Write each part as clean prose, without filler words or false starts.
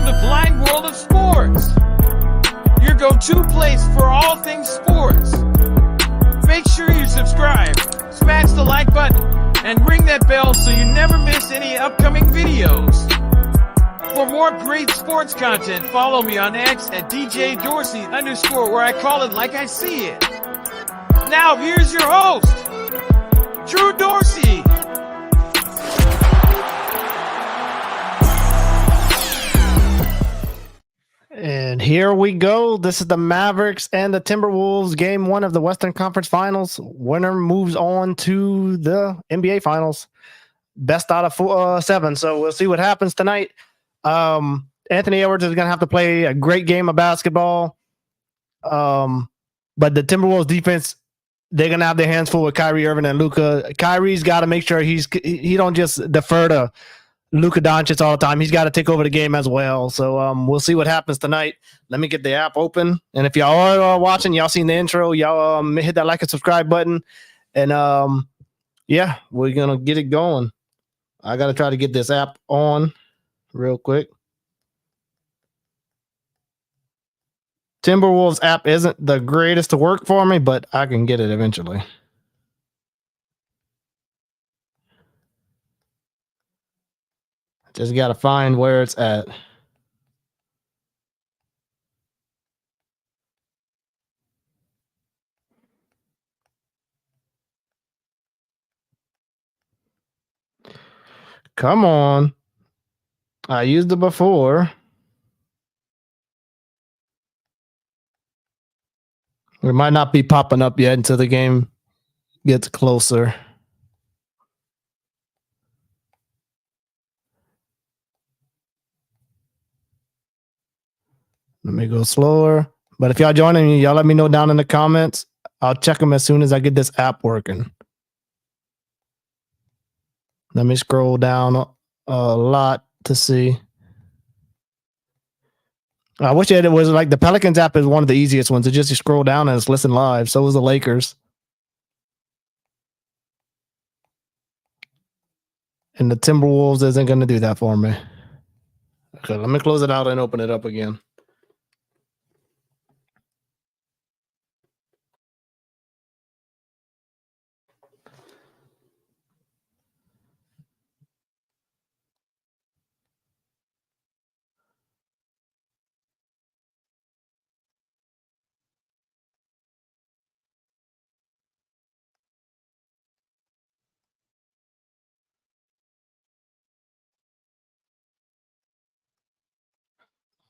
Welcome to Blind World of Sports, your go-to place for all things sports. Make sure you subscribe, smash the like button, and ring that bell so you never miss any upcoming videos. For more great sports content, follow me on X at DJ_Dorsey_, where I call it like I see it. Now here's your host, Drew Dorsey. And here we go. This is the Mavericks and the Timberwolves, game one of the Western Conference Finals. Winner moves on to the NBA Finals. Best out of 7. So we'll see what happens tonight. Anthony Edwards is going to have to play a great game of basketball. But the Timberwolves defense, they're going to have their hands full with Kyrie Irving and Luka. Kyrie's got to make sure he don't just defer to Luka Doncic all the time. He's got to take over the game as well. So we'll see what happens tonight. Let me get the app open. And if y'all are watching, y'all seen the intro, y'all hit that like and subscribe button. And yeah, we're going to get it going. I got to try to get this app on real quick. Timberwolves app isn't the greatest to work for me, but I can get it eventually. Just got to find where it's at. Come on. I used it before. It might not be popping up yet until the game gets closer. Let me go slower. But if y'all joining me, y'all let me know down in the comments. I'll check them as soon as I get this app working. Let me scroll down a lot to see. I wish it was like the Pelicans app is one of the easiest ones. It just you scroll down and it's listen live. So is the Lakers. And the Timberwolves isn't going to do that for me. Okay, let me close it out and open it up again.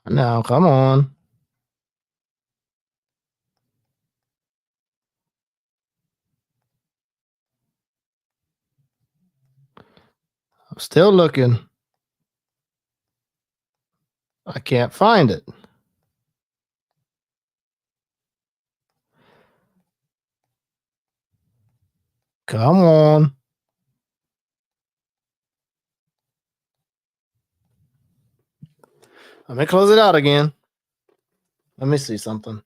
Now, come on. I'm still looking. I can't find it. Come on. Let me close it out again. Let me see something.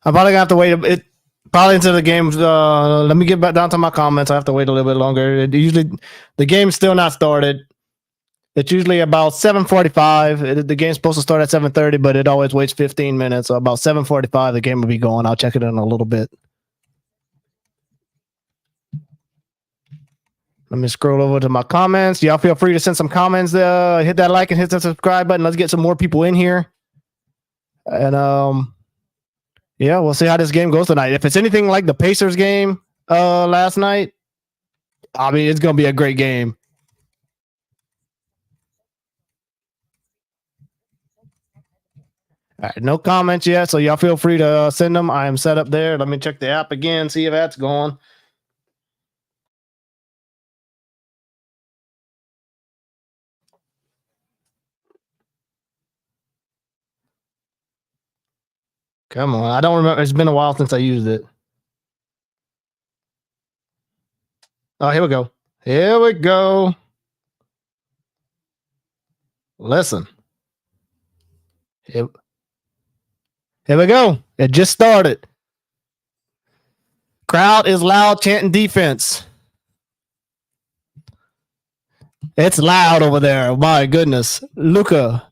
I'm probably gonna have to wait it probably until the game. Let me get back down to my comments. I have to wait a little bit longer. Usually, the game's still not started. It's usually about 7:45. The game's supposed to start at 7:30, but it always waits 15 minutes. So about 7:45, the game will be going. I'll check it in a little bit. Let me scroll over to my comments. Y'all feel free to send some comments. Hit that like and hit the subscribe button. Let's get some more people in here. And yeah, we'll see how this game goes tonight. If it's anything like the Pacers game last night, I mean, it's going to be a great game. All right, no comments yet, so y'all feel free to send them. I am set up there. Let me check the app again, see if that's going. Come on. I don't remember. It's been a while since I used it. Oh, here we go. Here we go. Listen. Here we go. It just started. Crowd is loud, chanting defense. It's loud over there. My goodness. Luka.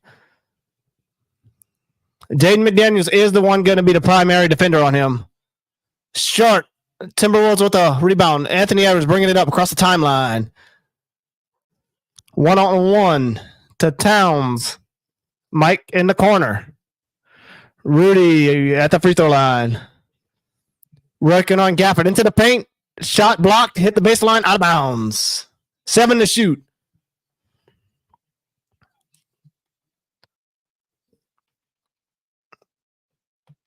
Jaden McDaniels is the one going to be the primary defender on him. Short. Timberwolves with a rebound. Anthony Edwards bringing it up across the timeline. 1-on-1 to Towns. Mike in the corner. Rudy at the free throw line. Working on Gafford into the paint. Shot blocked. Hit the baseline. Out of bounds. 7 to shoot.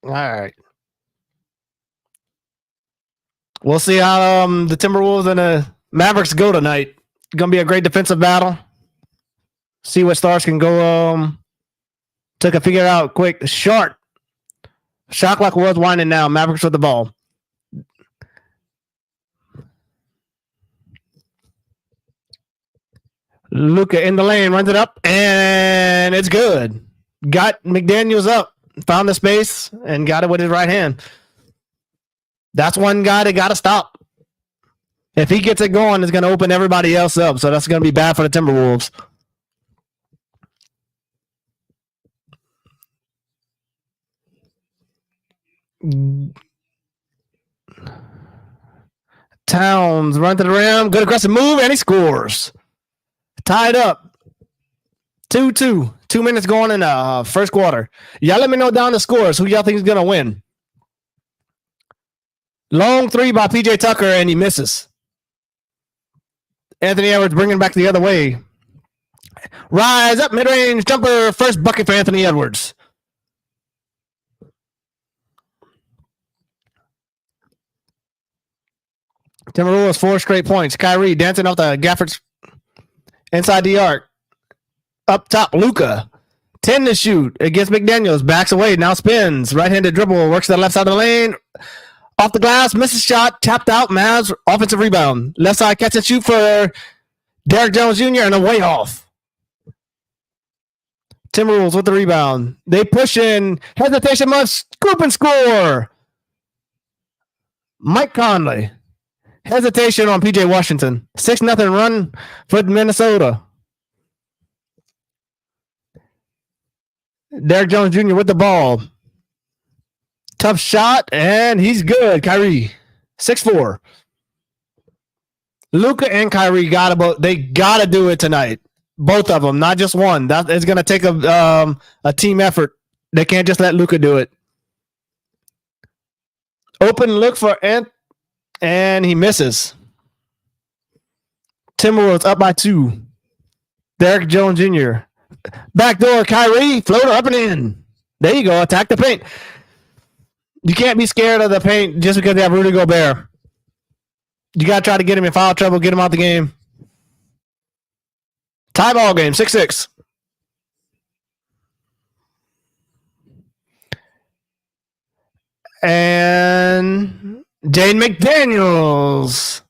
All right. We'll see how the Timberwolves and the Mavericks go tonight. Going to be a great defensive battle. See what stars can go. Took a figure out quick. Short. Shot clock was winding now. Mavericks with the ball. Luka in the lane. Runs it up. And it's good. Got McDaniels up. Found the space and got it with his right hand. That's one guy that got to stop. If he gets it going, it's going to open everybody else up. So that's going to be bad for the Timberwolves. Towns run to the rim. Good aggressive move, and he scores. Tied up. 2-2. 2 minutes going in the first quarter. Y'all let me know down the scores. Who y'all think is going to win? Long three by PJ Tucker, and he misses. Anthony Edwards bringing it back the other way. Rise up, mid-range jumper. First bucket for Anthony Edwards. Timberwolves 4 straight points. Kyrie dancing off the Gafford's inside the arc. Up top, Luka. 10 to shoot against McDaniels. Backs away, now spins. Right-handed dribble, works to the left side of the lane. Off the glass, misses shot, tapped out. Mavs, offensive rebound. Left side catch and shoot for Derrick Jones Jr. and a way off. Timberwolves with the rebound. They push in. Hesitation must scoop and score. Mike Conley. Hesitation on PJ Washington. 6-0 run for Minnesota. Derrick Jones Jr. with the ball. Tough shot, and he's good. Kyrie, 6'4". Luka and Kyrie got to do it tonight. Both of them, not just one. That is going to take a team effort. They can't just let Luka do it. Open look for Ant, and he misses. Timberwolves up by 2. Derrick Jones Jr. Backdoor, Kyrie, floater up and in. There you go. Attack the paint. You can't be scared of the paint just because they have Rudy Gobert. You got to try to get him in foul trouble, get him out the game. Tie ball game, 6-6. And Jaden McDaniels.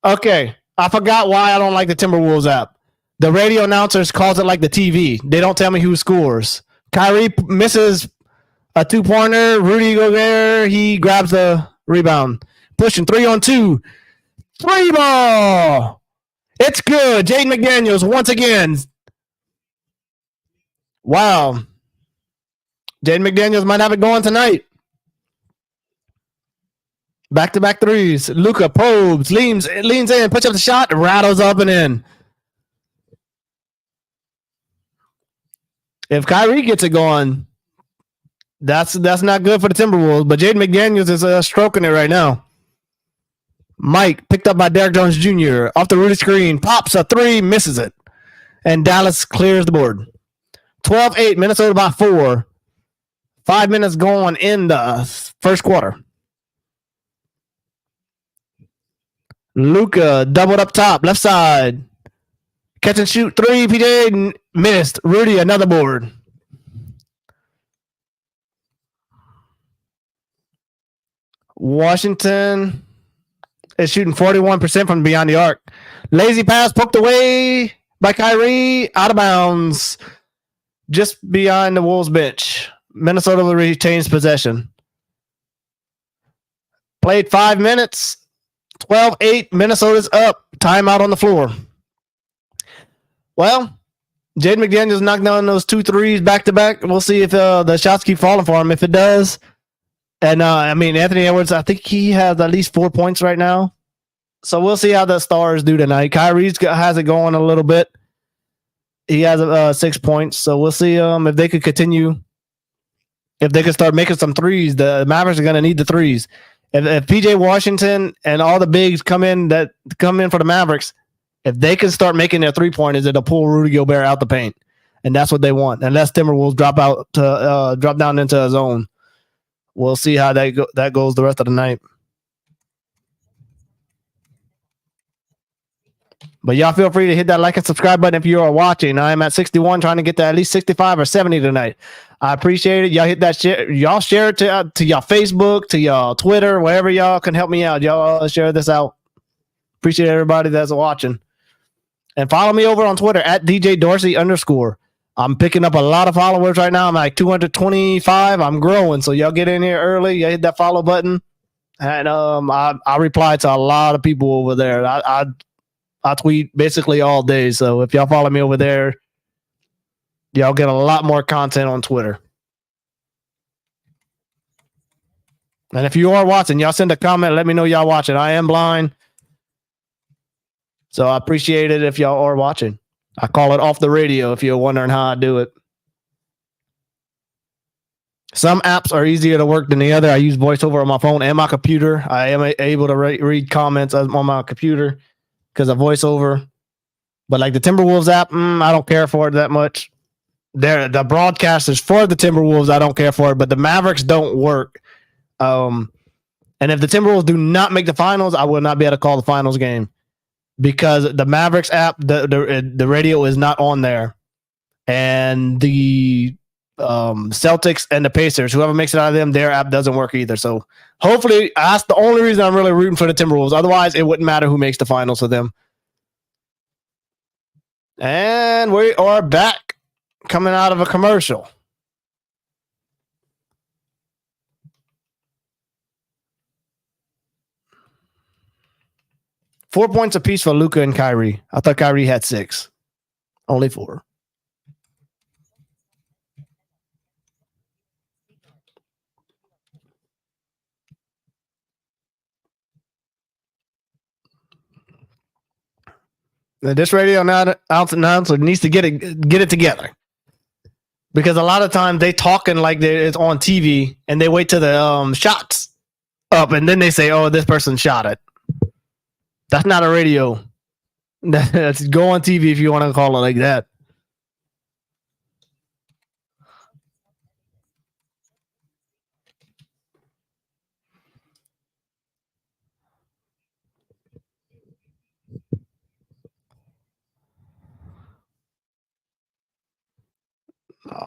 Okay, I forgot why I don't like the Timberwolves app. The radio announcers calls it like the TV. They don't tell me who scores. Kyrie misses a 2-pointer. Rudy Gobert, he grabs the rebound. Pushing 3-on-2. 3-ball. It's good. Jaden McDaniels once again. Wow. Jaden McDaniels might have it going tonight. Back-to-back threes. Luka probes, leans in, puts up the shot, rattles up and in. If Kyrie gets it going, that's not good for the Timberwolves. But Jaden McDaniels is stroking it right now. Mike picked up by Derrick Jones Jr. off the Rudy screen, pops a 3, misses it, and Dallas clears the board. 12-8, Minnesota by 4. 5 minutes going in the first quarter. Luka doubled up top, left side. Catch and shoot 3, PJ missed. Rudy, another board. Washington is shooting 41% from beyond the arc. Lazy pass poked away by Kyrie, out of bounds, just behind the Wolves bench. Minnesota retains possession. Played 5 minutes. 12-8. Minnesota's up. Timeout on the floor. Well, Jaden McDaniels knocked down those 2 threes back to back. We'll see if the shots keep falling for him. If it does, and Anthony Edwards, I think he has at least 4 points right now. So we'll see how the Stars do tonight. Kyrie has it going a little bit. He has 6 points. So we'll see if they could continue. If they could start making some threes, the Mavericks are going to need the threes. If PJ Washington and all the bigs come in for the Mavericks, if they can start making their 3-pointers, it'll pull Rudy Gobert out the paint, and that's what they want. Unless Timberwolves drop down into a zone, we'll see how that goes the rest of the night. But y'all feel free to hit that like and subscribe button if you are watching. I am at 61, trying to get to at least 65 or 70 tonight. I appreciate it. Y'all hit that share. Y'all share it to y'all Facebook, to y'all Twitter, wherever y'all can help me out. Y'all share this out. Appreciate everybody that's watching. And follow me over on Twitter at DJ Dorsey _. I'm picking up a lot of followers right now. I'm like 225. I'm growing. So y'all get in here early. Y'all hit that follow button. And I reply to a lot of people over there. I tweet basically all day. So if y'all follow me over there, y'all get a lot more content on Twitter. And if you are watching, y'all send a comment. Let me know y'all watching. I am blind. So I appreciate it if y'all are watching. I call it off the radio if you're wondering how I do it. Some apps are easier to work than the other. I use VoiceOver on my phone and my computer. I am able to read comments on my computer because of VoiceOver. But like the Timberwolves app, I don't care for it that much. The broadcasters for the Timberwolves, I don't care for it. But the Mavericks don't work. And if the Timberwolves do not make the finals, I will not be able to call the finals game. Because the Mavericks app, the radio is not on there, and the Celtics and the Pacers, whoever makes it out of them, their app doesn't work either. So hopefully, that's the only reason I'm really rooting for the Timberwolves. Otherwise, it wouldn't matter who makes the finals for them. And we are back, coming out of a commercial. Four points apiece for Luka and Kyrie. I thought Kyrie had 6. Only 4. Now, this radio announcer needs to get it together. Because a lot of times they talking like it's on TV and they wait till the shots up and then they say, oh, this person shot it. That's not a radio. That's go on TV if you want to call it like that.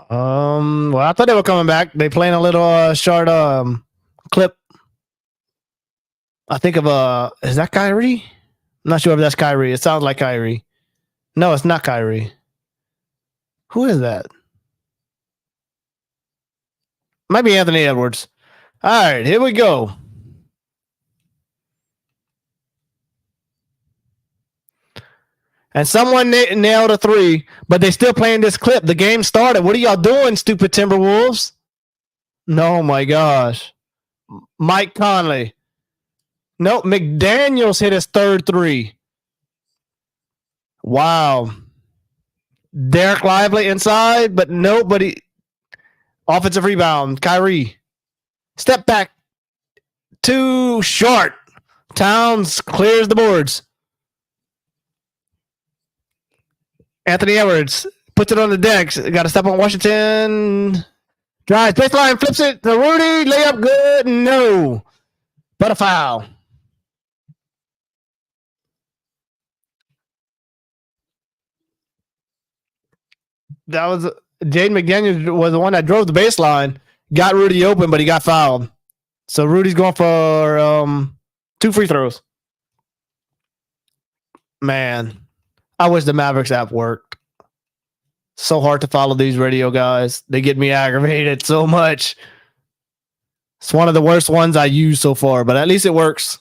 Well, I thought they were coming back. They playing a little short clip. I think of is that Kyrie? I'm not sure if that's Kyrie. It sounds like Kyrie. No, it's not Kyrie. Who is that? Might be Anthony Edwards. All right, here we go. And someone nailed a 3, but they still playing this clip. The game started. What are y'all doing, stupid Timberwolves? No, my gosh. Mike Conley. Nope, McDaniels hit his 3rd 3. Wow. Derek Lively inside, but nobody. Offensive rebound. Kyrie. Step back. Too short. Towns clears the boards. Anthony Edwards puts it on the decks. Got to step on Washington. Drives baseline, flips it to Rudy. Layup good. No. But a foul. That was Jaden McDaniels was the one that drove the baseline, got Rudy open, but he got fouled. So Rudy's going for 2 free throws. Man, I wish the Mavericks app worked. So hard to follow these radio guys. They get me aggravated so much. It's one of the worst ones I used so far, but at least it works.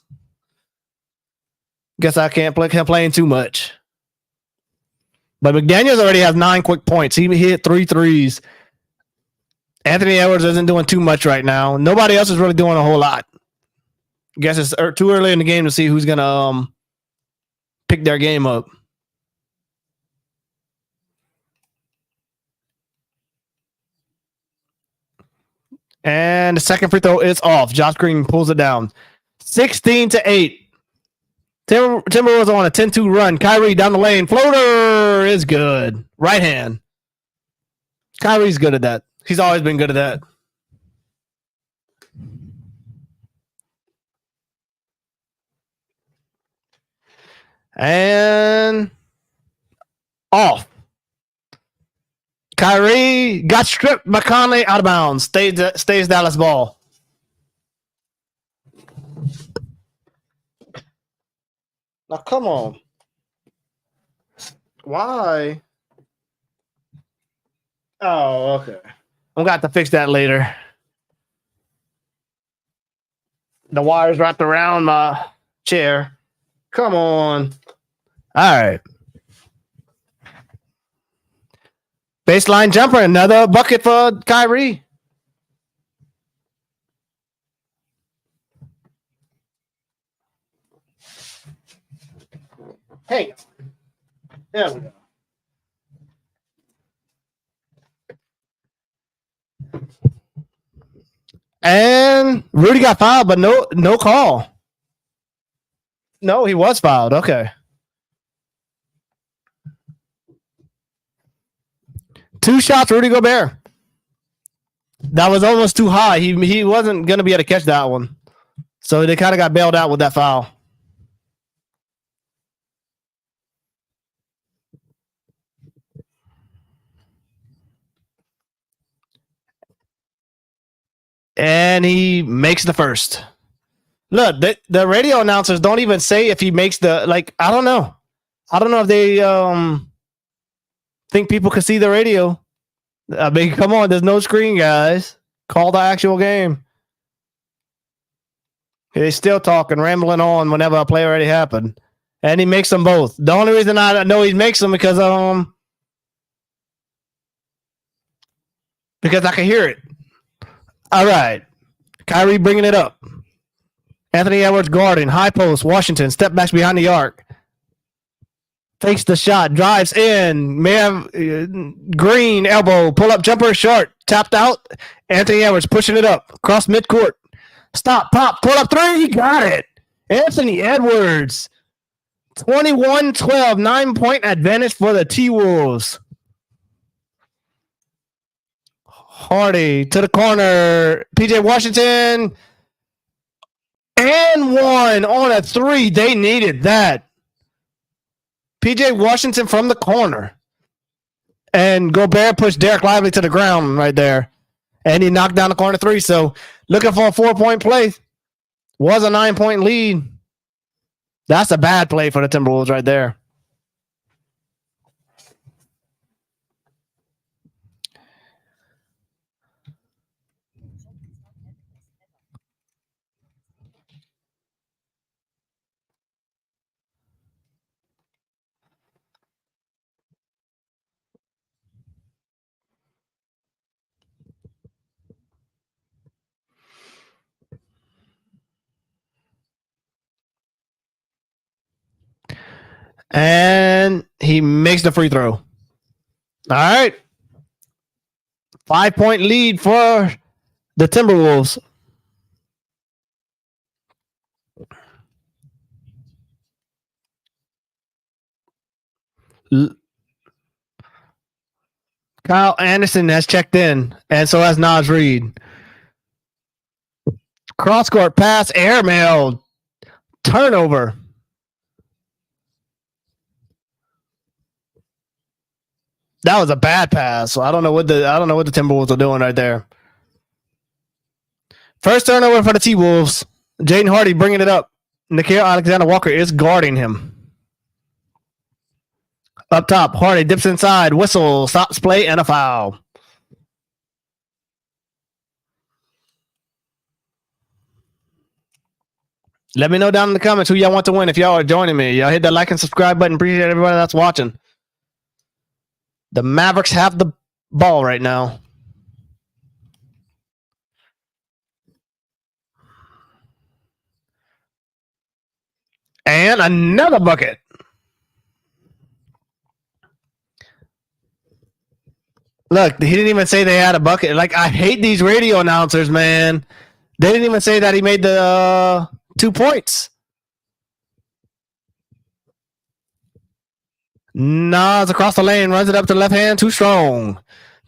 Guess I can't complain too much. But McDaniels already has 9 quick points. He hit 3 threes. Anthony Edwards isn't doing too much right now. Nobody else is really doing a whole lot. Guess it's too early in the game to see who's going to pick their game up. And the second free throw is off. Josh Green pulls it down. 16-8. Timberwolves on a 10-2 run. Kyrie down the lane. Floater is good. Right hand. Kyrie's good at that. He's always been good at that. And off. Kyrie got stripped by Conley out of bounds. Stays Dallas ball. Now, come on. Why? Oh, okay. I'm going to have to fix that later. The wire's wrapped around my chair. Come on. All right. Baseline jumper. Another bucket for Kyrie. Hey. There we go. And Rudy got fouled, but no call. No, he was fouled. Okay. 2 shots, Rudy Gobert. That was almost too high. He wasn't going to be able to catch that one. So they kind of got bailed out with that foul. And he makes the first. Look, the radio announcers don't even say if he makes the, like, I don't know. I don't know if they think people can see the radio. I mean, come on, there's no screen, guys. Call the actual game. They're still talking, rambling on whenever a play already happened. And he makes them both. The only reason I know he makes them because I can hear it. All right. Kyrie bringing it up. Anthony Edwards guarding. High post. Washington. Step backs behind the arc. Takes the shot. Drives in. May have Green elbow. Pull up jumper short. Tapped out. Anthony Edwards pushing it up. Across midcourt. Stop. Pop. Pull up 3. He got it. Anthony Edwards. 21-12. 9-point advantage for the T-Wolves. Hardy to the corner. PJ Washington. And 1 on a 3. They needed that. PJ Washington from the corner. And Gobert pushed Derek Lively to the ground right there. And he knocked down the corner 3. So looking for a 4-point play. Was a 9-point lead. That's a bad play for the Timberwolves right there. And he makes the free throw. All right. 5-point lead for the Timberwolves. Kyle Anderson has checked in, and so has Naz Reid. Cross-court pass, airmail, turnover. That was a bad pass. So I don't know what the Timberwolves are doing right there. First turnover for the T-Wolves. Jaden Hardy bringing it up. Nickeil Alexander-Walker is guarding him. Up top, Hardy dips inside. Whistle, stops play, and a foul. Let me know down in the comments who y'all want to win if y'all are joining me. Y'all hit that like and subscribe button. Appreciate everybody that's watching. The Mavericks have the ball right now. And another bucket. Look, he didn't even say they had a bucket. Like, I hate these radio announcers, man. They didn't even say that he made the 2 points. Nas across the lane, runs it up to the left hand, too strong.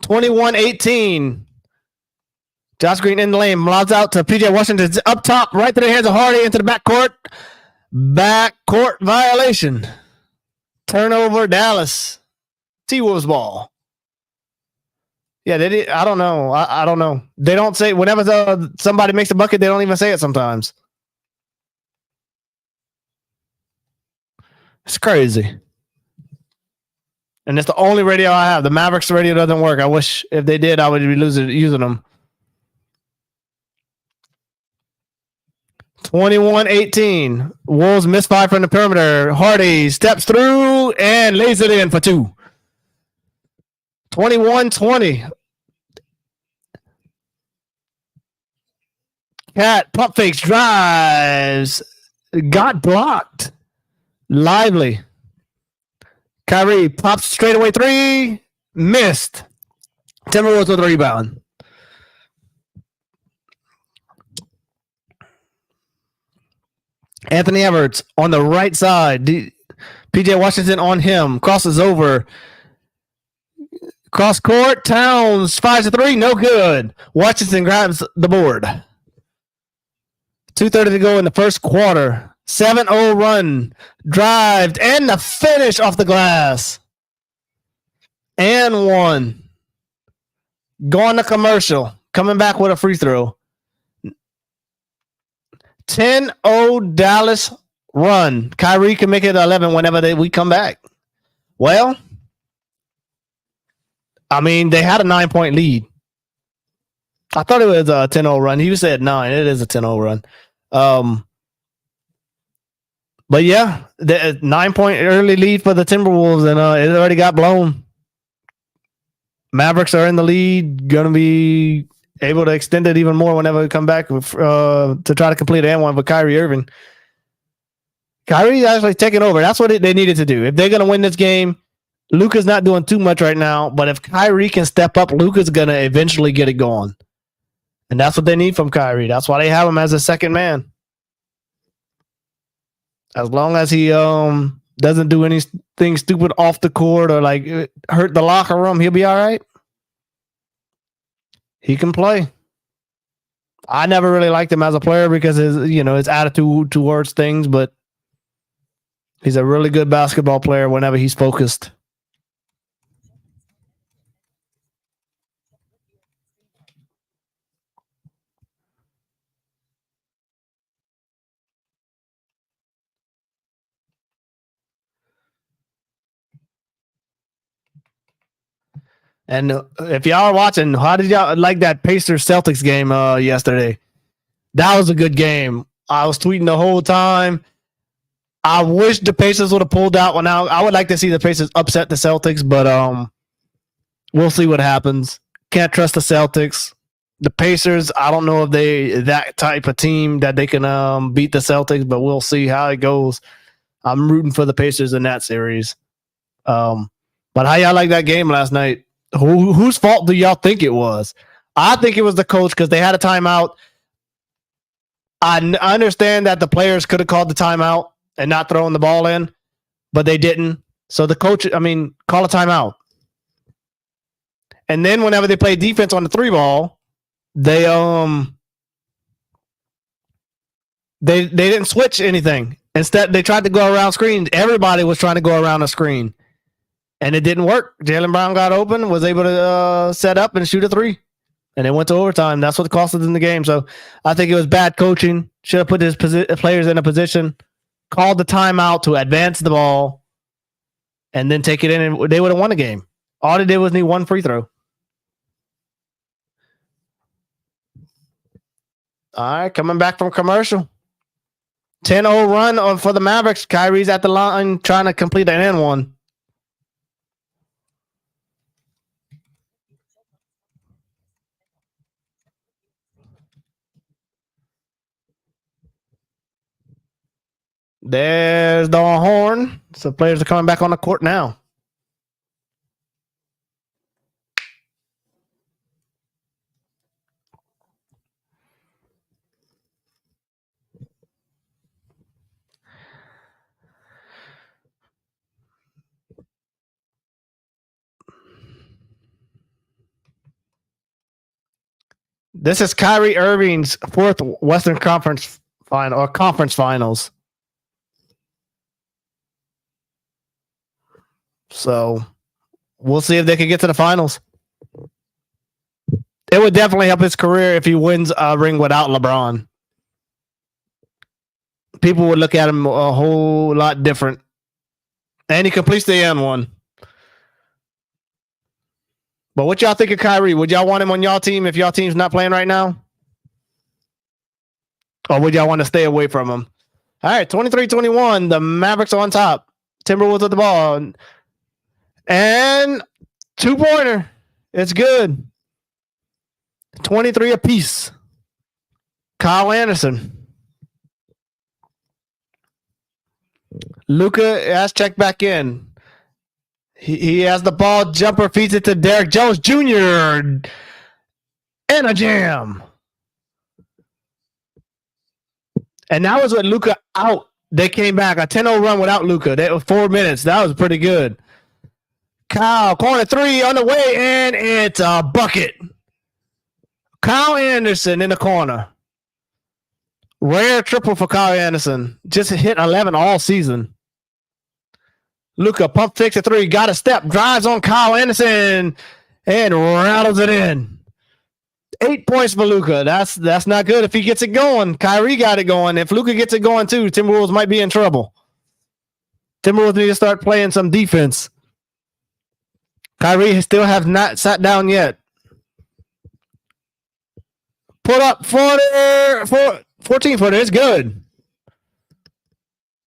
21-18. Josh Green in the lane, lobs out to PJ Washington up top, right to the hands of Hardy into the backcourt. Backcourt violation. Turnover, Dallas. T-Wolves ball. Yeah, they did. I don't know. I don't know. They don't say whenever somebody makes a bucket, they don't even say it sometimes. It's crazy. And it's the only radio I have. The Mavericks radio doesn't work. I wish if they did, I would be using them. 21-18. Wolves misfire from the perimeter. Hardy steps through and lays it in for 2. 21-20. Cat pump fakes, drives, got blocked. Lively. Kyrie pops straight away 3, missed. Timberwolves with a rebound. Anthony Edwards on the right side. PJ Washington on him. Crosses over. Cross court. Towns fires a 3. No good. Washington grabs the board. 2:30 to go in the first quarter. 7-0 run. Drived. And the finish off the glass. And 1. Going to commercial. Coming back with a free throw. 10-0 Dallas run. Kyrie can make it 11 whenever we come back. Well, I mean, they had a 9-point lead. I thought it was a 10-0 run. He said 9. It is a 10-0 run. But yeah, the 9-point early lead for the Timberwolves, and it already got blown. Mavericks are in the lead, going to be able to extend it even more whenever we come back to try to complete an one with Kyrie Irving. Kyrie's actually taking over. That's what they needed to do. If they're going to win this game, Luka's not doing too much right now, but if Kyrie can step up, Luka's going to eventually get it going. And that's what they need from Kyrie. That's why they have him as a second man. As long as he doesn't do anything stupid off the court or like hurt the locker room, he'll be all right. He can play. I never really liked him as a player because his attitude towards things, but he's a really good basketball player whenever he's focused. And if y'all are watching, how did y'all like that Pacers Celtics game yesterday? That was a good game. I was tweeting the whole time. I wish the Pacers would have pulled that one out. I would like to see the Pacers upset the Celtics, but we'll see what happens. Can't trust the Celtics. The Pacers, I don't know if they that type of team that they can beat the Celtics, but we'll see how it goes. I'm rooting for the Pacers in that series. But how y'all like that game last night? Whose fault do y'all think it was? I think it was the coach because they had a timeout. I understand that the players could have called the timeout and not throwing the ball in, but they didn't. So the coach, call a timeout. And then whenever they play defense on the 3-ball, they didn't switch anything. Instead, they tried to go around screens. Everybody was trying to go around a screen. And it didn't work. Jaylen Brown got open, was able to set up and shoot a 3. And it went to overtime. That's what cost us in the game. So I think it was bad coaching. Should have put his players in a position, called the timeout to advance the ball, and then take it in, and they would have won the game. All they did was need one free throw. All right, coming back from commercial. 10-0 run for the Mavericks. Kyrie's at the line trying to complete an N1. There's the horn. So players are coming back on the court now. This is Kyrie Irving's fourth Western Conference final or conference finals. So we'll see if they can get to the finals. It would definitely help his career if he wins a ring without LeBron. People would look at him a whole lot different. And he completes the N1. But what y'all think of Kyrie? Would y'all want him on y'all team if y'all team's not playing right now? Or would y'all want to stay away from him? All right, 23-21. The Mavericks on top. Timberwolves with the ball. And 2-pointer. It's good. 23 apiece. Kyle Anderson. Luka has checked back in. He has the ball, jumper, feeds it to Derrick Jones Jr. And a jam. And that was with Luka out. They came back. A 10-0 run without Luka. That was 4 minutes. That was pretty good. Kyle, corner three on the way, and it's a bucket. Kyle Anderson in the corner. Rare triple for Kyle Anderson. Just hit 11 all season. Luka pump fakes a three, got a step, drives on Kyle Anderson, and rattles it in. 8 points for Luka. That's not good if he gets it going. Kyrie got it going. If Luka gets it going too, Timberwolves might be in trouble. Timberwolves need to start playing some defense. Kyrie still has not sat down yet. Put up 14 footer. It's good.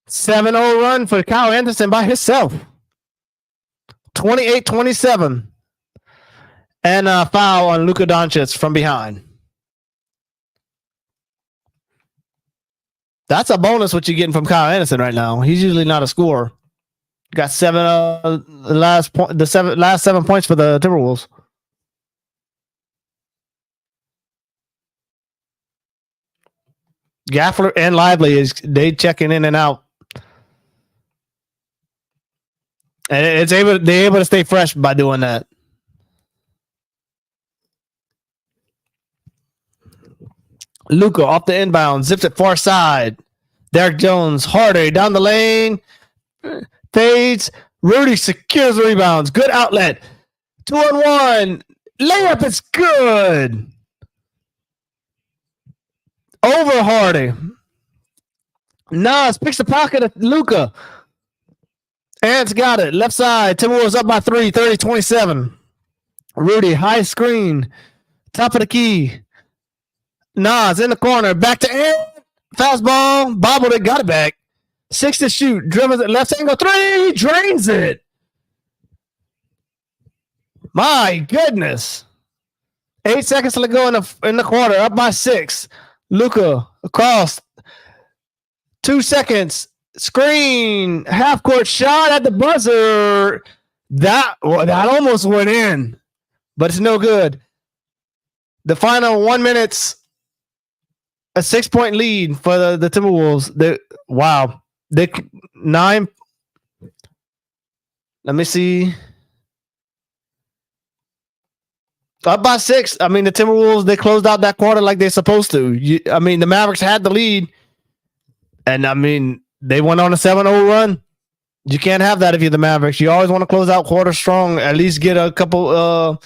7-0 run for Kyle Anderson by himself. 28-27. And a foul on Luka Doncic from behind. That's a bonus what you're getting from Kyle Anderson right now. He's usually not a scorer. Got last 7 points for the Timberwolves. Gaffler and Lively they checking in and out. And they're able to stay fresh by doing that. Luka off the inbound, zips it far side. Derrick Jones, Hardy down the lane, fades. Rudy secures the rebounds. Good outlet. 2-on-1. Layup is good. Over Hardy. Nas picks the pocket of Luka. Ants got it. Left side. Timberwolves up by 3, 30-27. Rudy, high screen. Top of the key. Nas in the corner. Back to Ant. Fastball. Bobbled it. Got it back. 6 to shoot. Dribbles it. Left angle 3. Drains it. My goodness. 8 seconds to go in the quarter. Up by 6. Luka across. 2 seconds. Screen. Half court shot at the buzzer. That almost went in, but it's no good. The final 1 minute, a 6-point lead for the Timberwolves. They 9. Let me see. Up by 6. I mean, the Timberwolves, they closed out that quarter like they're supposed to. The Mavericks had the lead. And, they went on a 7-0 run. You can't have that if you're the Mavericks. You always want to close out quarter strong. At least get a couple.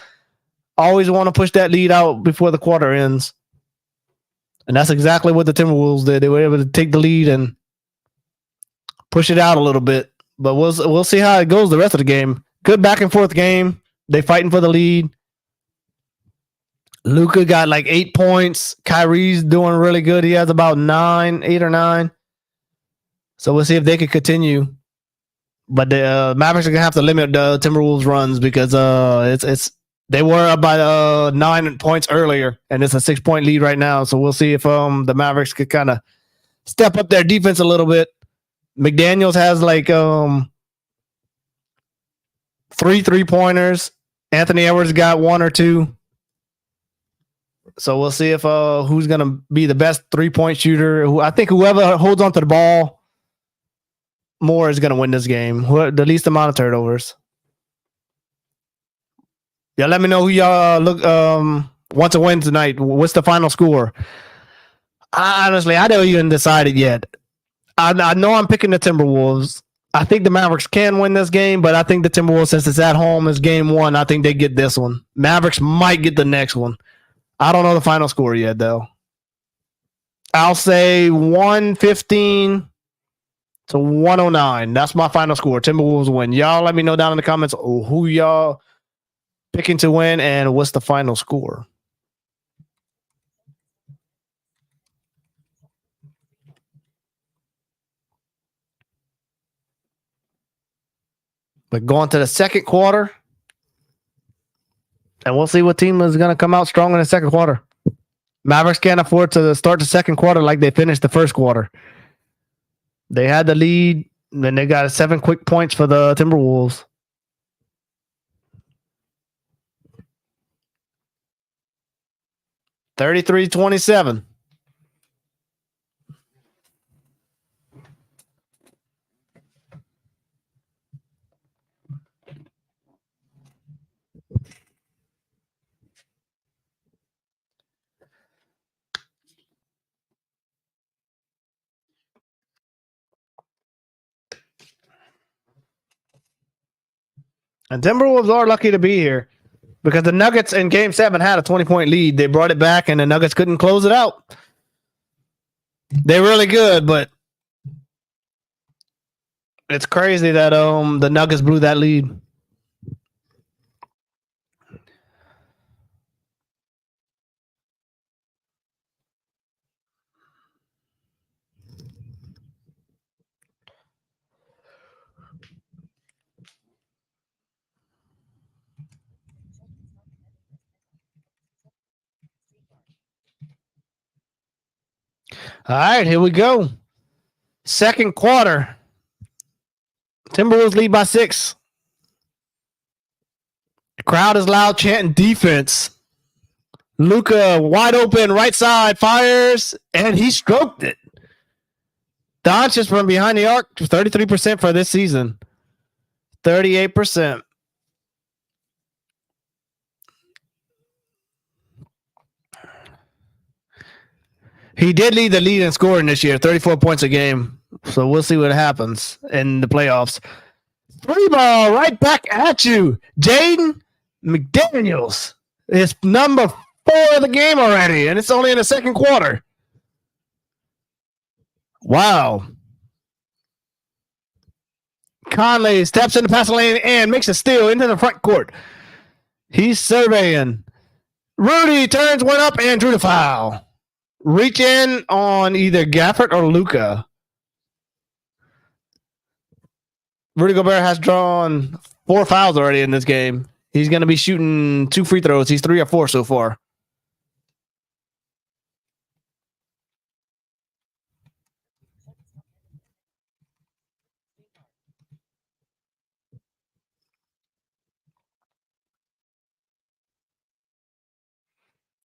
Always want to push that lead out before the quarter ends. And that's exactly what the Timberwolves did. They were able to take the lead and push it out a little bit. But we'll see how it goes the rest of the game. Good back and forth game. They fighting for the lead. Luka got like 8 points. Kyrie's doing really good. He has about 8 or 9. So we'll see if they can continue. But the Mavericks are gonna have to limit the Timberwolves runs because it's they were up by 9 points earlier, and it's a 6-point lead right now. So we'll see if the Mavericks could kind of step up their defense a little bit. McDaniels has like 3 3-pointers. Anthony Edwards got 1 or 2. So we'll see if who's gonna be the best 3-point shooter. I think whoever holds onto the ball more is gonna win this game. The least amount of turnovers. Yeah, let me know who y'all want to win tonight. What's the final score? Honestly, I don't even decided yet. I know I'm picking the Timberwolves. I think the Mavericks can win this game, but I think the Timberwolves, since it's at home, is game 1. I think they get this one. Mavericks might get the next one. I don't know the final score yet, though. I'll say 115 to 109. That's my final score. Timberwolves win. Y'all let me know down in the comments who y'all picking to win and what's the final score. But going to the second quarter, and we'll see what team is going to come out strong in the second quarter. Mavericks can't afford to start the second quarter like they finished the first quarter. They had the lead, and then they got 7 quick points for the Timberwolves. $33-27. And Timberwolves are lucky to be here because the Nuggets in Game 7 had a 20-point lead. They brought it back, and the Nuggets couldn't close it out. They're really good, but it's crazy that the Nuggets blew that lead. All right, here we go. Second quarter. Timberwolves lead by 6. The crowd is loud chanting defense. Luka wide open, right side, fires, and he stroked it. Doncic from behind the arc, 33% for this season. 38%. He did lead the lead in scoring this year, 34 points a game. So we'll see what happens in the playoffs. 3 ball right back at you. Jaden McDaniels is number 4 of the game already, and it's only in the second quarter. Wow. Conley steps in the passing lane and makes a steal into the front court. He's surveying. Rudy turns one up and drew the foul. Reach in on either Gafford or Luka. Rudy Gobert has drawn 4 fouls already in this game. He's going to be shooting 2 free throws. He's 3 or 4 so far.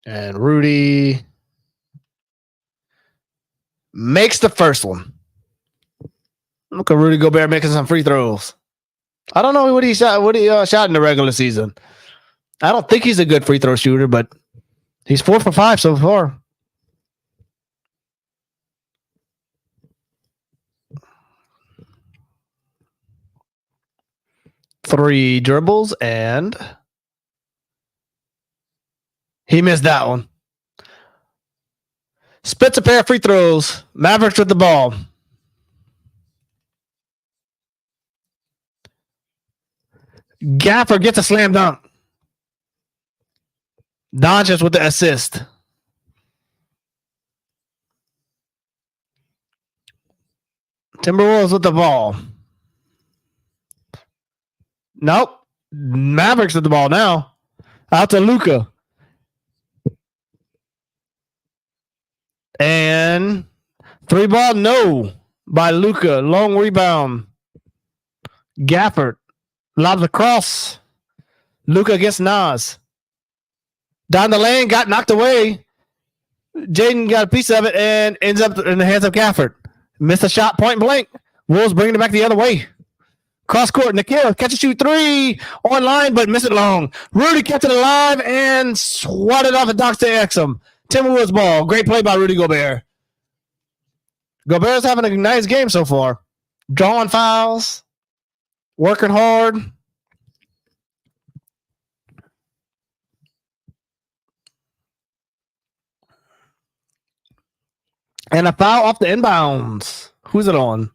And Rudy makes the first one. Look at Rudy Gobert making some free throws. I don't know what he shot. What he shot in the regular season. I don't think he's a good free throw shooter, but he's 4 for 5 so far. Three dribbles and he missed that one. Spits a pair of free throws. Mavericks with the ball. Gaffer gets a slam dunk. Doncic with the assist. Timberwolves with the ball. Nope. Mavericks with the ball now. Out to Luka. And 3-ball, no. By Luka. Long rebound. Gafford. Lob the cross. Luka against Nas. Down the lane, got knocked away. Jaden got a piece of it and ends up in the hands of Gafford. Missed a shot, point blank. Wolves bringing it back the other way. Cross court, Nikhil catch and shoot 3 online, but miss it long. Rudy kept it alive and swatted off the docks to Exum. Timberwolves ball. Great play by Rudy Gobert. Gobert's having a nice game so far. Drawing fouls. Working hard. And a foul off the inbounds. Who's it on?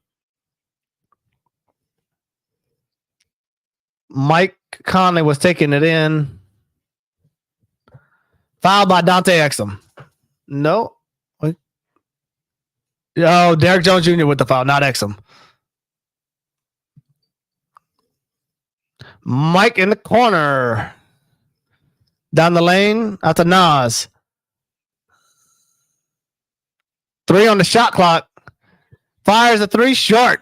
Mike Conley was taking it in. Foul by Dante Exum. No. What? Oh, Derek Jones Jr. with the foul, not Exum. Mike in the corner. Down the lane. Out to Nas. 3 on the shot clock. Fires a 3 short.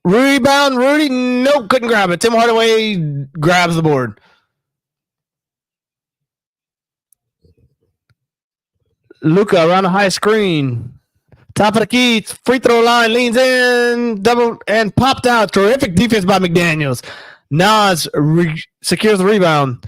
Rebound, Rudy. Nope, couldn't grab it. Tim Hardaway grabs the board. Luka around the high screen. Top of the key. Free throw line. Leans in. Double and popped out. Terrific defense by McDaniels. Nas secures the rebound.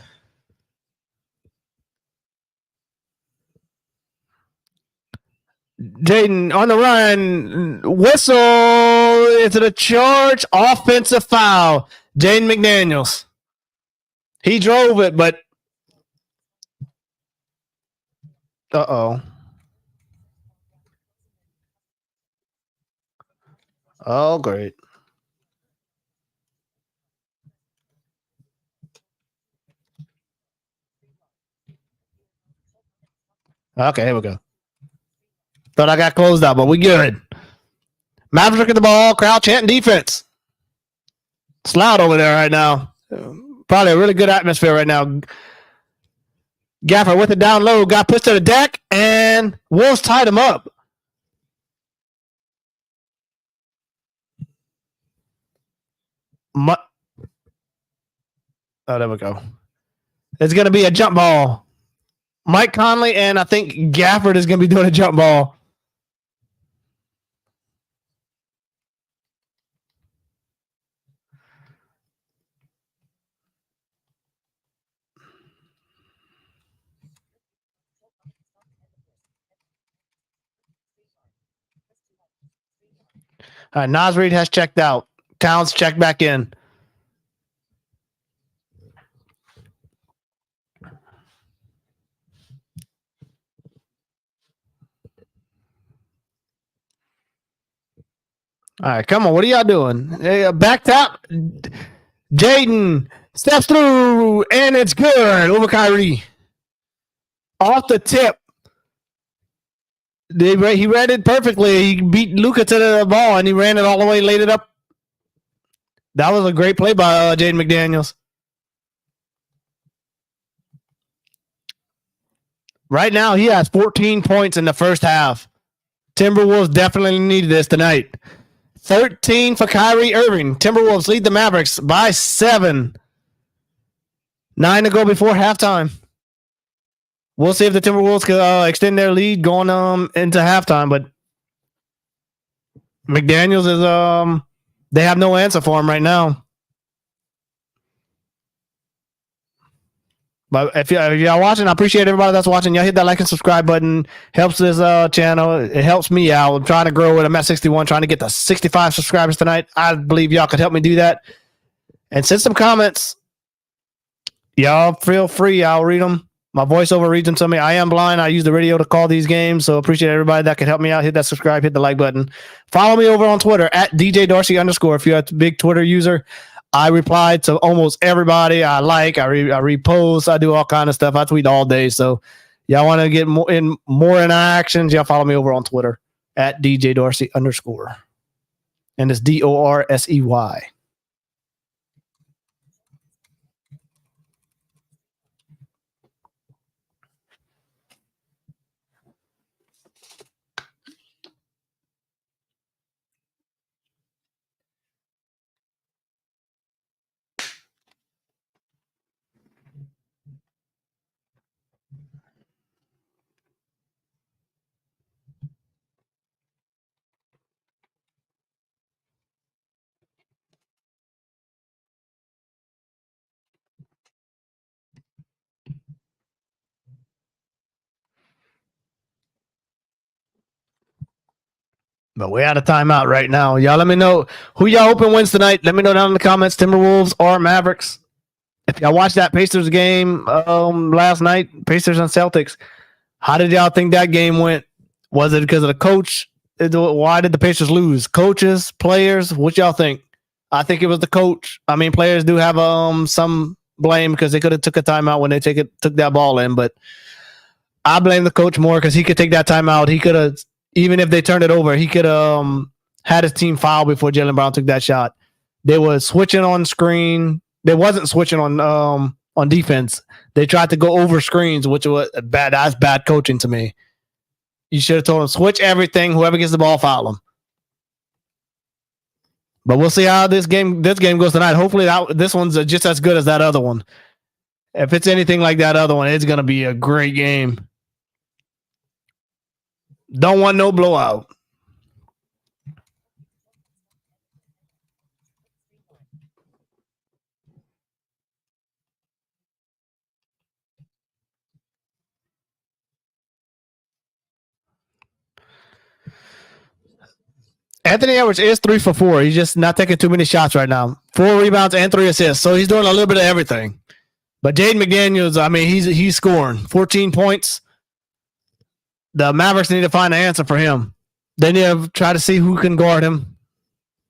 Jaden on the run. Whistle into the charge. Offensive foul. Jaden McDaniels. He drove it, but uh-oh. Oh, great. Okay, here we go. Thought I got closed out, but we good. Mavericks at the ball. Crowd chanting defense. It's loud over there right now. Probably a really good atmosphere right now. Gaffer with it down low. Got pushed to the deck, and Wolves tied him up. Oh, there we go. It's going to be a jump ball. Mike Conley and I think Gafford is going to be doing a jump ball. All right, Nas Reed has checked out. Towns checked back in. All right, come on. What are y'all doing? Hey, back tap. Jaden steps through, and it's good over Kyrie. Off the tip. He ran it perfectly. He beat Luka to the ball, and he ran it all the way, laid it up. That was a great play by Jaden McDaniels. Right now, he has 14 points in the first half. Timberwolves definitely need this tonight. 13 for Kyrie Irving. Timberwolves lead the Mavericks by 7. 9 to go before halftime. We'll see if the Timberwolves can extend their lead going into halftime, but McDaniels is they have no answer for him right now. But if y'all watching, I appreciate everybody that's watching. Y'all hit that like and subscribe button. Helps this channel. It helps me out. I'm trying to grow it. I'm at 61, trying to get to 65 subscribers tonight. I believe y'all could help me do that. And send some comments. Y'all feel free. I'll read them. My voiceover reads them to me. I am blind. I use the radio to call these games, so appreciate everybody that can help me out. Hit that subscribe, hit the like button. Follow me over on Twitter at DJ Dorsey _. If you're a big Twitter user, I reply to almost everybody. I repost. I do all kind of stuff. I tweet all day. So y'all want to get more interactions, y'all follow me over on Twitter at DJ Dorsey _. and it's Dorsey. But we're out of timeout right now. Y'all let me know who y'all hoping wins tonight. Let me know down in the comments, Timberwolves or Mavericks. If y'all watched that Pacers game last night, Pacers and Celtics, how did y'all think that game went? Was it because of the coach? Why did the Pacers lose? Coaches, players, what y'all think? I think it was the coach. I mean, players do have some blame because they could have took a timeout when they took that ball in, but I blame the coach more because he could take that timeout. He could have, even if they turned it over, he could have had his team foul before Jaylen Brown took that shot. They were switching on screen. They wasn't switching on defense. They tried to go over screens, which was bad. That's bad coaching to me. You should have told them switch everything. Whoever gets the ball, foul them. But we'll see how this game goes tonight. Hopefully, this one's just as good as that other one. If it's anything like that other one, it's gonna be a great game. Don't want no blowout. Anthony Edwards is 3 for 4. He's just not taking too many shots right now. 4 rebounds and 3 assists. So he's doing a little bit of everything. But Jaden McDaniels, I mean, he's scoring 14 points. The Mavericks need to find an answer for him. They need to try to see who can guard him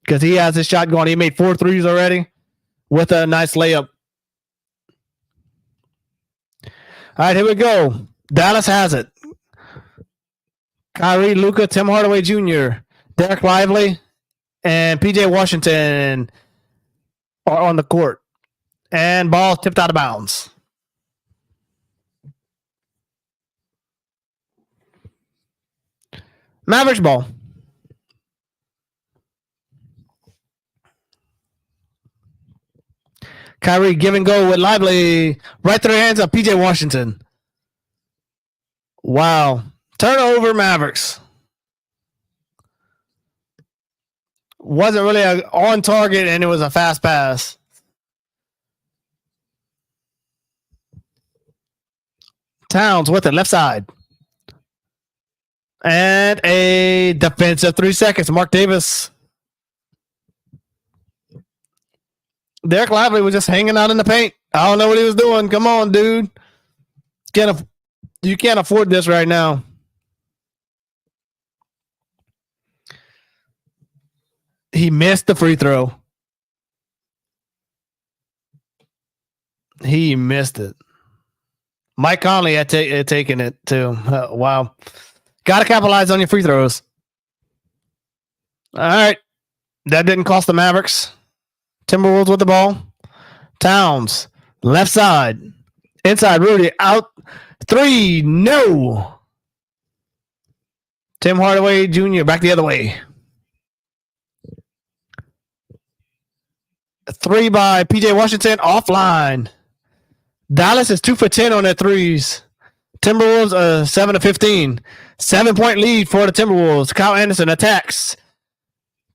because he has his shot going. He made 4 threes already with a nice layup. All right, here we go. Dallas has it. Kyrie, Luka, Tim Hardaway Jr., Derek Lively, and PJ Washington are on the court. And ball tipped out of bounds. Mavericks ball. Kyrie give and go with Lively right through the hands of PJ Washington. Wow. Turnover Mavericks. Wasn't really on target, and it was a fast pass. Towns with it, left side. And a defensive 3 seconds. Mark Davis. Derek Lively was just hanging out in the paint. I don't know what he was doing. Come on, dude. You can't afford this right now. He missed the free throw. He missed it. Mike Conley had taken it too. Wow. Got to capitalize on your free throws. All right. That didn't cost the Mavericks. Timberwolves with the ball. Towns. Left side. Inside. Rudy. Out. 3. No. Tim Hardaway Jr. back the other way. 3 by PJ Washington. Offline. Dallas is 2 for 10 on their threes. Timberwolves 7 to 15. 7-point lead for the Timberwolves. Kyle Anderson attacks.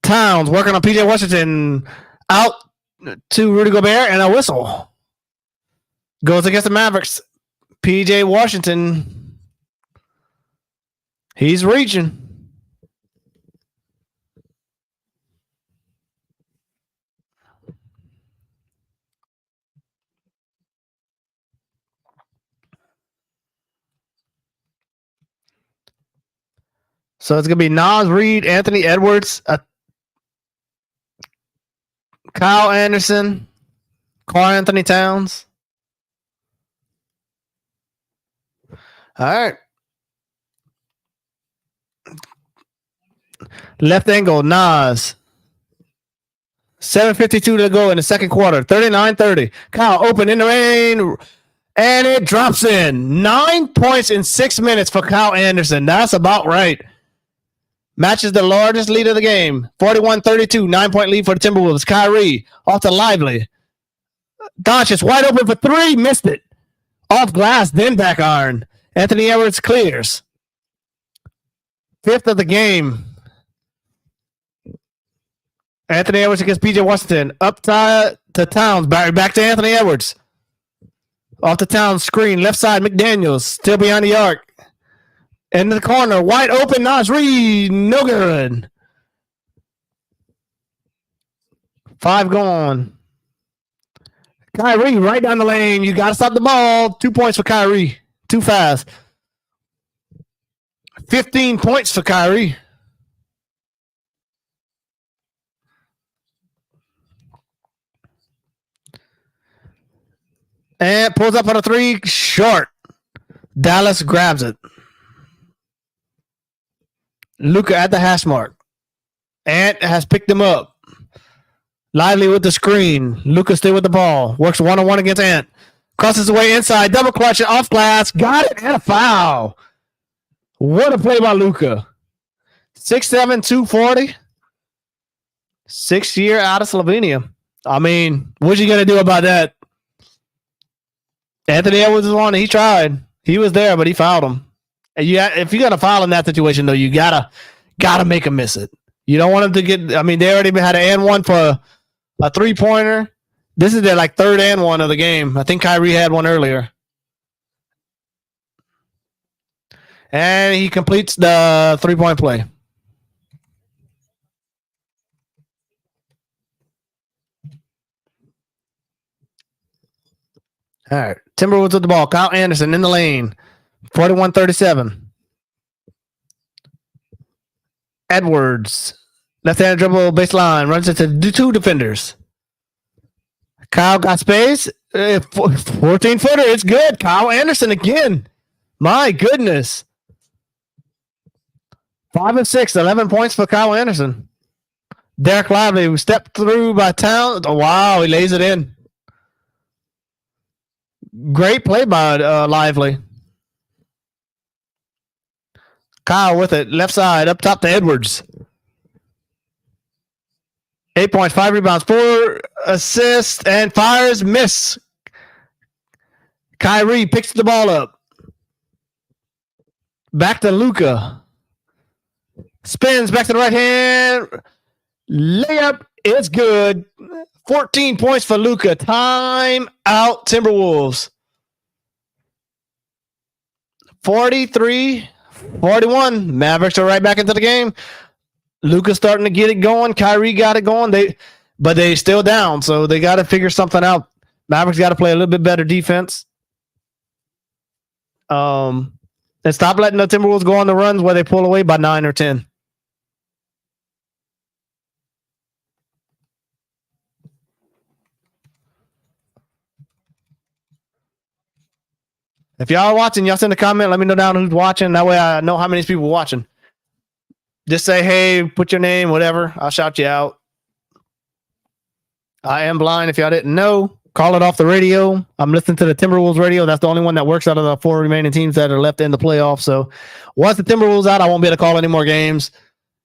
Towns working on PJ Washington. Out to Rudy Gobert and a whistle. Goes against the Mavericks. PJ Washington. He's reaching. So it's going to be Naz Reid, Anthony Edwards, Kyle Anderson, Karl-Anthony-Towns. All right. Left angle, Naz. 7:52 to go in the second quarter. 39-30. Kyle open in the lane, and it drops in. 9 points in 6 minutes for Kyle Anderson. That's about right. Matches the largest lead of the game. 41-32. 9-point lead for the Timberwolves. Kyrie off to Lively. Doncic wide open for three. Missed it. Off glass, then back iron. Anthony Edwards clears. Fifth of the game. Anthony Edwards against PJ Washington. Up to Towns. Back to Anthony Edwards. Off the Towns screen. Left side, McDaniels. Still behind the arc. Into the corner. Wide open. Naz Reid. No good. 5 gone. Kyrie right down the lane. You got to stop the ball. 2 points for Kyrie. Too fast. 15 points for Kyrie. And pulls up on a 3. Short. Dallas grabs it. Luka at the hash mark. Ant has picked him up. Lively with the screen. Luka still with the ball. Works one-on-one against Ant. Crosses away inside. Double clutch it off glass. Got it and a foul. What a play by Luka. 6'7", 240. 6 year out of Slovenia. I mean, what you going to do about that? Anthony Edwards was on. He tried. He was there, but he fouled him. And if you got a foul in that situation, though, you gotta make him miss it. You don't want him to get. I mean, they already had an and one for a 3-pointer. This is their third and one of the game. I think Kyrie had one earlier, and he completes the 3-point play. All right, Timberwolves with the ball. Kyle Anderson in the lane. 41-37. Edwards. Left-handed dribble baseline. Runs into 2 defenders. Kyle got space. 14-footer. It's good. Kyle Anderson again. My goodness. 5 of 6. 11 points for Kyle Anderson. Derek Lively stepped through by Towns. Oh, wow. He lays it in. Great play by Lively. Kyle with it. Left side. Up top to Edwards. 8 points. 5 rebounds. 4 assists. And fires. Miss. Kyrie picks the ball up. Back to Luka. Spins. Back to the right hand. Layup. It's good. 14 points for Luka. Time out Timberwolves. 43-41. Mavericks are right back into the game. Luka's starting to get it going. Kyrie got it going. But they still down, so they got to figure something out. Mavericks got to play a little bit better defense. And stop letting the Timberwolves go on the runs where they pull away by 9 or 10. If y'all are watching, y'all send a comment. Let me know down who's watching. That way I know how many people are watching. Just say, hey, put your name, whatever. I'll shout you out. I am blind if y'all didn't know. Call it off the radio. I'm listening to the Timberwolves radio. That's the only one that works out of the 4 remaining teams that are left in the playoffs. So once the Timberwolves out, I won't be able to call any more games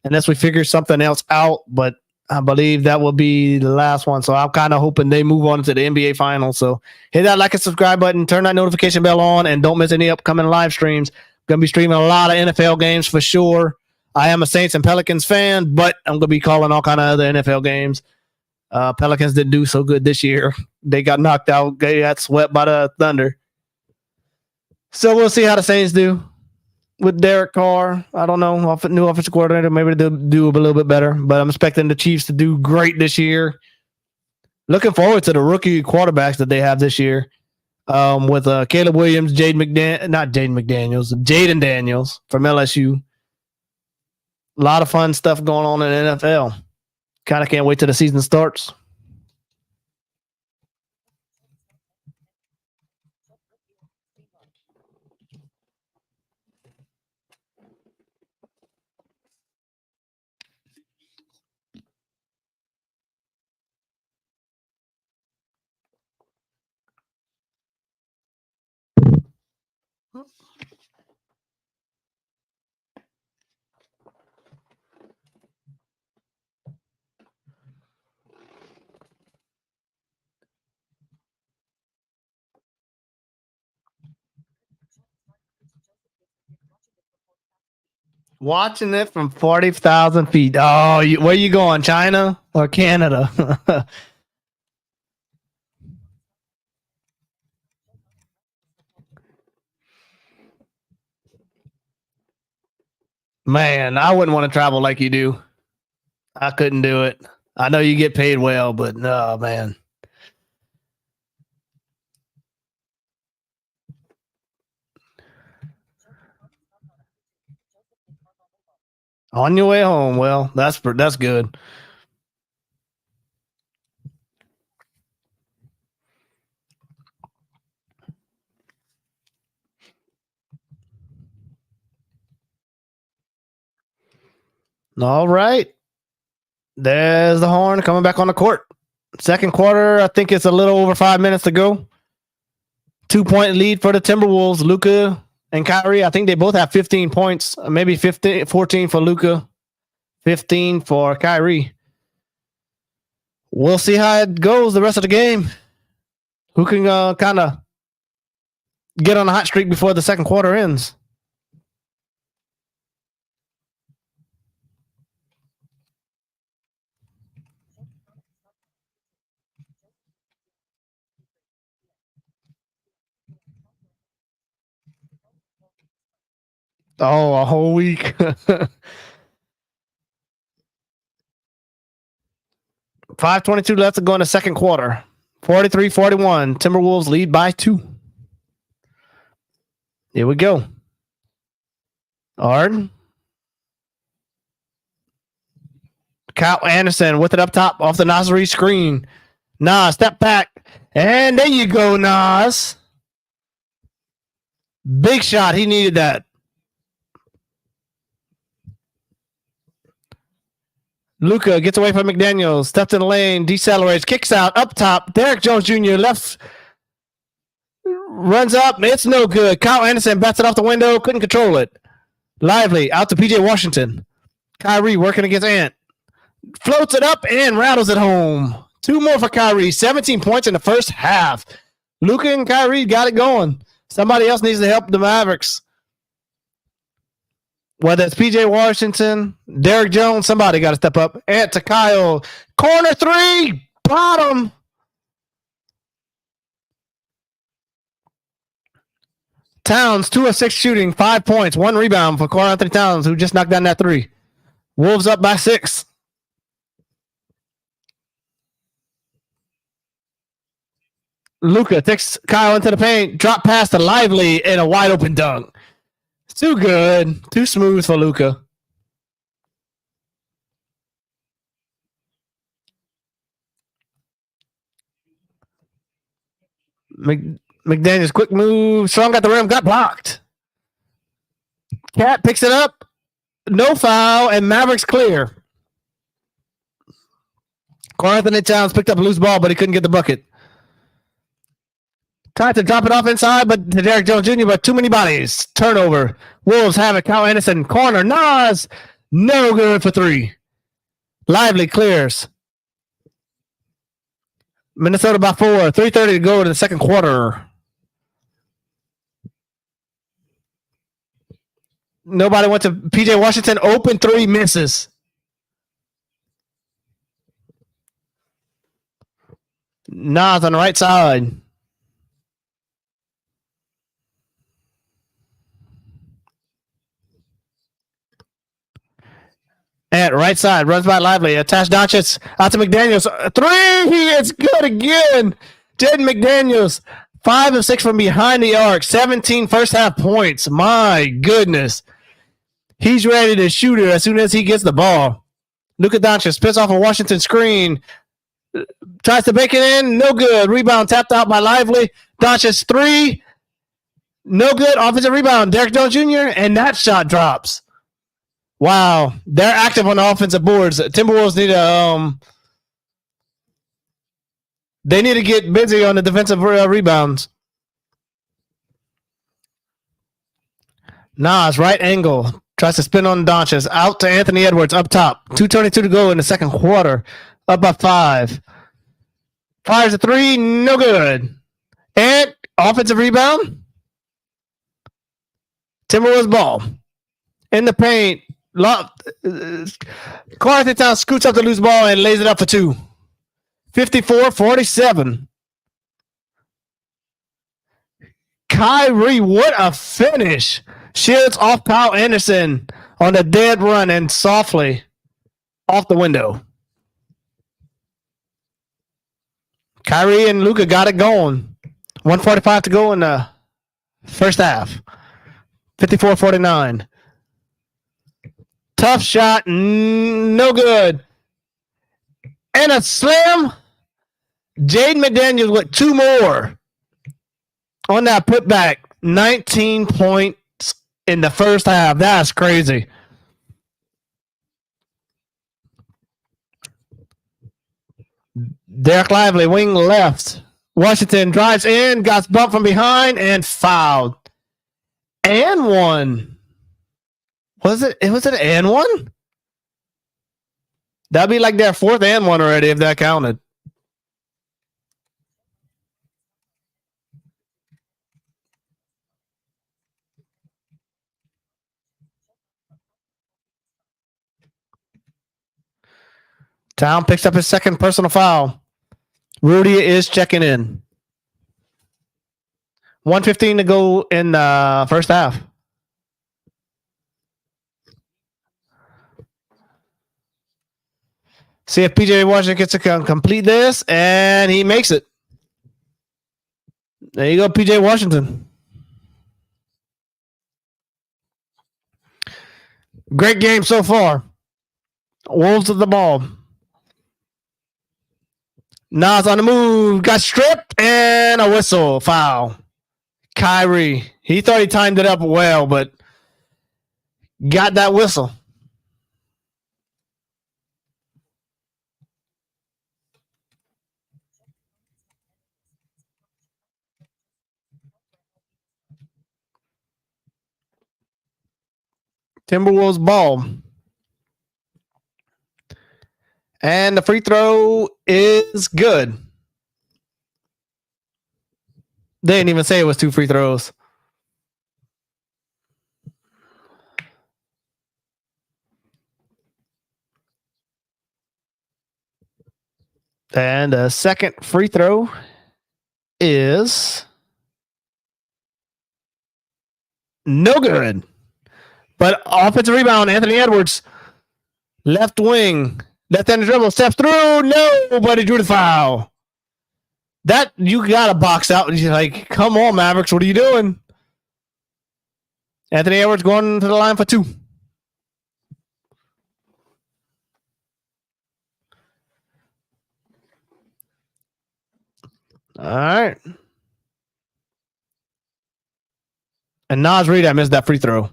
unless we figure something else out. But I believe that will be the last one. So I'm kind of hoping they move on to the NBA Finals. So hit that like and subscribe button, turn that notification bell on, and don't miss any upcoming live streams. Going to be streaming a lot of NFL games for sure. I am a Saints and Pelicans fan, but I'm going to be calling all kind of other NFL games. Pelicans didn't do so good this year. They got knocked out. They got swept by the Thunder. So we'll see how the Saints do with Derek Carr. I don't know. New offensive coordinator. Maybe they'll do a little bit better, but I'm expecting the Chiefs to do great this year. Looking forward to the rookie quarterbacks that they have this year with Caleb Williams, Jaden Daniels from LSU. A lot of fun stuff going on in the NFL. Kind of can't wait till the season starts. Watching it from 40,000 feet. Oh, where you going, China or Canada? Man, I wouldn't want to travel like you do. I couldn't do it. I know you get paid well, but no, man. On your way home. Well, that's good. All right. There's the horn coming back on the court. Second quarter, I think it's a little over 5 minutes to go. 2-point lead for the Timberwolves. Luka and Kyrie, I think they both have 15 points. Maybe 14 for Luka, 15 for Kyrie. We'll see how it goes the rest of the game. Who can kind of get on a hot streak before the second quarter ends? Oh, a whole week. 5:22 left to go in the second quarter. 43-41. Timberwolves lead by 2. Here we go. Ard. Kyle Anderson with it up top off the Nasri screen. Nas, step back. And there you go, Nas. Big shot. He needed that. Luka gets away from McDaniels. Steps in the lane. Decelerates. Kicks out. Up top. Derek Jones Jr. left. Runs up. It's no good. Kyle Anderson bats it off the window. Couldn't control it. Lively. Out to PJ Washington. Kyrie working against Ant. Floats it up and rattles it home. 2 more for Kyrie. 17 points in the first half. Luka and Kyrie got it going. Somebody else needs to help the Mavericks. Whether it's PJ Washington, Derek Jones, somebody got to step up. Ant to Kyle. Corner 3. Bottom. Towns, 2 of 6 shooting, 5 points, 1 rebound for Karl-Anthony-Towns, who just knocked down that 3. Wolves up by 6. Luka takes Kyle into the paint, drop pass to Lively, and a wide open dunk. Too good. Too smooth for Luka. McDaniels, quick move. Strong at the rim, got blocked. Cat picks it up. No foul, and Mavericks clear. Karl-Anthony-Towns picked up a loose ball, but he couldn't get the bucket. Tried to drop it off inside, but to Derek Jones Jr., but too many bodies. Turnover. Wolves have it. Kyle Anderson, corner. Nas, no good for 3. Lively clears. Minnesota by 4. 3:30 to go in the second quarter. Nobody went to PJ Washington. Open 3, misses. Nas on the right side. At right side, runs by Lively. Attached Doncic out to McDaniels. 3, it's good again. Jaden McDaniels, 5 of 6 from behind the arc. 17 first half points. My goodness. He's ready to shoot it as soon as he gets the ball. Luka Doncic spits off a Washington screen. Tries to bake it in. No good. Rebound tapped out by Lively. Doncic 3. No good. Offensive rebound. Derek Jones Jr. And that shot drops. Wow, they're active on the offensive boards. Timberwolves need they need to get busy on the defensive rebounds. Nas, right angle. Tries to spin on Doncic. Out to Anthony Edwards up top. 2:22 to go in the second quarter. Up by 5. Fires a 3. No good. And offensive rebound. Timberwolves ball. In the paint. Karl-Anthony-Towns scoots up the loose ball and lays it up for 2. 54-47. Kyrie, what a finish. Shields off Kyle Anderson on a dead run and softly off the window. Kyrie and Luka got it going. 1:45 to go in the first half. 54-49. Tough shot. No good. And a slam. Jaden McDaniels with 2 more on that putback. 19 points in the first half. That's crazy. Derek Lively, wing left. Washington drives in, got bumped from behind, and fouled. And one. Was it an and one? That'd be like their 4th and one already if that counted. Town picks up his second personal foul. Rudy is checking in. 1:15 to go in the first half. See if PJ Washington gets to complete this, and he makes it. There you go, PJ Washington. Great game so far. Wolves of the ball. Nas on the move, got stripped, and a whistle, foul. Kyrie, he thought he timed it up well, but got that whistle. Timberwolves ball. And the free throw is good. They didn't even say it was 2 free throws. And the second free throw is no good. But offensive rebound, Anthony Edwards, left wing, left-handed dribble, steps through. Nobody drew the foul. That you got to box out. And you're like, come on, Mavericks, what are you doing? Anthony Edwards going to the line for 2. All right. And Nas Reed, I missed that free throw.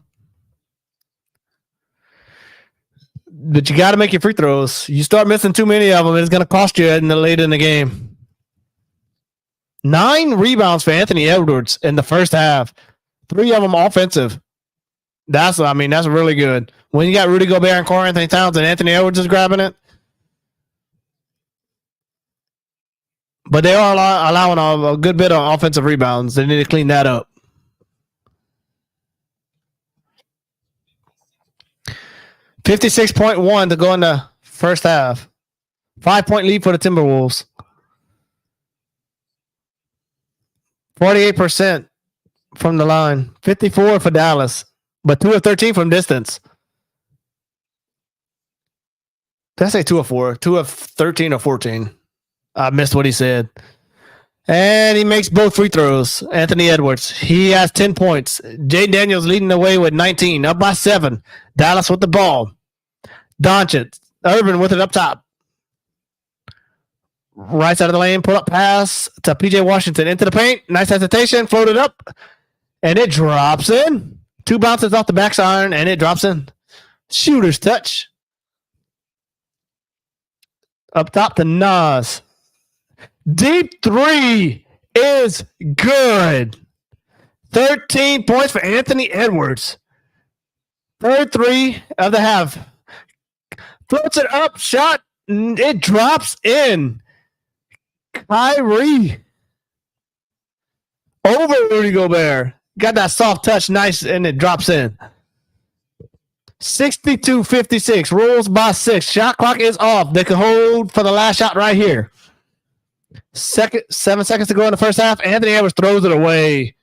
But you got to make your free throws. You start missing too many of them, it's going to cost you late in the game. 9 rebounds for Anthony Edwards in the first half. 3 of them offensive. That's really good. When you got Rudy Gobert and Karl-Anthony-Towns and Anthony Edwards is grabbing it. But they are allowing a good bit of offensive rebounds. They need to clean that up. $56.1 to go in the first half. 5-point lead for the Timberwolves. 48% from the line. 54 for Dallas. But 2 of 13 from distance. Did I say 2 of 4? 2 of 13 or 14? I missed what he said. And he makes both free throws. Anthony Edwards. He has 10 points. Jaden Daniels leading the way with 19. Up by 7. Dallas with the ball. Doncic. Irving with it up top. Right side of the lane. Pull up pass to PJ Washington. Into the paint. Nice hesitation. Floated up. And it drops in. 2 bounces off the back iron. And it drops in. Shooter's touch. Up top to Nas. Deep 3 is good. 13 points for Anthony Edwards. Third three of the half. Floats it up, shot. It drops in. Kyrie over Rudy Gobert. Got that soft touch, nice, and it drops in. 62-56. Rules by 6. Shot clock is off. They can hold for the last shot right here. 7 seconds to go in the first half. Anthony Edwards throws it away.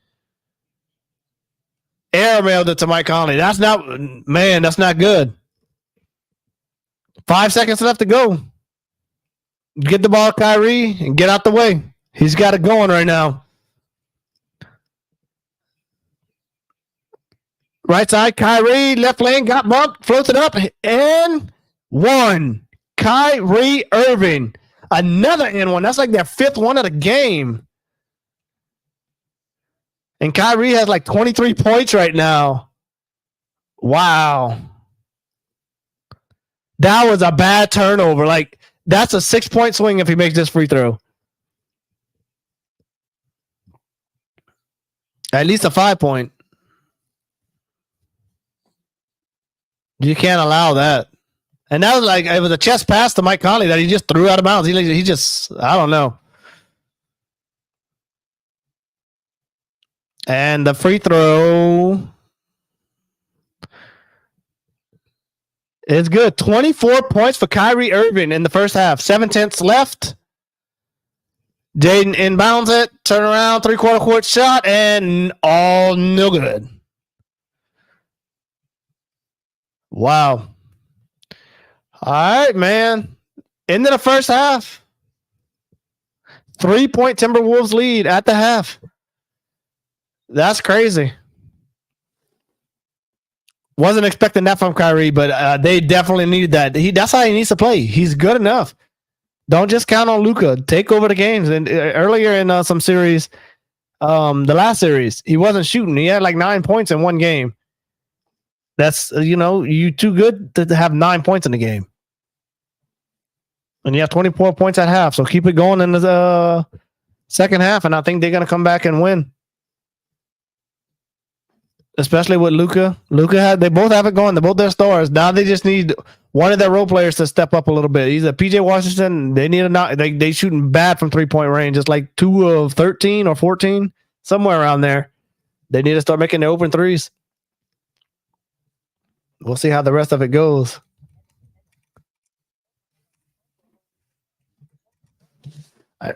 Air mailed it to Mike Conley. That's not good. 5 seconds left to go. Get the ball, Kyrie, and get out the way. He's got it going right now. Right side, Kyrie, left lane, got bumped, floats it up, and one. Kyrie Irving. Another and one. That's like their fifth one of the game. And Kyrie has like 23 points right now. Wow. That was a bad turnover. Like, that's a 6-point swing if he makes this free throw. At least a 5-point. You can't allow that. And that was like, it was a chest pass to Mike Conley that he just threw out of bounds. He just, I don't know. And the free throw is good. 24 points for Kyrie Irving in the first half. 7/10 left. Jaden inbounds it, turn around, 3/4 court shot, and all no good. Wow. All right, man. Into the first half. 3-point Timberwolves lead at the half. That's crazy. Wasn't expecting that from Kyrie, but they definitely needed that. That's how he needs to play. He's good enough. Don't just count on Luka. Take over the games. And earlier in some series, the last series, he wasn't shooting. He had like 9 points in one game. That's, you too good to have 9 points in the game. And you have 24 points at half. So keep it going in the second half, and I think they're going to come back and win. Especially with Luka. They both have it going. They're both their stars. Now they just need one of their role players to step up a little bit. He's a PJ Washington. They need they shooting bad from 3-point range. It's like 2 of 13 or 14, somewhere around there. They need to start making the open threes. We'll see how the rest of it goes.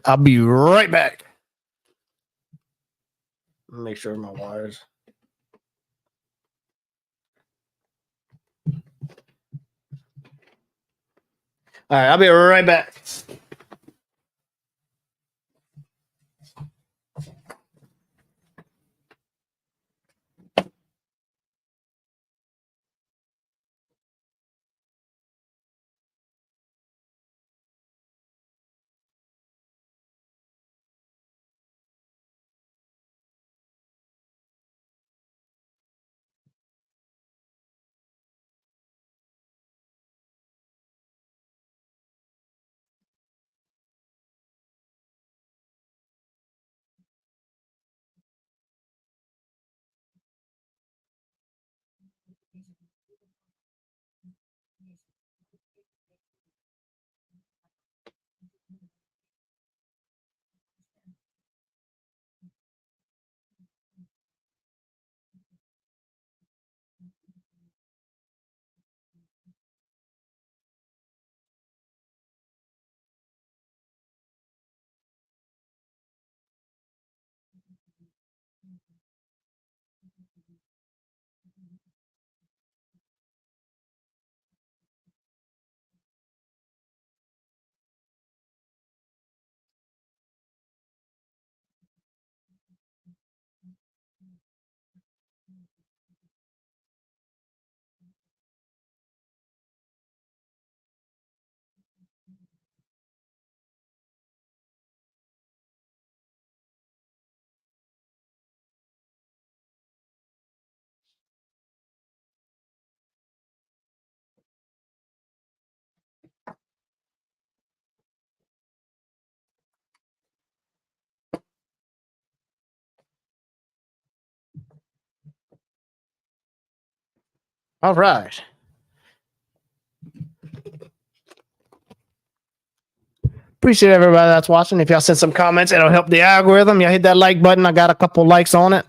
I'll be right back. Make sure my wires. All right, I'll be right back. All right. Appreciate everybody that's watching. If y'all send some comments, it'll help the algorithm. Y'all hit that like button. I got a couple likes on it.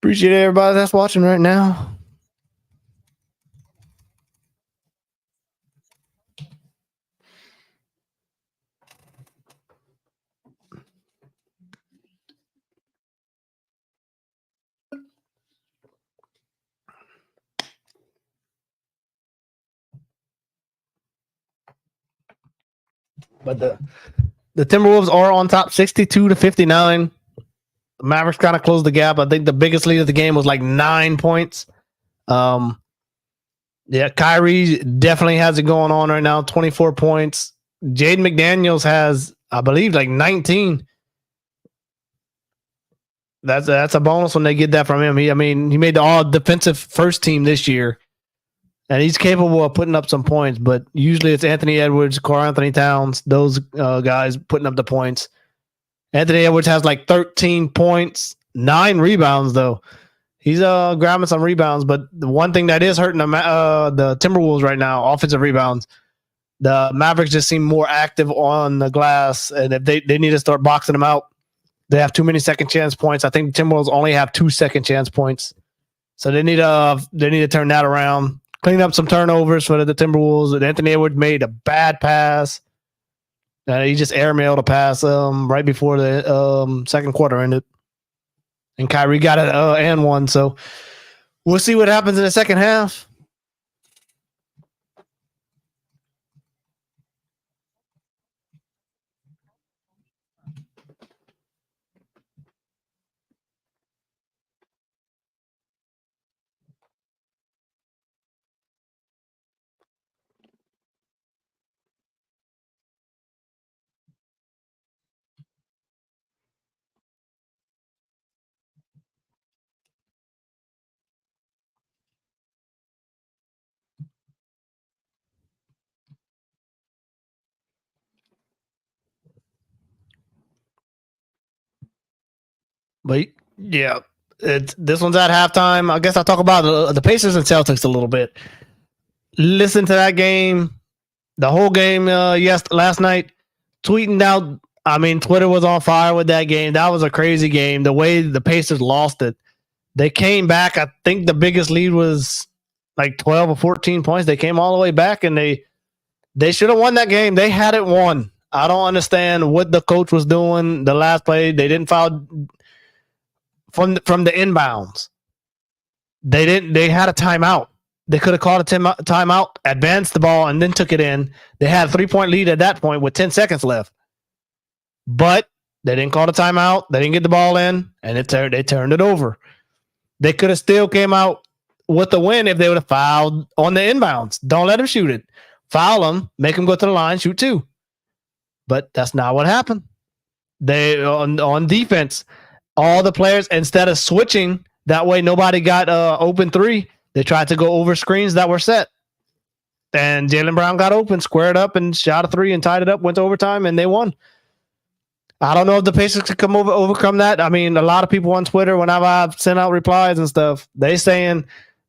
Appreciate everybody that's watching right now. But the Timberwolves are on top 62-59. The Mavericks kind of closed the gap. I think the biggest lead of the game was like 9 points. Yeah, Kyrie definitely has it going on right now. 24 points. Jaden McDaniels has, I believe, like 19. That's a bonus when they get that from him. He made the all defensive first team this year, and he's capable of putting up some points. But usually it's Anthony Edwards, Karl-Anthony-Towns, those guys putting up the points. Anthony Edwards has like 13 points, 9 rebounds though. He's grabbing some rebounds, but the one thing that is hurting the Timberwolves right now, offensive rebounds. The Mavericks just seem more active on the glass, and if they need to start boxing them out. They have too many second chance points. I think the Timberwolves only have 2 second chance points, so they need to turn that around. Clean up some turnovers for the Timberwolves. Anthony Edwards made a bad pass. He just airmailed a pass right before the second quarter ended. And Kyrie got it and one. So we'll see what happens in the second half. But yeah, this one's at halftime. I guess I'll talk about the Pacers and Celtics a little bit. Listen to that game, the whole game. Last night, tweeting out. I mean, Twitter was on fire with that game. That was a crazy game. The way the Pacers lost it, they came back. I think the biggest lead was like 12 or 14 points. They came all the way back, and they should have won that game. They had it won. I don't understand what the coach was doing the last play. They didn't foul from the inbounds. They had a timeout. They could have called a timeout, advanced the ball, and then took it in. They had a 3-point lead at that point with 10 seconds left. But they didn't call the timeout. They didn't get the ball in, and they turned it over. They could have still came out with the win if they would have fouled on the inbounds. Don't let them shoot it. Foul them, make them go to the line, shoot 2. But that's not what happened. They on defense, all the players, instead of switching, that way nobody got open 3, they tried to go over screens that were set. And Jaylen Brown got open, squared up, and shot a 3 and tied it up, went to overtime, and they won. I don't know if the Pacers could overcome that. I mean, a lot of people on Twitter, whenever I've sent out replies and stuff, they saying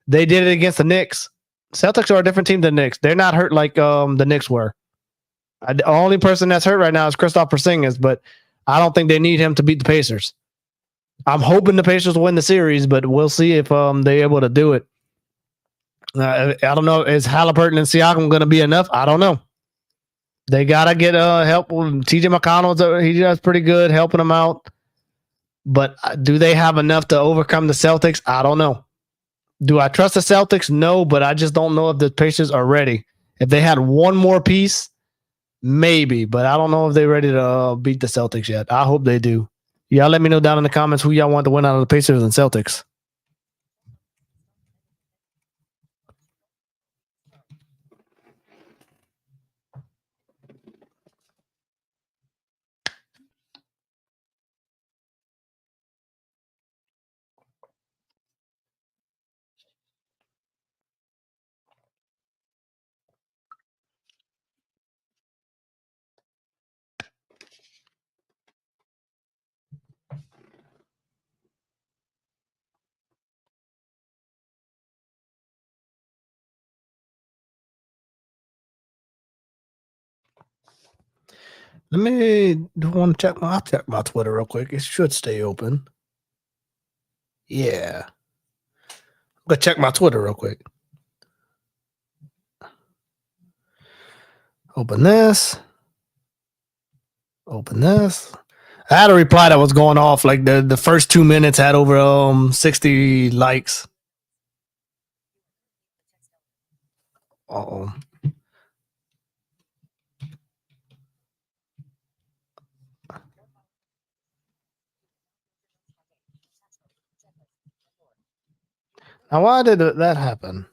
they did it against the Knicks. Celtics are a different team than the Knicks. They're not hurt like the Knicks were. The only person that's hurt right now is Kristaps Porzingis, but I don't think they need him to beat the Pacers. I'm hoping the Pacers will win the series, but we'll see if they're able to do it. I don't know. Is Halliburton and Siakam going to be enough? I don't know. They got to get help. TJ McConnell, he does pretty good helping them out. But do they have enough to overcome the Celtics? I don't know. Do I trust the Celtics? No, but I just don't know if the Pacers are ready. If they had one more piece, maybe. But I don't know if they're ready to beat the Celtics yet. I hope they do. Y'all let me know down in the comments who y'all want to win out of the Pacers and Celtics. Let me want to check I'll check my Twitter real quick. It should stay open. Yeah. I'm gonna check my Twitter real quick. Open this. Open this. I had a reply that was going off. Like the first 2 minutes had over 60 likes. Uh-oh. Now, why did that happen?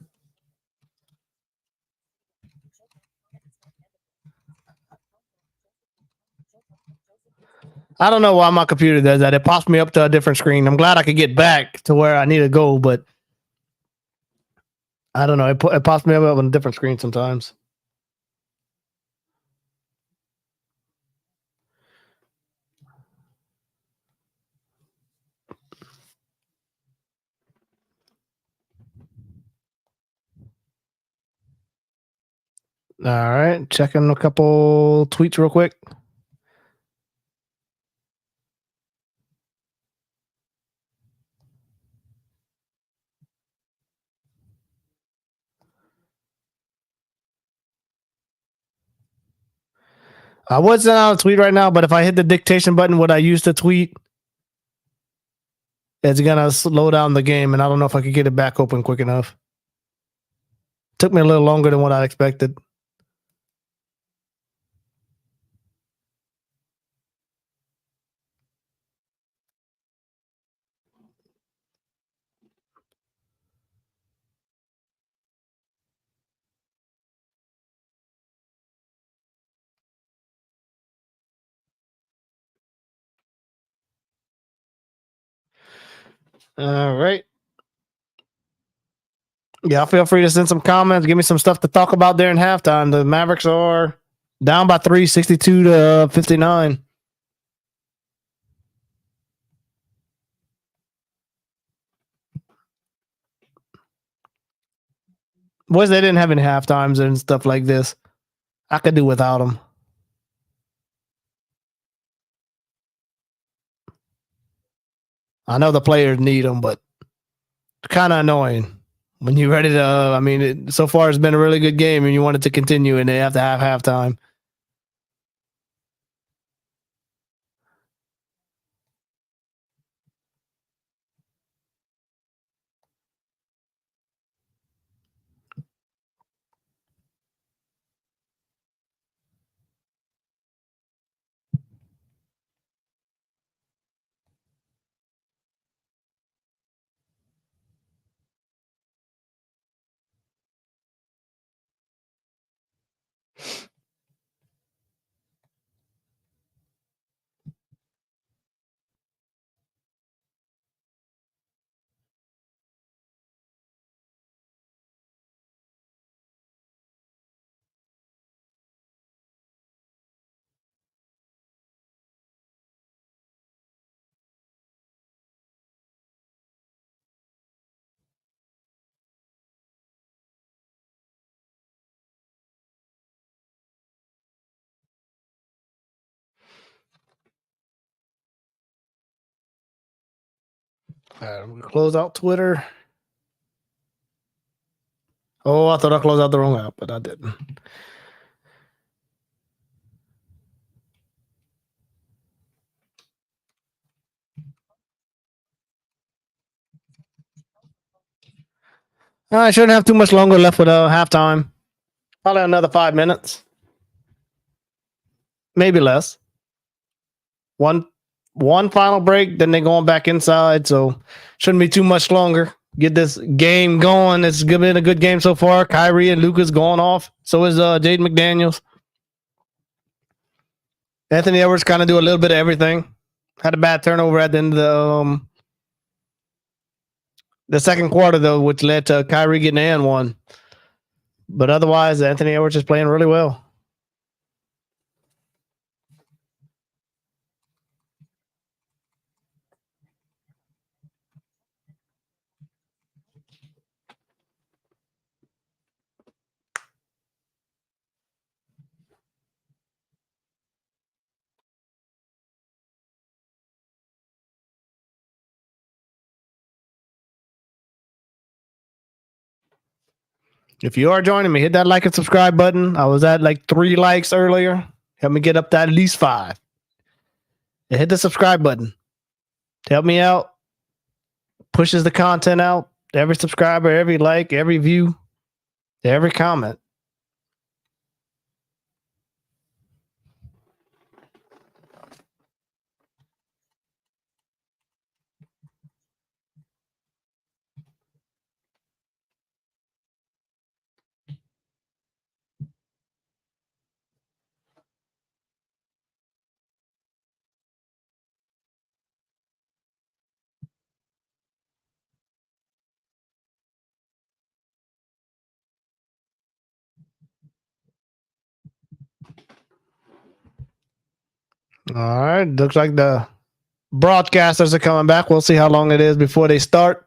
I don't know why my computer does that. It pops me up to a different screen. I'm glad I could get back to where I need to go, but I don't know. It pops me up on a different screen sometimes. All right. Checking a couple tweets real quick. I would send out a tweet right now, but if I hit the dictation button, what I used to tweet, it's gonna slow down the game, and I don't know if I could get it back open quick enough. Took me a little longer than what I expected. All right. Yeah, feel free to send some comments. Give me some stuff to talk about there in halftime. The Mavericks are down by 3, 62 to 59. Boys, they didn't have any half times and stuff like this. I could do without them. I know the players need them, but it's kind of annoying when you're ready to. So far it's been a really good game, and you want it to continue, and they have to have halftime. All right, I'm gonna close out Twitter. Oh, I thought I closed out the wrong app, but I didn't. I shouldn't have too much longer left with halftime. Probably another 5 minutes, maybe less. One final break, then they're going back inside, so shouldn't be too much longer. Get this game going. It's been a good game so far. Kyrie and Luka's going off. So is Jaden McDaniels. Anthony Edwards kind of do a little bit of everything. Had a bad turnover at the end of the second quarter, though, which led to Kyrie getting and one. But otherwise, Anthony Edwards is playing really well. If you are joining me, hit that like and subscribe button. I was at like 3 likes earlier. Help me get up to at least 5. And hit the subscribe button. Help me out. Pushes the content out. Every subscriber, every like, every view, every comment. All right. Looks like the broadcasters are coming back. We'll see how long it is before they start.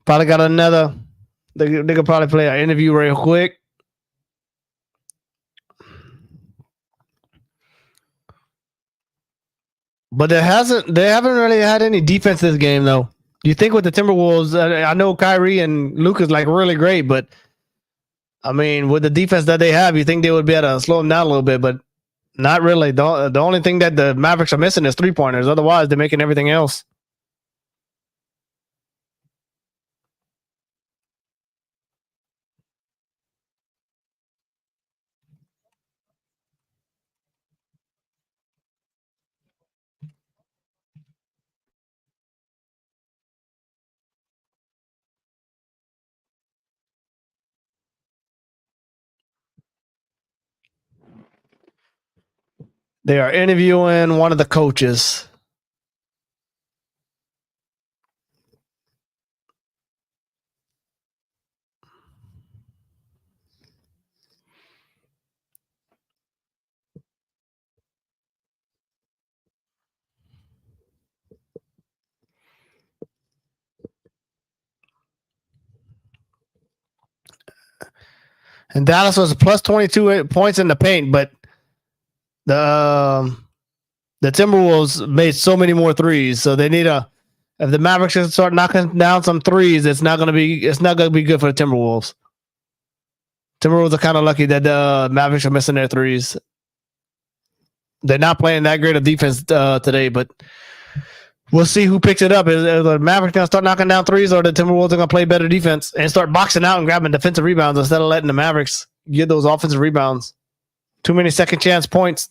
Probably got another. They could probably play an interview real quick. But they haven't really had any defense this game, though. Do you think with the Timberwolves, I know Kyrie and Luka's like really great, but I mean, with the defense that they have, you think they would be able to slow them down a little bit, but not really. The only thing that the Mavericks are missing is 3-pointers. Otherwise, they're making everything else. They are interviewing one of the coaches. And Dallas was plus 22 points in the paint, but the Timberwolves made so many more threes, so they need if the Mavericks can start knocking down some threes, it's not gonna be good for the Timberwolves. Timberwolves are kind of lucky that the Mavericks are missing their threes. They're not playing that great of defense today, but we'll see who picks it up. Is the Mavericks gonna start knocking down threes, or the Timberwolves are gonna play better defense and start boxing out and grabbing defensive rebounds instead of letting the Mavericks get those offensive rebounds? Too many second chance points.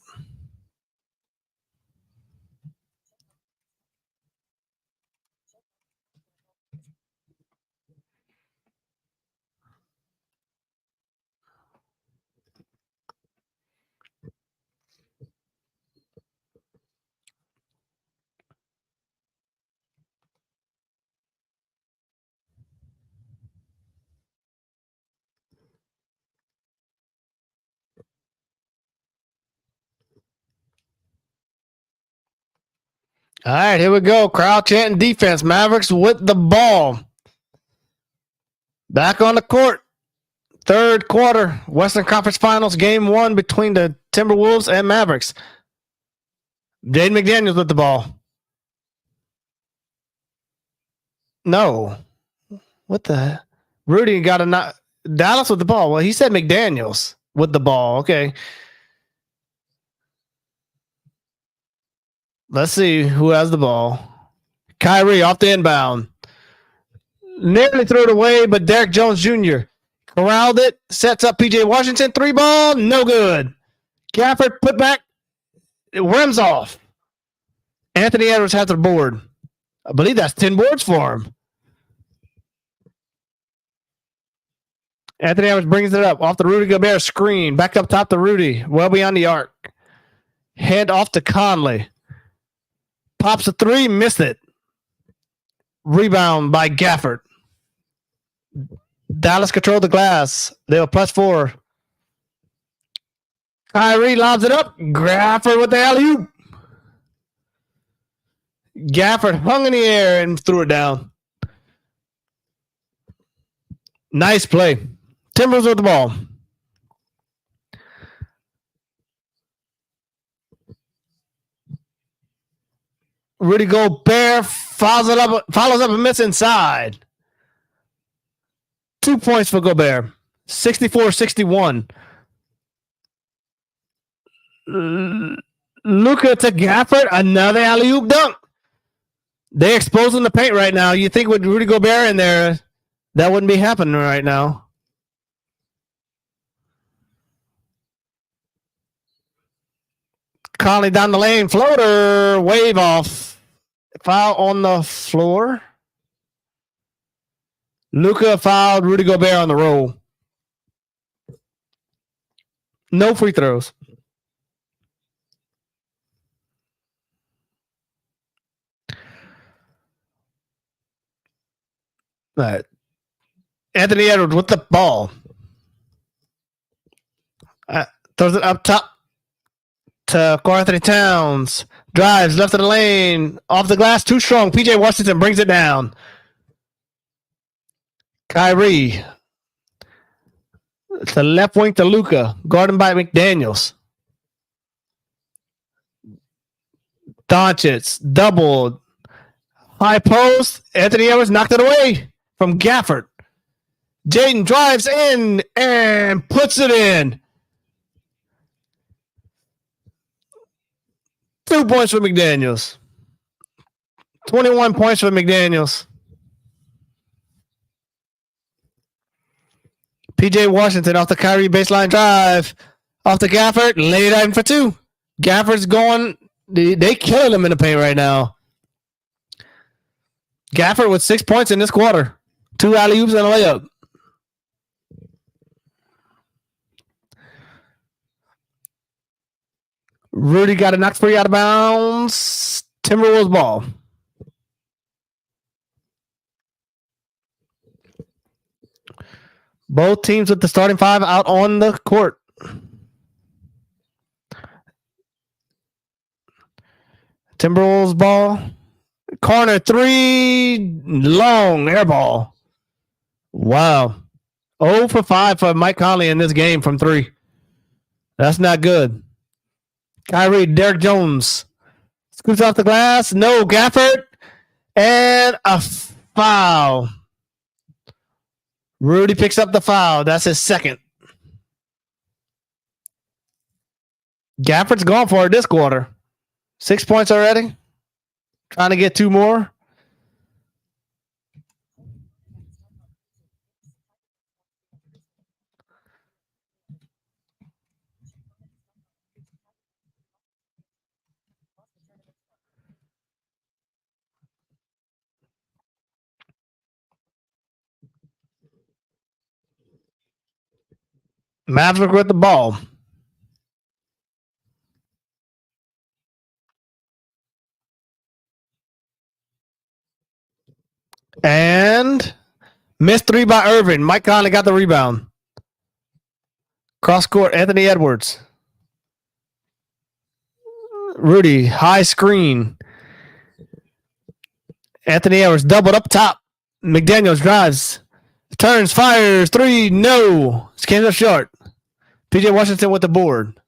All right, here we go. Crowd chanting defense. Mavericks with the ball. Back on the court. Third quarter. Western Conference Finals. Game 1 between the Timberwolves and Mavericks. Jaden McDaniels with the ball. No. What the? Rudy got a not. Dallas with the ball. Well, he said McDaniels with the ball. Okay. Let's see who has the ball. Kyrie off the inbound. Nearly threw it away, but Derek Jones Jr. corralled it. Sets up PJ Washington. 3 ball. No good. Gafford put back. It rims off. Anthony Edwards has the board. I believe that's 10 boards for him. Anthony Edwards brings it up off the Rudy Gobert screen. Back up top to Rudy. Well beyond the arc. Hand off to Conley. Pops a 3. Missed it. Rebound by Gafford. Dallas controlled the glass. They were plus 4. Kyrie lobs it up. Gafford with the alley-oop. Gafford hung in the air and threw it down. Nice play. Timbers with the ball. Rudy Gobert follows up and miss inside. 2 points for Gobert. 64-61. Luka to Gafford. Another alley-oop dunk. They're exposing the paint right now. You think with Rudy Gobert in there, that wouldn't be happening right now. Conley down the lane. Floater. Wave off. Foul on the floor. Luka fouled Rudy Gobert on the roll. No free throws. All right. Anthony Edwards with the ball. Throws it up top to Karl-Anthony-Towns. Drives left of the lane. Off the glass. Too strong. PJ Washington brings it down. Kyrie. To left wing to Luka. Guarded by McDaniels. Doncic. Doubled. High post. Anthony Edwards knocked it away from Gafford. Jaden drives in and puts it in. 2 points for McDaniels. 21 points for McDaniels. PJ Washington off the Kyrie baseline drive. Off the Gafford. Laid in for 2. Gafford's going. They killing him in the paint right now. Gafford with 6 points in this quarter. 2 alley-oops and a layup. Rudy got a knock free out of bounds. Timberwolves ball. Both teams with the starting 5 out on the court. Timberwolves ball. Corner 3. Long air ball. Wow. 0 for 5 for Mike Conley in this game from 3. That's not good. Kyrie, Derek Jones. Scoops off the glass. No, Gafford. And a foul. Rudy picks up the foul. That's his second. Gafford's gone for it this quarter. 6 points already. Trying to get 2 more. Maverick with the ball. And missed 3 by Irving. Mike Conley got the rebound. Cross court, Anthony Edwards. Rudy, high screen. Anthony Edwards doubled up top. McDaniels drives. Turns, fires. 3, no. It's came up short. PJ Washington with the board.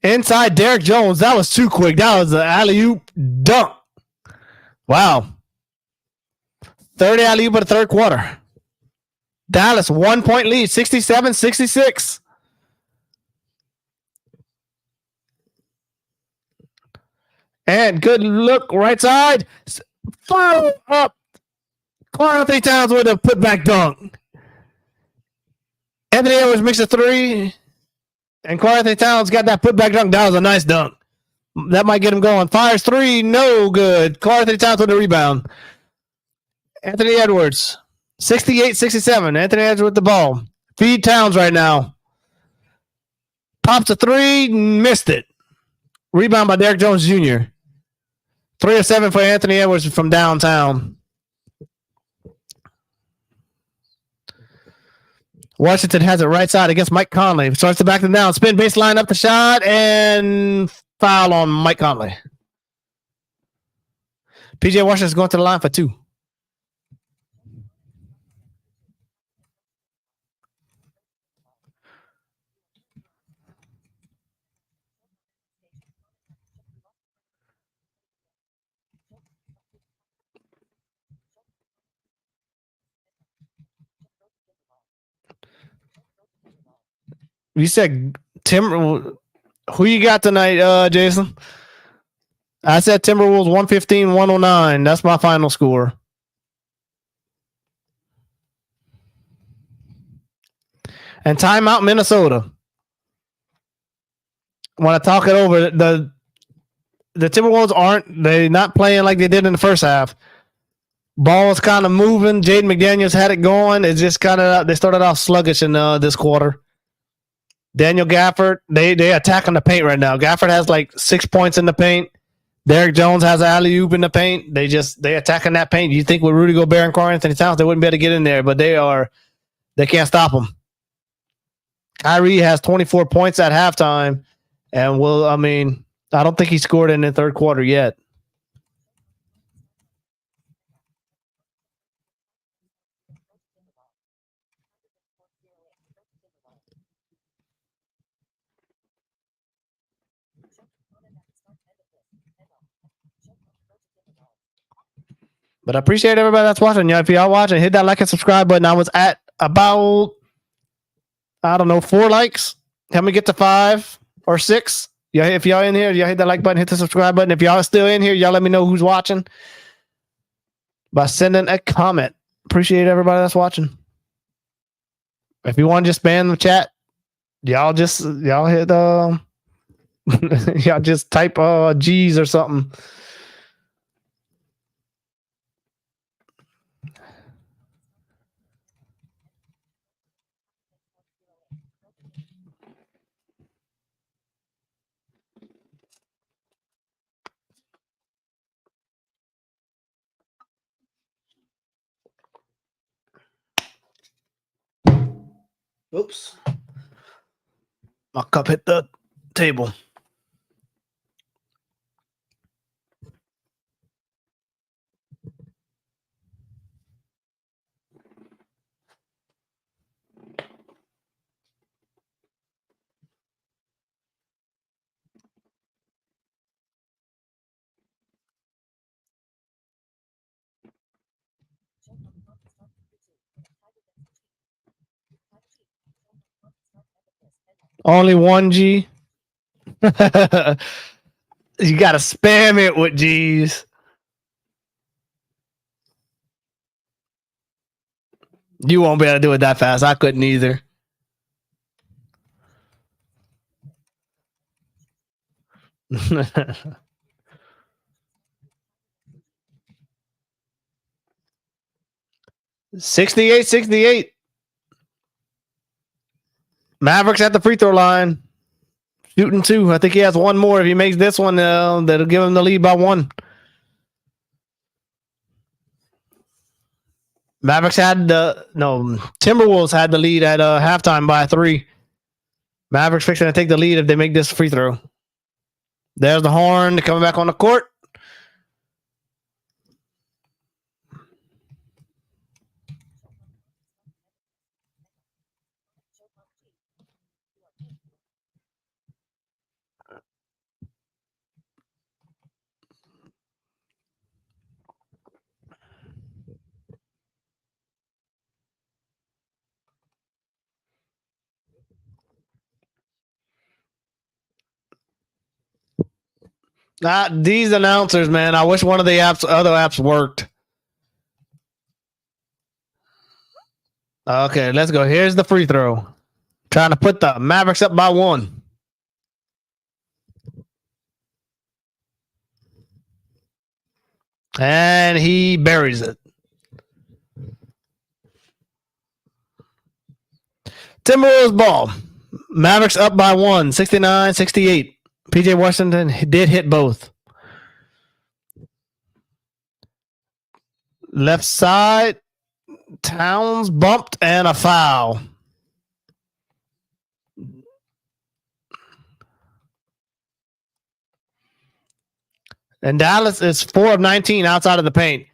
Inside Derek Jones. That was too quick. That was an alley-oop dunk. Wow. 30 alley-oop in the third quarter. Dallas 1 point lead. 67-66. And good look right side. Follow up. Karl-Anthony-Towns with a putback dunk. Anthony Edwards makes a 3. And Karl-Anthony-Towns got that putback dunk. That was a nice dunk. That might get him going. Fires 3. No good. Karl-Anthony-Towns with the rebound. Anthony Edwards. 68-67. Anthony Edwards with the ball. Feed Towns right now. Pops a 3. Missed it. Rebound by Derek Jones Jr. 3 of 7 for Anthony Edwards from downtown. Washington has it right side against Mike Conley. Starts to back them down. Spin baseline up the shot and foul on Mike Conley. PJ Washington's going to the line for 2. You said Tim. Who you got tonight, Jason? I said Timberwolves 115-109. That's my final score. And timeout Minnesota. Want to talk it over. The Timberwolves they're not playing like they did in the first half. Ball's kind of moving. Jaden McDaniels had it going. It's just kind of they started off sluggish in this quarter. Daniel Gafford, they attacking the paint right now. Gafford has like 6 points in the paint. Derek Jones has an alley-oop in the paint. They attacking that paint. You think with Rudy Gobert and Karl-Anthony-Towns they wouldn't be able to get in there, but they can't stop them. Kyrie has 24 points at halftime, and I don't think he scored in the third quarter yet. But I appreciate everybody that's watching. If y'all watching, hit that like and subscribe button. I was at about, 4 likes. Help me get to 5 or 6. Yeah, if y'all in here, y'all hit that like button, hit the subscribe button. If y'all still in here, y'all let me know who's watching by sending a comment. Appreciate everybody that's watching. If you want to just spam the chat, y'all hit y'all just type G's or something. Oops. My cup hit the table. Only one G. You got to spam it with G's. You won't be able to do it that fast. I couldn't either. $68-68. Mavericks at the free throw line. Shooting 2. I think he has one more. If he makes this one, that'll give him the lead by 1. Timberwolves had the lead at halftime by 3. Mavericks fixing to take the lead if they make this free throw. There's the horn coming back on the court. These announcers, man. I wish one of the other apps worked. Okay, let's go. Here's the free throw. Trying to put the Mavericks up by 1. And he buries it. Timberwolves ball. Mavericks up by 1, 69-68. PJ Washington did hit both. Left side, Towns bumped and a foul. And Dallas is 4 of 19 outside of the paint.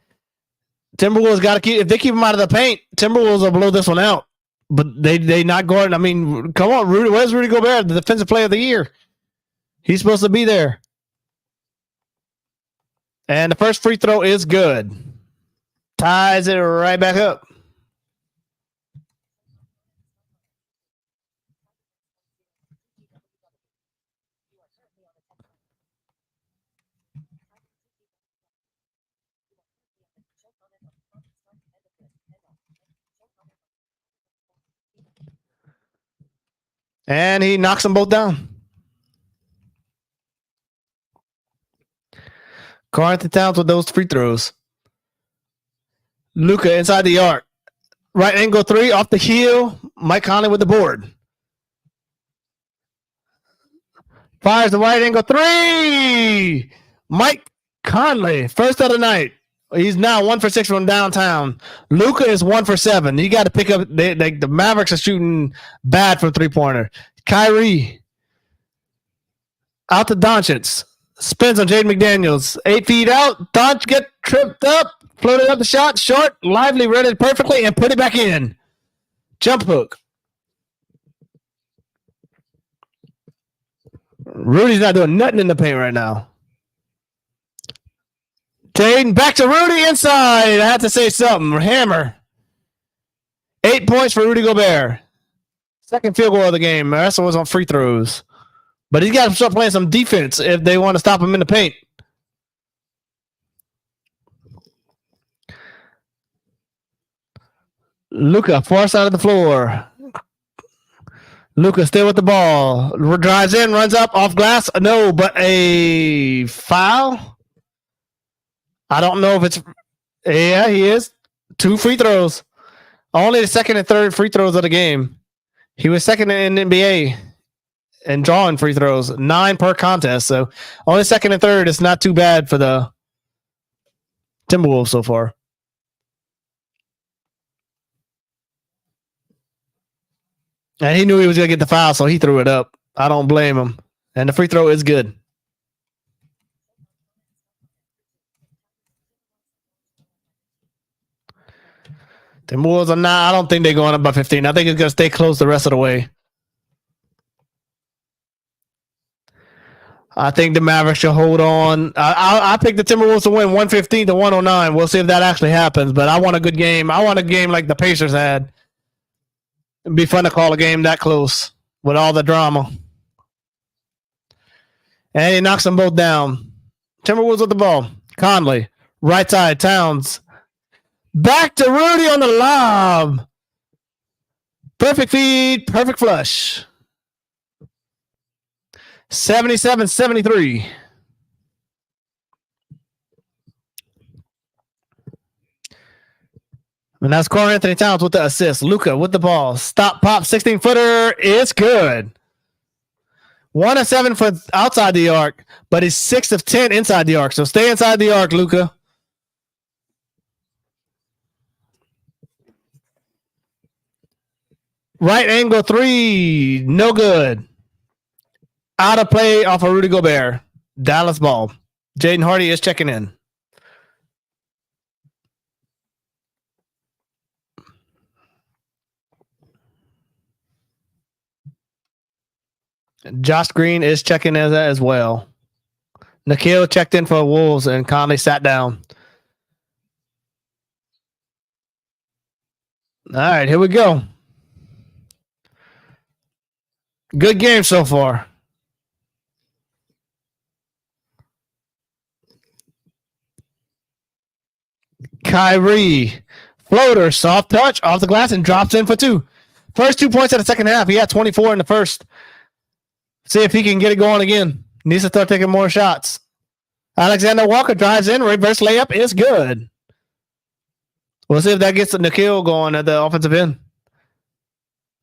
Timberwolves got to keep, if they keep them out of the paint, Timberwolves will blow this one out. But they not going. I mean, come on, Rudy. Where's Rudy Gobert, the defensive player of the year? He's supposed to be there. And the first free throw is good. Ties it right back up. And he knocks them both down. Karl-Anthony-Towns with those free throws. Luka inside the arc. Right angle three off the heel. Mike Conley with the board. Fires the right angle three. Mike Conley, first of the night. He's now 1 for 6 from downtown. Luka is 1 for 7. You got to pick up. The Mavericks are shooting bad from 3-pointer. Kyrie out to Doncic. Spins on Jaden McDaniels. 8 feet out. Doncic get tripped up. Floated up the shot. Short. Lively. Read it perfectly and put it back in. Jump hook. Rudy's not doing nothing in the paint right now. Jaden back to Rudy inside. I had to say something. Hammer. 8 points for Rudy Gobert. Second field goal of the game. The rest was on free throws. But he's got to start playing some defense if they want to stop him in the paint. Luka, far side of the floor. Luka still with the ball. Drives in, runs up, off glass. No, but a foul? I don't know if it's... Yeah, he is. 2 free throws. Only the second and third free throws of the game. He was second in the NBA and drawing free throws. 9 per contest. So only second and third. It's not too bad for the Timberwolves so far. And he knew he was going to get the foul, so he threw it up. I don't blame him. And the free throw is good. Timberwolves are not, I don't think they're going up by 15. I think it's going to stay close the rest of the way. I think the Mavericks should hold on. I picked the Timberwolves to win 115 to 109. We'll see if that actually happens, but I want a good game. I want a game like the Pacers had. It'd be fun to call a game that close with all the drama. And he knocks them both down. Timberwolves with the ball. Conley, right side, Towns. Back to Rudy on the lob. Perfect feed, perfect flush. 77-73. And that's Karl-Anthony-Towns with the assist. Luka with the ball. Stop, pop, 16-footer. It's good. 1 of 7 for outside the arc, but he's 6 of 10 inside the arc. So stay inside the arc, Luka. Right angle 3. No good. Out of play off of Rudy Gobert. Dallas ball. Jaden Hardy is checking in. Josh Green is checking in as well. Nikhil checked in for Wolves and Conley sat down. All right, here we go. Good game so far. Kyrie. Floater, soft touch, off the glass, and drops in for 2. First 2 points of the second half. He had 24 in the first. See if he can get it going again. Needs to start taking more shots. Alexander Walker drives in. Reverse layup is good. We'll see if that gets Nikhil going at the offensive end.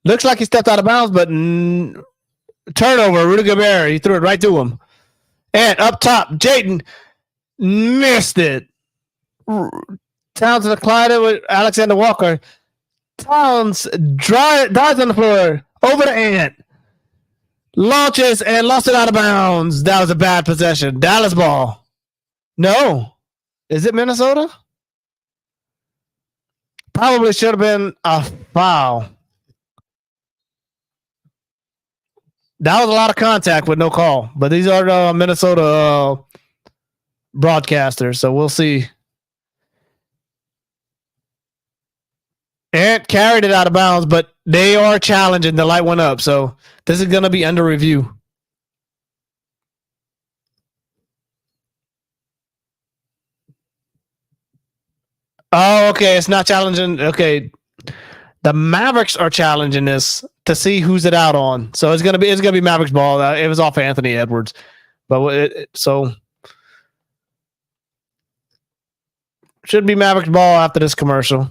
Looks like he stepped out of bounds, but turnover. Rudy Gobert. He threw it right to him. And up top, Jaden missed it. Towns collided with Alexander Walker. Towns dives on the floor. Over to Ant. Launches and lost it out of bounds. That was a bad possession. Dallas ball. No. Is it Minnesota? Probably should have been a foul. That was a lot of contact with no call. But these are Minnesota broadcasters, so we'll see. Ant carried it out of bounds, but they are challenging. The light went up, so this is going to be under review. Oh, okay. It's not challenging. Okay. The Mavericks are challenging this to see who's it out on. So it's gonna be Mavericks ball. It was off Anthony Edwards, but should be Mavericks ball after this commercial.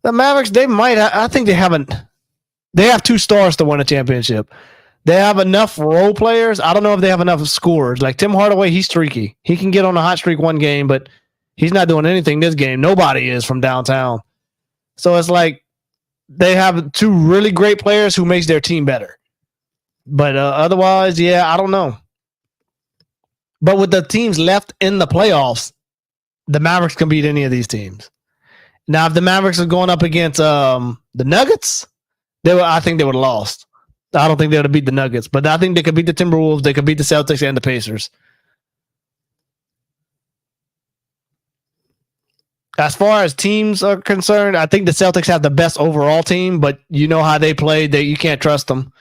The Mavericks, I think they haven't. They have 2 stars to win a championship. They have enough role players. I don't know if they have enough scorers. Like Tim Hardaway, he's streaky. He can get on a hot streak one game, but he's not doing anything this game. Nobody is from downtown. So it's like they have 2 really great players who makes their team better. But otherwise, yeah, I don't know. But with the teams left in the playoffs, the Mavericks can beat any of these teams. Now, if the Mavericks are going up against the Nuggets, I think they would have lost. I don't think they would have beat the Nuggets, but I think they could beat the Timberwolves. They could beat the Celtics and the Pacers. As far as teams are concerned, I think the Celtics have the best overall team, but you know how they play. You can't trust them.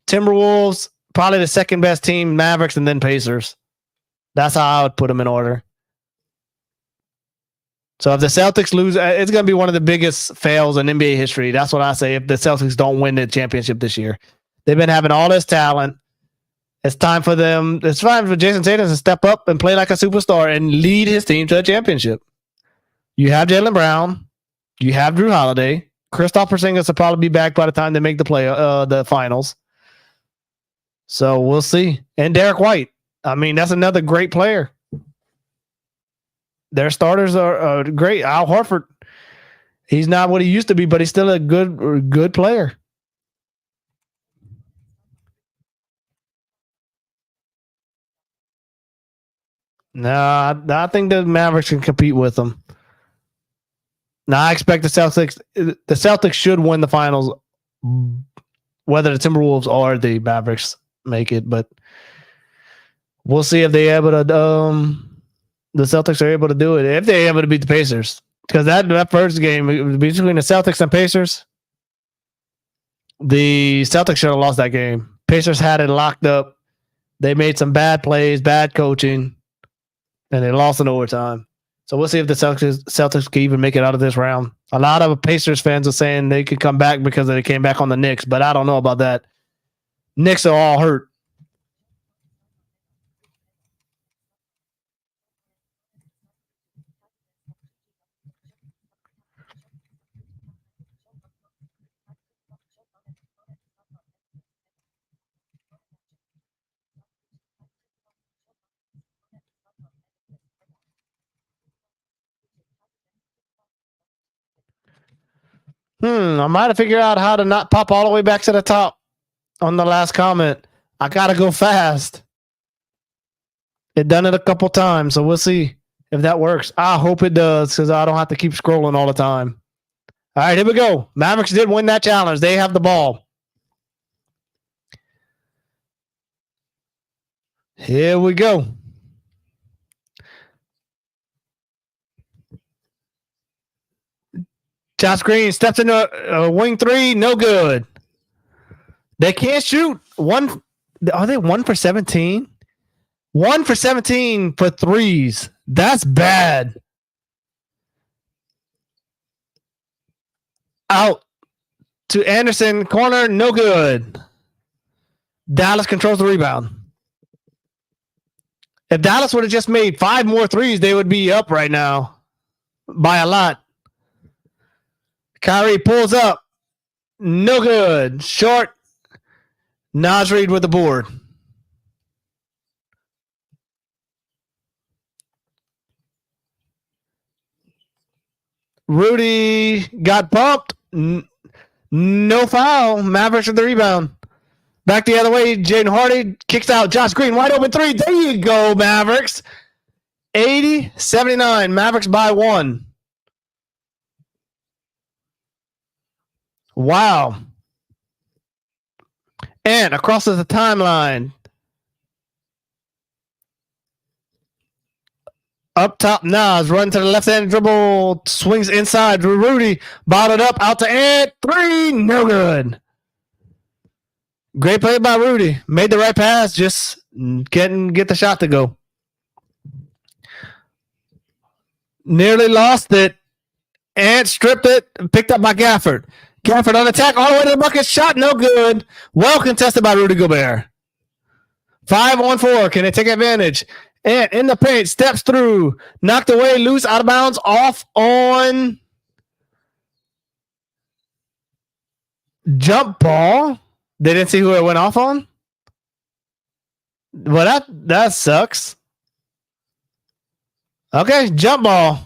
Timberwolves, probably the second best team, Mavericks, and then Pacers. That's how I would put them in order. So if the Celtics lose, it's going to be one of the biggest fails in NBA history. That's what I say if the Celtics don't win the championship this year. They've been having all this talent. It's time for them. It's time for Jason Tatum to step up and play like a superstar and lead his team to a championship. You have Jaylen Brown. You have Drew Holiday. Kristaps Porzingis will probably be back by the time they make the finals. So we'll see. And Derek White. I mean, that's another great player. Their starters are great. Al Horford, he's not what he used to be, but he's still a good player. Nah, I think the Mavericks can compete with them. Now, I expect the Celtics should win the finals, whether the Timberwolves or the Mavericks make it, but we'll see if they're able to. The Celtics are able to do it if they're able to beat the Pacers, because that first game between the Celtics and Pacers, the Celtics should have lost that game. Pacers had it locked up. They made some bad plays, bad coaching, and they lost in overtime. So we'll see if the Celtics can even make it out of this round. A lot of Pacers fans are saying they could come back because they came back on the Knicks, but I don't know about that. Knicks are all hurt. I might have figured out how to not pop all the way back to the top on the last comment. I got to go fast. It done it a couple times, so we'll see if that works. I hope it does, because I don't have to keep scrolling all the time. All right, here we go. Mavericks did win that challenge. They have the ball. Here we go. Josh Green steps into a wing three. No good. They can't shoot. Are they 1 for 17? 1 for 17 for threes. That's bad. Out to Anderson. Corner. No good. Dallas controls the rebound. If Dallas would have just made 5 more threes, they would be up right now by a lot. Kyrie pulls up. No good. Short. Naz Reid with the board. Rudy got bumped. No foul. Mavericks with the rebound. Back the other way. Jaden Hardy kicks out. Josh Green, wide open three. There you go, Mavericks. 80-79. Mavericks by 1. Wow. And across the timeline. Up top, Nas run to the left-hand dribble, swings inside. Rudy bottled up, out to Ant. 3, no good. Great play by Rudy. Made the right pass, just get the shot to go. Nearly lost it. And stripped it. Picked up by Gafford. Gafford on attack. All the way to the bucket. Shot no good. Well contested by Rudy Gobert. 5-on-4. Can they take advantage? And in the paint. Steps through. Knocked away. Loose. Out of bounds. Off on jump ball. They didn't see who it went off on? Well, that sucks. Okay, jump ball.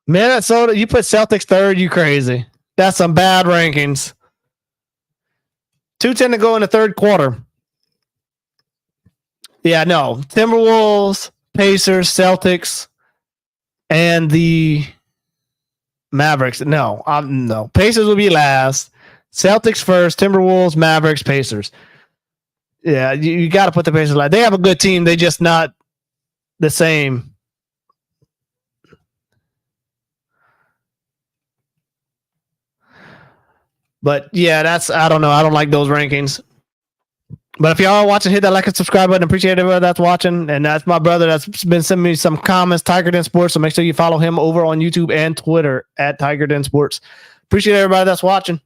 Minnesota, you put Celtics third, you crazy. That's some bad rankings. 2:10 to go in the third quarter. Yeah, no. Timberwolves, Pacers, Celtics, and the Mavericks. No. Pacers will be last. Celtics first. Timberwolves, Mavericks, Pacers. Yeah, you got to put the Pacers last. They have a good team. They just not the same. But yeah, I don't know. I don't like those rankings. But if y'all are watching, hit that like and subscribe button. Appreciate everybody that's watching. And that's my brother that's been sending me some comments, Tiger Den Sports. So make sure you follow him over on YouTube and Twitter at Tiger Den Sports. Appreciate everybody that's watching.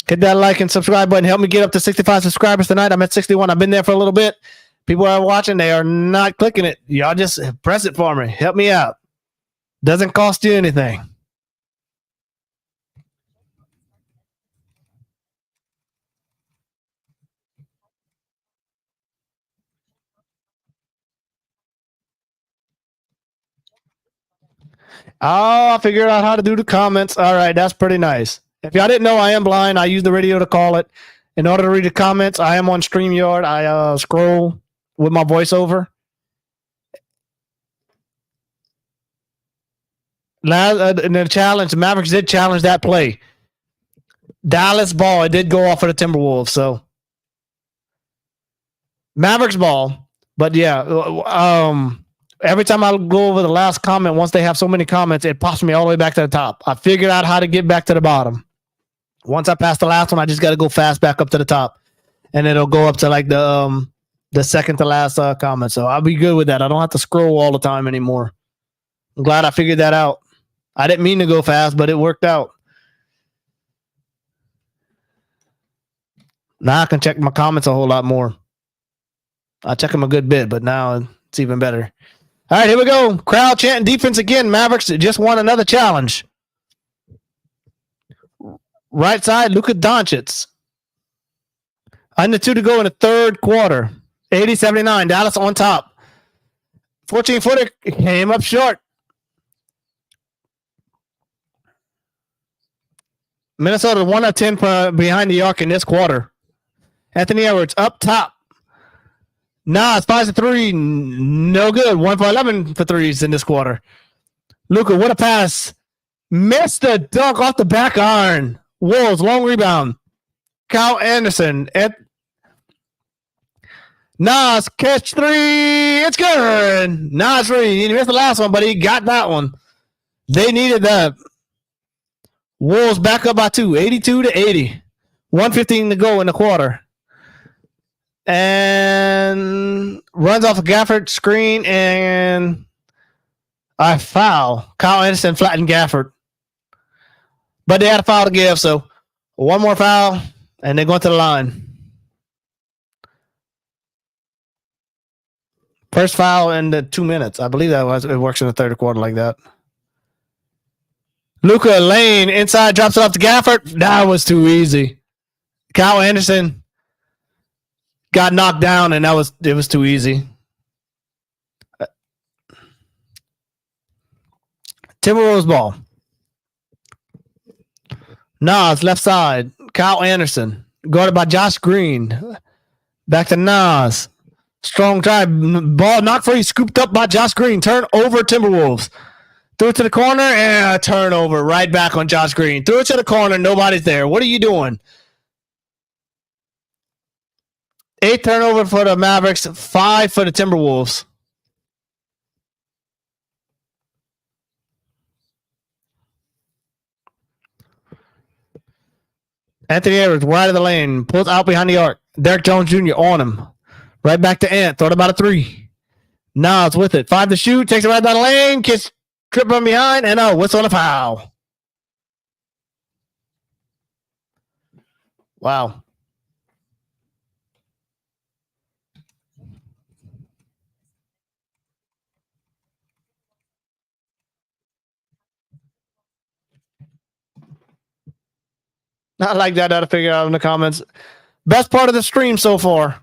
Hit that like and subscribe button. Help me get up to 65 subscribers tonight. I'm at 61. I've been there for a little bit. People are watching. They are not clicking it. Y'all just press it for me. Help me out. Doesn't cost you anything. Oh, I figured out how to do the comments. All right, that's pretty nice. If y'all didn't know, I am blind. I use the radio to call it. In order to read the comments, I am on StreamYard. I scroll with my voiceover. In the challenge, the Mavericks did challenge that play. Dallas ball, it did go off for the Timberwolves. So Mavericks ball, but yeah, every time I go over the last comment, once they have so many comments, it pops me all the way back to the top. I figured out how to get back to the bottom. Once I pass the last one, I just got to go fast back up to the top, and it'll go up to like the second to last comment. So I'll be good with that. I don't have to scroll all the time anymore. I'm glad I figured that out. I didn't mean to go fast, but it worked out. Now I can check my comments a whole lot more. I check them a good bit, but now it's even better. All right, here we go. Crowd chanting defense again. Mavericks just won another challenge. Right side, Luka Doncic. Under 2 to go in the third quarter. 80-79. Dallas on top. 14-footer came up short. Minnesota 1 of 10 behind the arc in this quarter. Anthony Edwards up top. Nas 5-3, no good. 1 for 11 for threes in this quarter. Luka, what a pass. Missed the dunk off the back iron. Wolves, long rebound. Kyle Anderson. Nas, catch 3. It's good. Nas 3. He missed the last one, but he got that one. They needed that. Wolves back up by 2, 82-80. 1:15 to go in the quarter. And runs off a Gafford screen and a foul. Kyle Anderson flattened Gafford. But they had a foul to give, so one more foul, and they're going to the line. First foul in the 2 minutes. I believe it works in the third quarter like that. Luka Lane inside drops it off to Gafford. That was too easy. Kyle Anderson got knocked down, and it was too easy. Timberwolves ball. Nas left side. Kyle Anderson guarded by Josh Green. Back to Nas. Strong drive. Ball knocked free. Scooped up by Josh Green. Turn over Timberwolves. Threw it to the corner and a turnover right back on Josh Green. Threw it to the corner. Nobody's there. What are you doing? 8 turnover for the Mavericks, 5 for the Timberwolves. Anthony Edwards, right of the lane, pulls out behind the arc. Derek Jones Jr. on him. Right back to Ant. Thought about a three. Nas with it. 5 to shoot. Takes it right down the lane. Gets tripped from behind. And whistle on a foul. Wow. I like that. I had to figure out in the comments. Best part of the stream so far.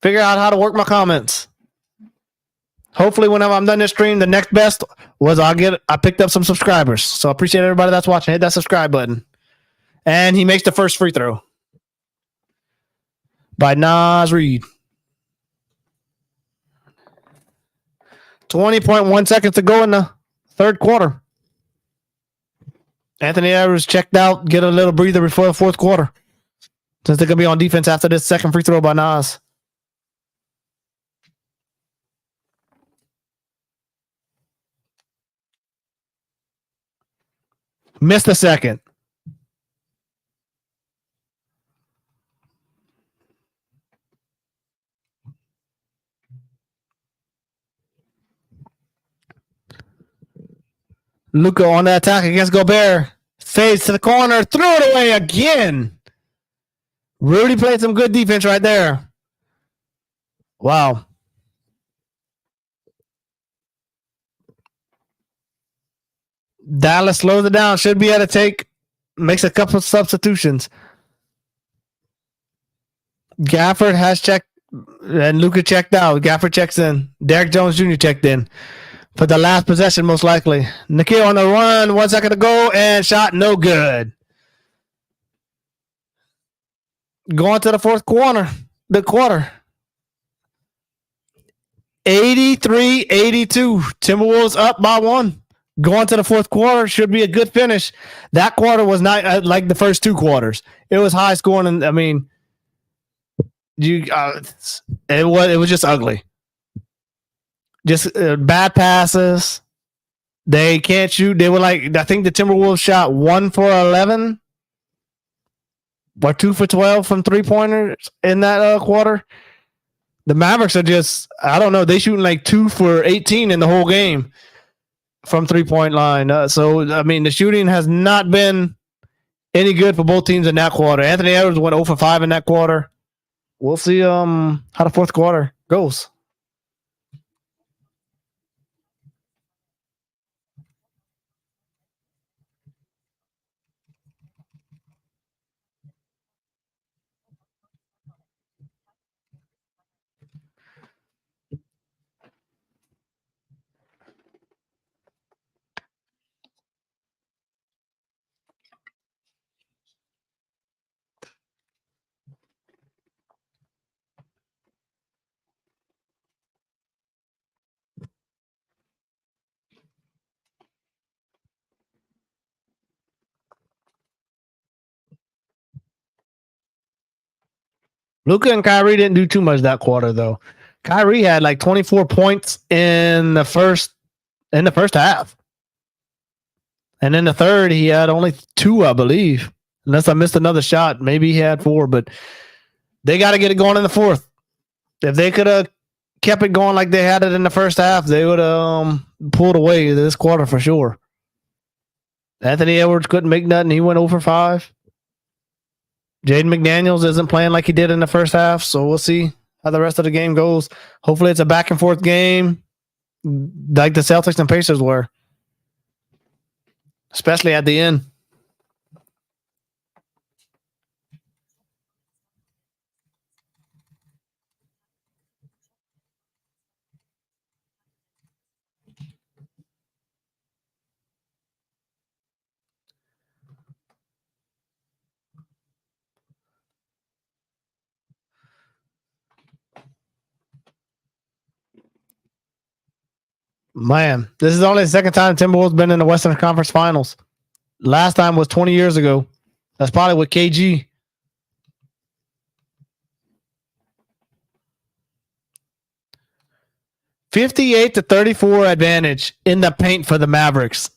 Figure out how to work my comments. Hopefully, whenever I'm done this stream, the next best was I picked up some subscribers. So I appreciate everybody that's watching. Hit that subscribe button. And he makes the first free throw by Nas Reed. 20.1 seconds to go in the third quarter. Anthony Edwards checked out, get a little breather before the fourth quarter. Since they're going to be on defense after this second free throw by Nas. Missed the second. Luka on the attack against Gobert. Fades to the corner. Threw it away again. Rudy played some good defense right there. Wow. Dallas slows it down. Should be able to take. Makes a couple of substitutions. Gafford has checked. And Luka checked out. Gafford checks in. Derek Jones Jr. checked in. For the last possession, most likely. Nikhil on the run. 1 second to go. And shot no good. Going to the fourth quarter. The quarter. 83-82. Timberwolves up by 1. Going to the fourth quarter. Should be a good finish. That quarter was not like the first 2 quarters. It was high scoring. And I mean, it was just ugly. Just bad passes. They can't shoot. They were like, I think the Timberwolves shot 1 for 11 or 2 for 12 from 3-pointers in that quarter. The Mavericks are just, I don't know, they shooting like 2 for 18 in the whole game from 3-point line. So, I mean, the shooting has not been any good for both teams in that quarter. Anthony Edwards went 0 for 5 in that quarter. We'll see how the fourth quarter goes. Luka and Kyrie didn't do too much that quarter, though. Kyrie had like 24 points in the first half. And in the third, he had only 2, I believe. Unless I missed another shot. Maybe he had 4, but they got to get it going in the fourth. If they could have kept it going like they had it in the first half, they would have pulled away this quarter for sure. Anthony Edwards couldn't make nothing. He went 0 for 5. Jaden McDaniels isn't playing like he did in the first half, so we'll see how the rest of the game goes. Hopefully it's a back and forth game like the Celtics and Pacers were, especially at the end. Man, this is only the second time Timberwolves been in the Western Conference Finals. Last time was 20 years ago. That's probably with KG. $58-34 advantage in the paint for the Mavericks.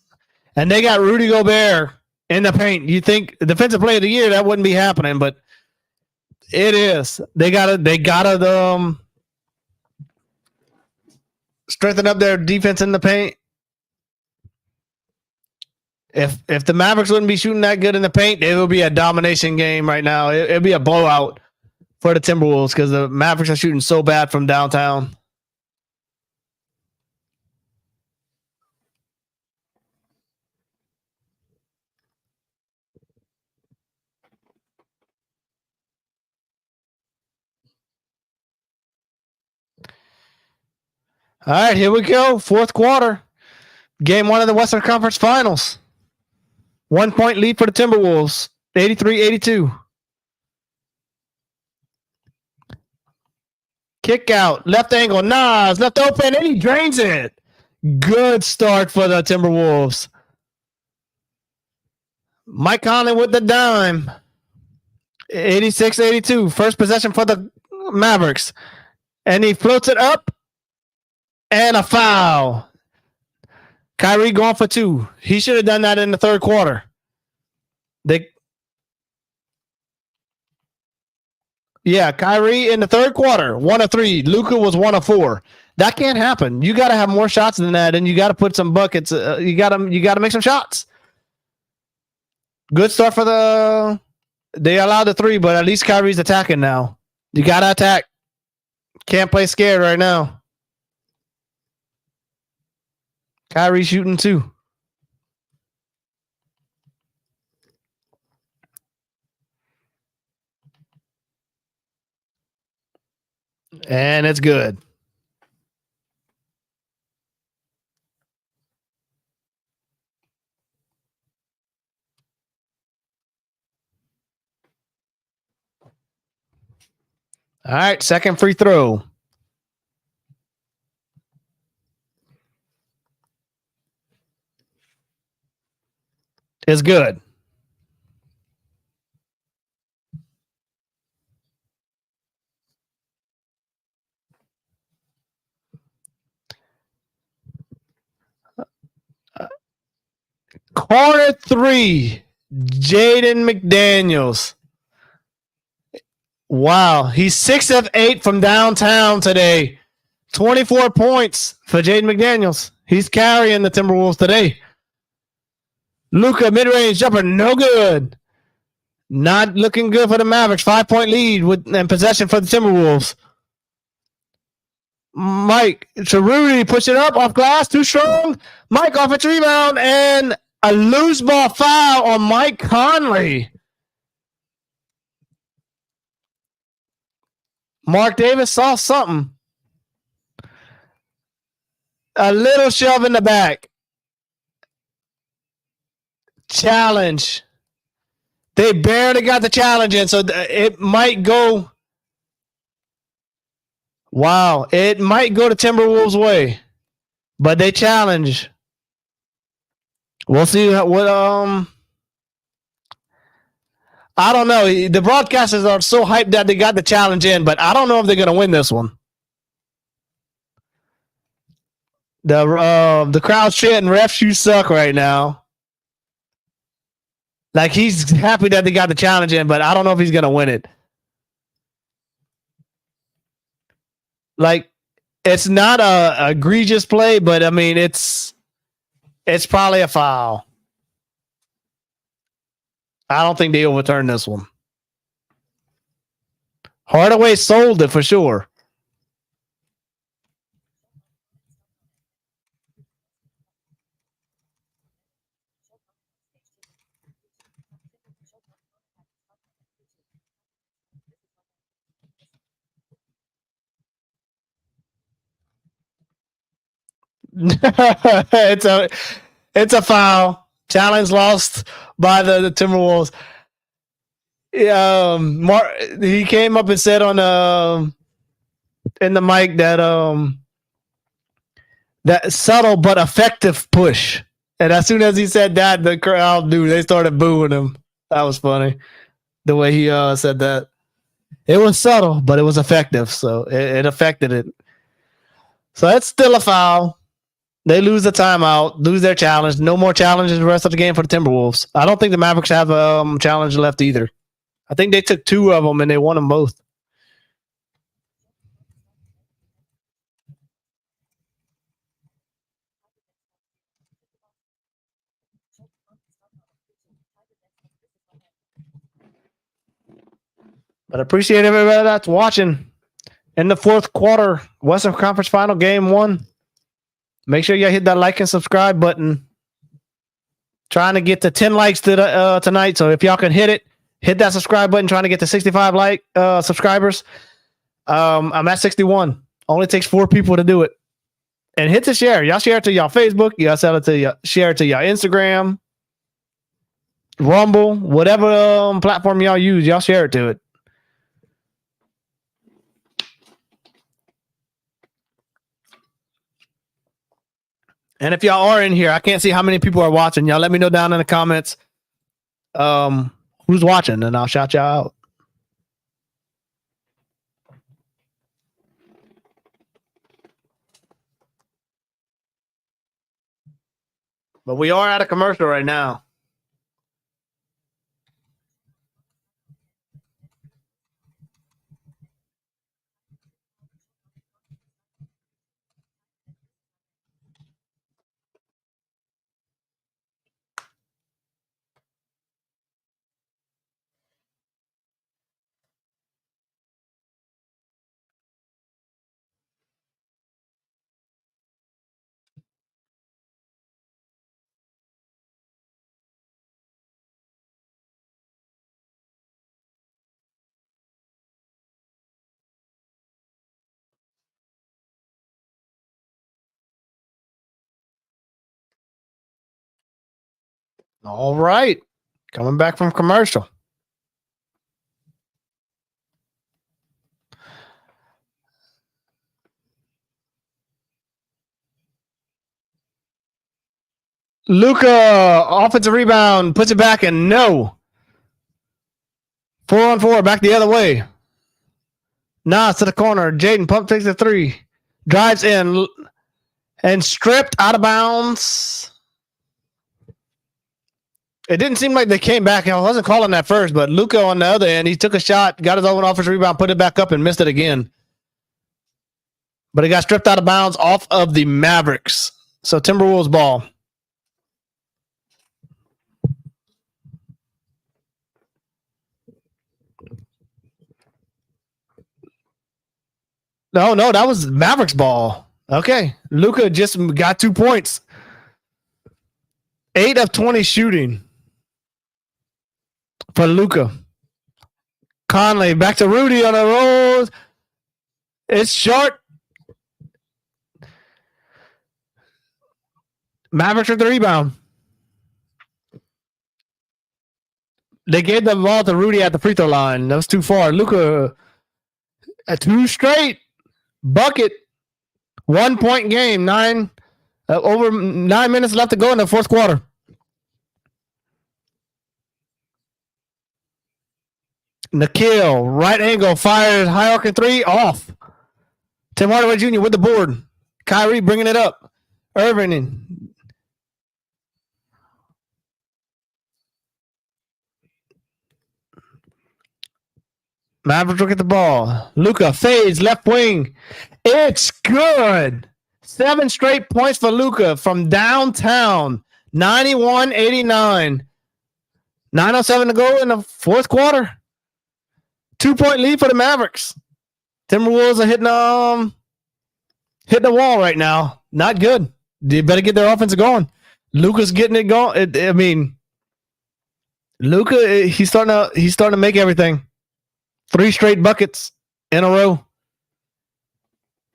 And they got Rudy Gobert in the paint. You think defensive player of the year, that wouldn't be happening, but it is. They gotta strengthen up their defense in the paint. If the Mavericks wouldn't be shooting that good in the paint, it would be a domination game right now. It'd be a blowout for the Timberwolves because the Mavericks are shooting so bad from downtown. All right, here we go. Fourth quarter. Game 1 of the Western Conference Finals. 1 point lead for the Timberwolves. 83-82. Kick out. Left angle. Nas. Left open. And he drains it. Good start for the Timberwolves. Mike Conley with the dime. 86-82. First possession for the Mavericks. And he floats it up. And a foul. Kyrie going for 2. He should have done that in the third quarter. Kyrie in the third quarter, 1 of 3. Luka was 1 of 4. That can't happen. You got to have more shots than that, and you got to put some buckets. You got to make some shots. Good start for the. They allowed the 3, but at least Kyrie's attacking now. You got to attack. Can't play scared right now. Kyrie shooting 2. And it's good. All right, second free throw. Is good. Corner 3, Jaden McDaniels. Wow, he's 6 of 8 from downtown today. 24 points for Jaden McDaniels. He's carrying the Timberwolves today. Luka mid-range jumper, no good. Not looking good for the Mavericks. 5-point lead and possession for the Timberwolves. Mike to Rudy, push it up off glass, too strong. Mike offensive rebound and a loose ball foul on Mike Conley. Mark Davis saw something. A little shove in the back. Challenge. They barely got the challenge in, so it might go. Wow, it might go to Timberwolves' way, but they challenge. We'll see what. I don't know. The broadcasters are so hyped that they got the challenge in, but I don't know if they're going to win this one. The crowd's chanting, "Refs, you suck" right now. Like, he's happy that they got the challenge in, but I don't know if he's going to win it. Like, it's not a egregious play, but I mean, it's probably a foul. I don't think they overturned this one. Hardaway sold it for sure. It's a foul. Challenge lost by the Timberwolves. He came up and said on in the mic that that subtle but effective push. And as soon as he said that, the crowd they started booing him. That was funny. The way he said that. It was subtle, but it was effective, so it affected it. So it's still a foul. They lose the timeout, lose their challenge. No more challenges the rest of the game for the Timberwolves. I don't think the Mavericks have a challenge left either. I think they took 2 of them and they won them both. But I appreciate everybody that's watching. In the fourth quarter, Western Conference Final Game 1. Make sure you hit that like and subscribe button. Trying to get to 10 likes tonight. So if y'all can hit it, hit that subscribe button. Trying to get to 65 subscribers. I'm at 61. Only takes 4 people to do it. And hit the share. Y'all share it to y'all Facebook. Y'all share it to y'all Instagram, Rumble, whatever platform y'all use. Y'all share it to it. And if y'all are in here, I can't see how many people are watching. Y'all let me know down in the comments who's watching, and I'll shout y'all out. But we are at a commercial right now. All right. Coming back from commercial. Luka, offensive rebound, puts it back, and no. 4-on-4, back the other way. Nas to the corner. Jaden pump takes the 3. Drives in and stripped out of bounds. It didn't seem like they came back. I wasn't calling that first, but Luka on the other end, he took a shot, got his own offensive rebound, put it back up, and missed it again. But it got stripped out of bounds off of the Mavericks. So Timberwolves ball. No, that was Mavericks ball. Okay. Luka just got 2 points. 8 of 20 shooting for Luka. Conley back to Rudy on the roll. It's short. Mavericks with the rebound. They gave the ball to Rudy at the free throw line. That was too far. Luka, 2 straight. Bucket. 1 point game. Over 9 minutes left to go in the fourth quarter. Nikhil, right angle, fires, high arcing 3, off. Tim Hardaway Jr. with the board. Kyrie bringing it up. Irving in. Mavericks look at the ball. Luka fades left wing. It's good. 7 straight points for Luka from downtown. 91-89. 9:07 to go in the fourth quarter. 2-point lead for the Mavericks. Timberwolves are hitting the wall right now. Not good. They better get their offense going. Luka's getting it going. Luka, he's starting to make everything. 3 straight buckets in a row.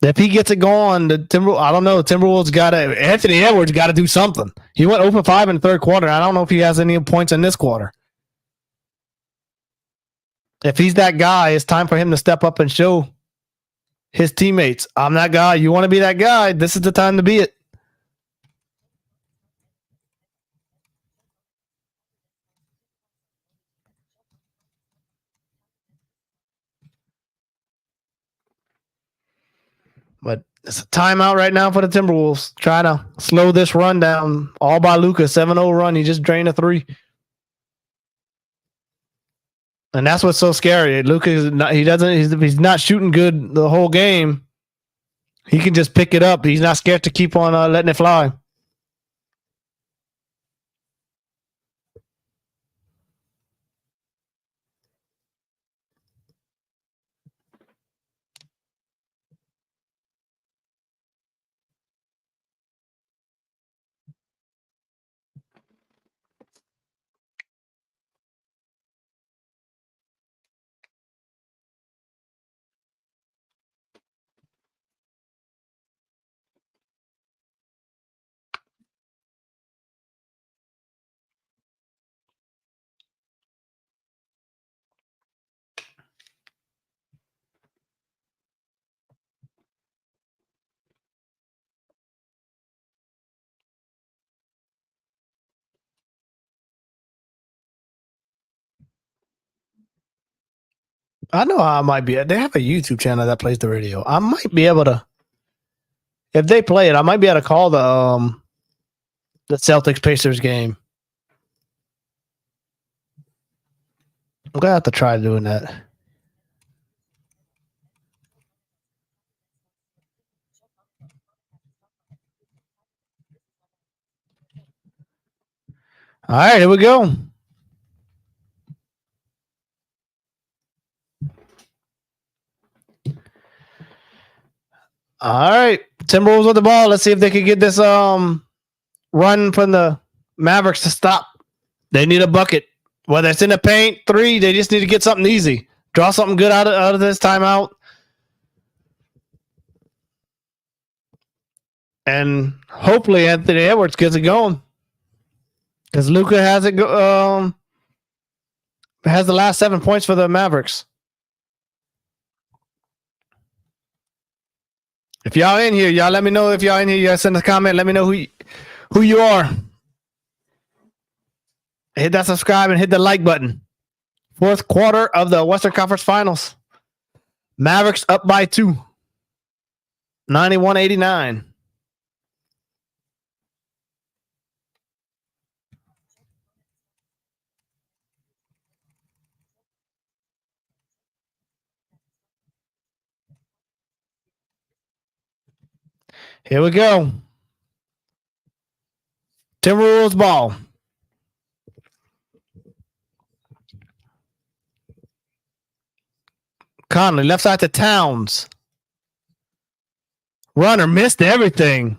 If he gets it going, I don't know. Timberwolves Anthony Edwards got to do something. He went 0 for 5 in the third quarter. I don't know if he has any points in this quarter. If he's that guy, it's time for him to step up and show his teammates, I'm that guy. You want to be that guy? This is the time to be it. But it's a timeout right now for the Timberwolves. Trying to slow this run down. All by Luka. 7-0 run. He just drained a 3. And that's what's so scary. Luka is not, he's not shooting good the whole game. He can just pick it up. He's not scared to keep on letting it fly. I know I might be. They have a YouTube channel that plays the radio. I might be able to, if they play it, I might be able to call the Celtics Pacers game. I'm gonna have to try doing that. All right, here we go. All right, Timberwolves with the ball. Let's see if they can get this run from the Mavericks to stop. They need a bucket. Whether it's in the paint, 3, they just need to get something easy. Draw something good out of this timeout. And hopefully Anthony Edwards gets it going. Because Luka has it has the last 7 points for the Mavericks. If y'all in here, y'all let me know if y'all in here. Y'all send a comment. Let me know who you are. Hit that subscribe and hit the like button. 4th quarter of the Western Conference Finals. Mavericks up by 2. 91-89. Here we go. Timberwolves ball. Conley, left side to Towns. Runner missed everything.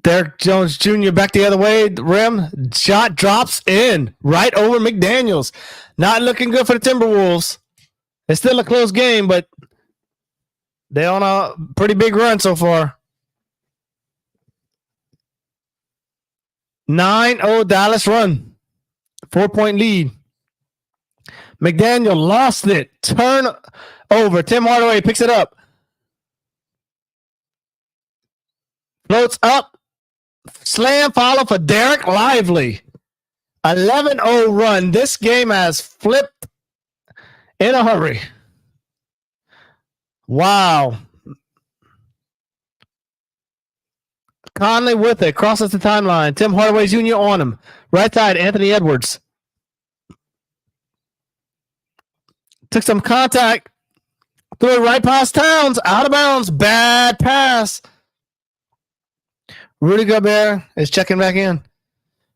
Derek Jones Jr. back the other way. Rim. Shot drops in. Right over McDaniels. Not looking good for the Timberwolves. It's still a close game, but they're on a pretty big run so far. 9-0 Dallas run. 4-point lead. McDaniel lost it. Turn over. Tim Hardaway picks it up. Floats up. Slam follow for Derek Lively. 11-0 run. This game has flipped in a hurry. Wow. Conley with it. Crosses the timeline. Tim Hardaway Jr. on him. Right side, Anthony Edwards. Took some contact. Threw it right past Towns. Out of bounds. Bad pass. Rudy Gobert is checking back in.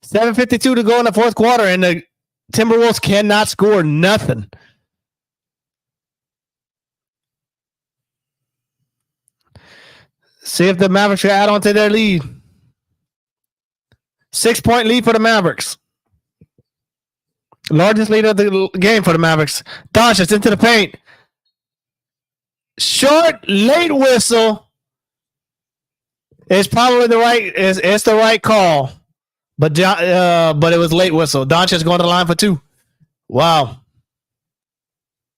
7:52 to go in the 4th quarter, and the Timberwolves cannot score nothing. See if the Mavericks can add on to their lead. 6-point lead for the Mavericks. Largest lead of the game for the Mavericks. Doncic into the paint. Short, late whistle. It's probably it's the right call. But it was late whistle. Doncic going to the line for 2. Wow.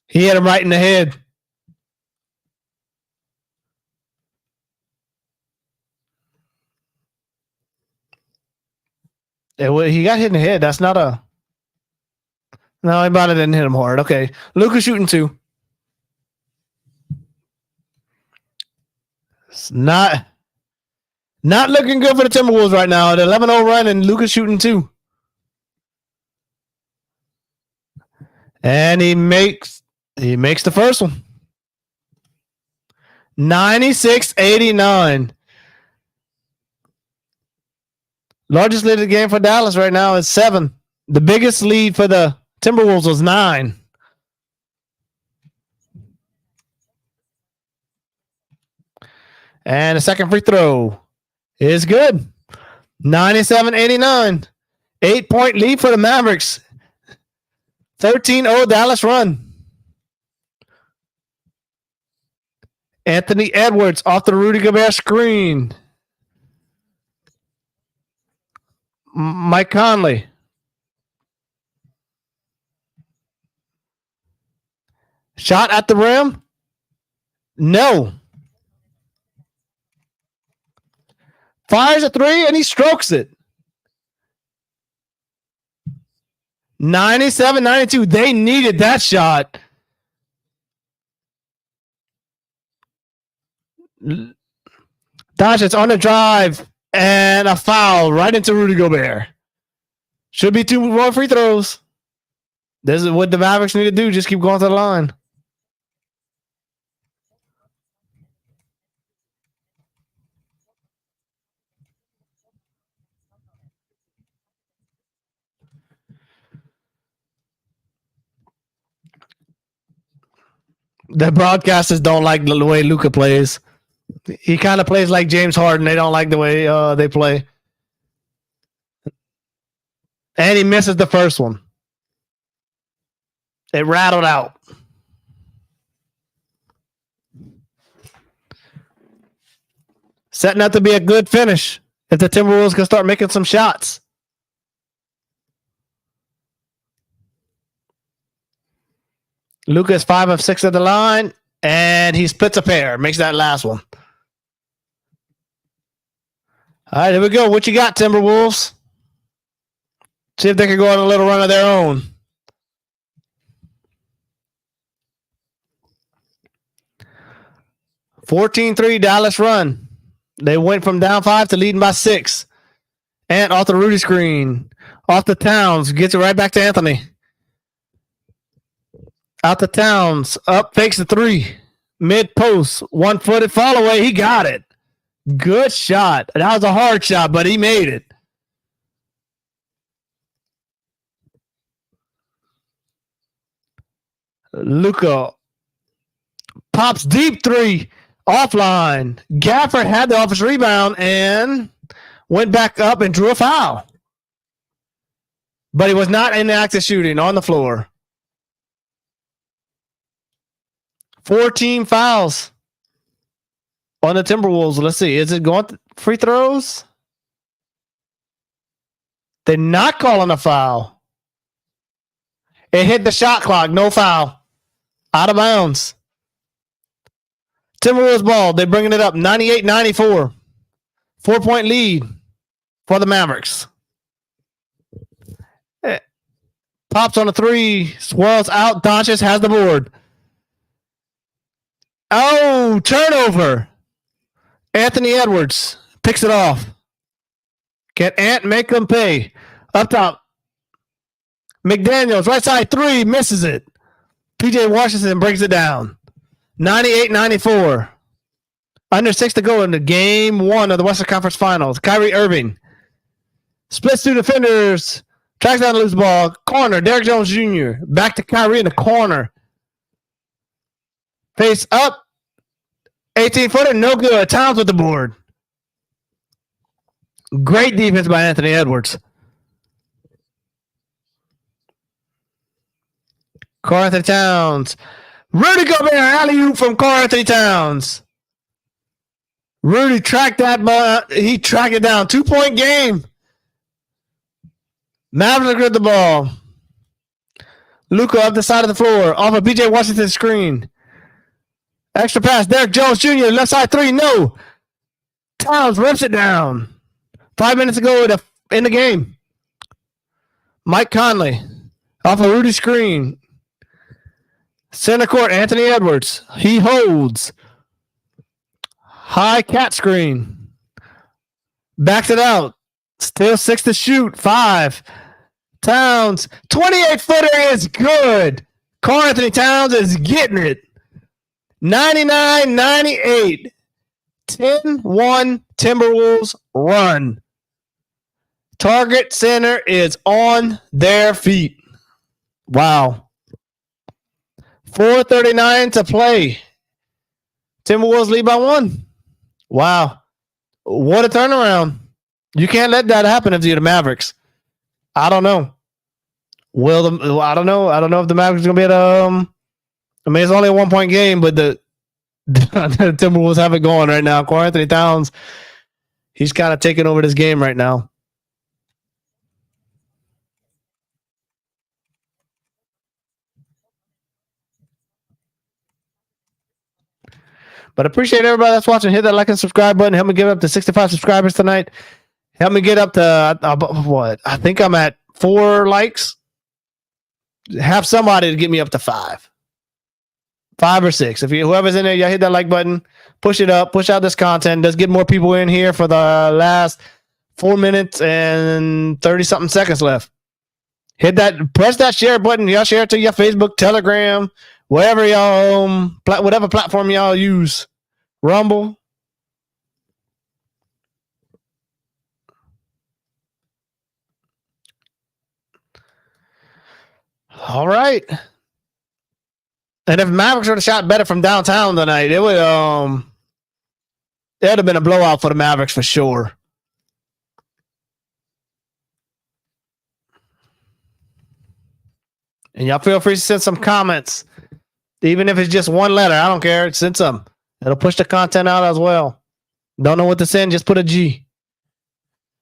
He hit him right in the head. He got hit in the head. That's not a... No, everybody didn't hit him hard. Okay. Luka shooting 2. It's not looking good for the Timberwolves right now. The 11-0 run and Luka shooting 2. And he makes the first one. 96-89. Largest lead of the game for Dallas right now is 7. The biggest lead for the Timberwolves was 9. And the second free throw is good. 97-89. 8-point lead for the Mavericks. 13-0 Dallas run. Anthony Edwards off the Rudy Gobert screen. Mike Conley. Shot at the rim? No. Fires a 3 and he strokes it. 97-92. They needed that shot. Doncic on the drive and a foul right into Rudy Gobert. Should be 2 more free throws. This is what the Mavericks need to do. Just keep going to the line. The broadcasters don't like the way Luka plays. He kind of plays like James Harden. They don't like the way they play. And he misses the first one. It rattled out. Setting up to be a good finish if the Timberwolves can start making some shots. Luka is 5 of 6 at the line, and he splits a pair. Makes that last one. All right, here we go. What you got, Timberwolves? See if they can go on a little run of their own. (14-3) Dallas run. They went from down 5 to leading by 6. Ant off the Rudy screen. Off the Towns. Gets it right back to Anthony. Out to Towns. Up, fakes the 3. Mid post. 1-footed fall away. He got it. Good shot. That was a hard shot, but he made it. Luka pops deep 3. Offline. Gafford had the offensive rebound and went back up and drew a foul. But he was not in the act of shooting on the floor. 14 fouls on the Timberwolves. Let's see. Is it going free throws? They're not calling a foul. It hit the shot clock. No foul. Out of bounds. Timberwolves ball. They're bringing it up 98-94. 4-point lead for the Mavericks. Pops on a 3. Swirls out. Doncic has the board. Oh, turnover. Anthony Edwards picks it off. Can Ant make them pay? Up top. McDaniels, right side 3, misses it. PJ Washington brings it down. 98-94. Under 6 to go in the game 1 of the Western Conference Finals. Kyrie Irving splits 2 defenders. Tracks down the loose ball. Corner. Derrick Jones Jr. Back to Kyrie in the corner. Face up. 18-footer. No good. Towns with the board. Great defense by Anthony Edwards. Karl-Anthony-Towns. Rudy Gobert, alley-oop from Karl-Anthony-Towns. Rudy tracked that ball. He tracked it down. 2-point game. Mavericks with the ball. Luka up the side of the floor. Off of PJ Washington screen. Extra pass. Derrick Jones Jr. Left side 3. No. Towns rips it down. 5 minutes ago in the game. Mike Conley. Off of Rudy screen. Center court, Anthony Edwards. He holds. High cat screen. Backs it out. Still 6 to shoot. 5. Towns. 28-footer is good. Karl-Anthony-Towns is getting it. 99-98. 10-1 Timberwolves run. Target Center is on their feet. Wow. 4:39 to play. Timberwolves lead by 1. Wow. What a turnaround. You can't let that happen if you're the Mavericks. I don't know. I don't know. I don't know if the Mavericks are going to be at I mean, it's only a 1-point game, but the Timberwolves have it going right now. Karl-Anthony-Towns, he's kind of taking over this game right now. But I appreciate everybody that's watching. Hit that like and subscribe button. Help me get up to 65 subscribers tonight. Help me get up to what? I think I'm at 4 likes. Have somebody to get me up to 5 or 6. If whoever's in there, y'all hit that like button. Push it up. Push out this content. Let's get more people in here for the last 4 minutes and 30 something seconds left. Hit that. Press that share button. Y'all share it to your Facebook, Telegram, wherever y'all, whatever platform y'all use. Rumble. All right. And if Mavericks would have shot better from downtown tonight, it would have been a blowout for the Mavericks for sure. And y'all feel free to send some comments. Even if it's just one letter, I don't care. Send some. It'll push the content out as well. Don't know what to send, just put a G.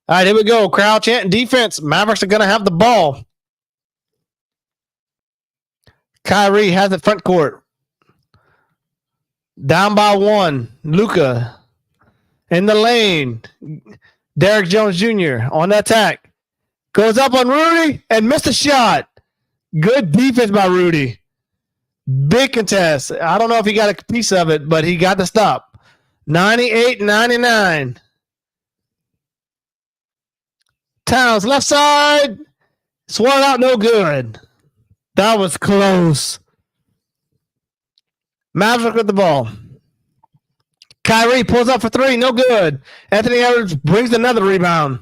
All right, here we go. Crowd chant and defense. Mavericks are going to have the ball. Kyrie has it front court. Down by 1. Luka in the lane. Derrick Jones Jr. on the attack. Goes up on Rudy and missed a shot. Good defense by Rudy. Big contest. I don't know if he got a piece of it, but he got the stop. 98-99. Towns left side. Swung out, no good. That was close. Mavericks with the ball. Kyrie pulls up for 3, no good. Anthony Edwards brings another rebound.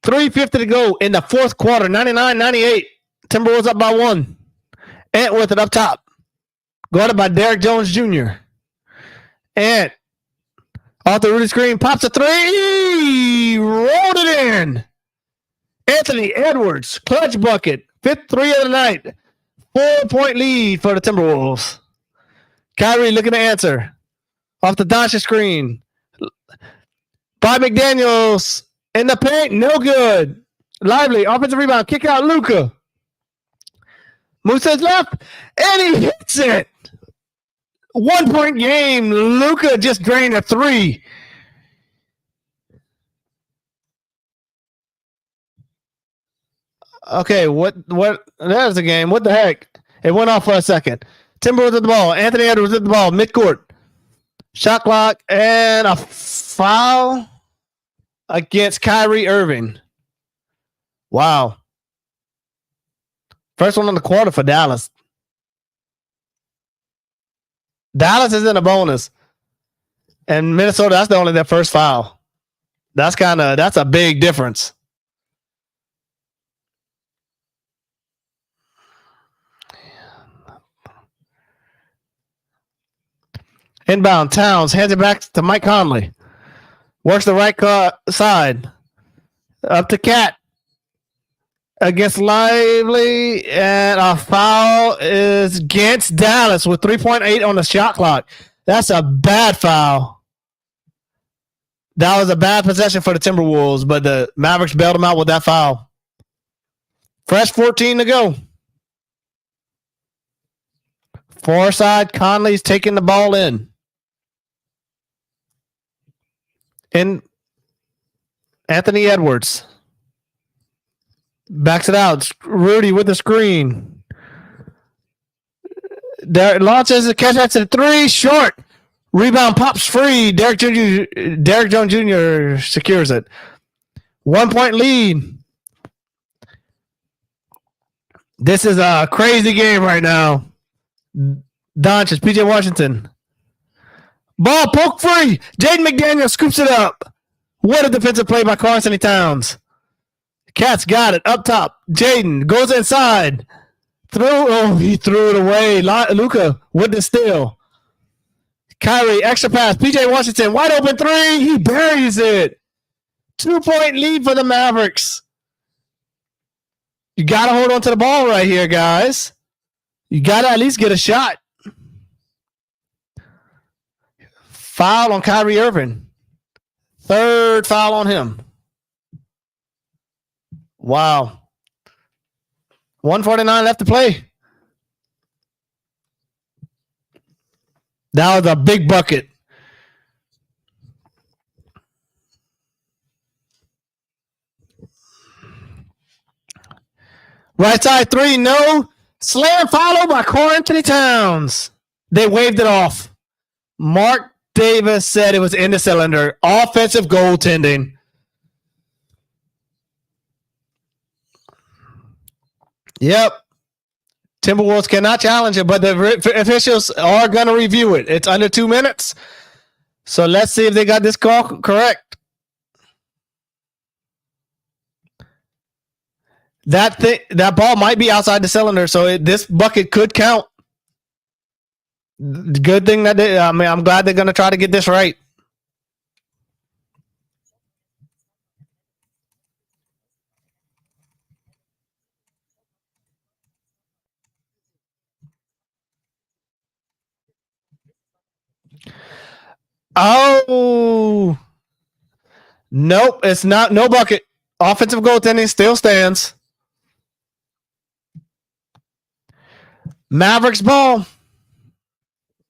3:50 to go in the fourth quarter. 99-98. Timberwolves up by 1. Ant with it up top. Guarded by Derrick Jones Jr. Ant off the Rudy screen. Pops a 3. Rolled it in. Anthony Edwards. Clutch bucket. 5th 3 of the night. 4-point lead for the Timberwolves. Kyrie looking to answer. Off the Doncic screen. By McDaniels. In the paint. No good. Lively. Offensive rebound. Kick out Luka. Moves to his left. And he hits it. 1-point game. Luka just drained a 3. Okay, what? There's the game. What the heck? It went off for a second. Timberwolves at the ball. Anthony Edwards at the ball. Midcourt. Shot clock and a foul against Kyrie Irving. Wow. First one on the quarter for Dallas. Dallas is in a bonus. And Minnesota, that's only their first foul. That's a big difference. Inbound, Towns hands it back to Mike Conley. Works the right side. Up to Cat. Against Lively. And a foul is against Dallas with 3.8 on the shot clock. That's a bad foul. That was a bad possession for the Timberwolves, but the Mavericks bailed them out with that foul. Fresh 14 to go. Far side, Conley's taking the ball in. And Anthony Edwards backs it out. Rudy with the screen. There launches a catch. That's a 3 short. Rebound pops free. Derek Jones Jr. secures it. 1 point lead. This is a crazy game right now. Doncic, PJ Washington. Ball poke free. Jaden McDaniel scoops it up. What a defensive play by Karl-Anthony-Towns. Cats got it up top. Jaden goes inside. He threw it away. Luka with the steal. Kyrie, extra pass. PJ Washington, wide open three. He buries it. 2 point lead for the Mavericks. You got to hold on to the ball right here, guys. You got to at least get a shot. Foul on Kyrie Irving. Third foul on him. Wow. 1:49 left to play. That was a big bucket. Right side three, no. Slam followed by Karl-Anthony-Towns. They waved it off. Mark Davis said it was in the cylinder. Offensive goaltending. Yep. Timberwolves cannot challenge it, but the officials are going to review it. It's under 2 minutes. So let's see if they got this call correct. That ball might be outside the cylinder, so this bucket could count. Good thing that I'm glad they're going to try to get this right. Oh, nope, it's not. No bucket. Offensive goaltending still stands. Mavericks ball.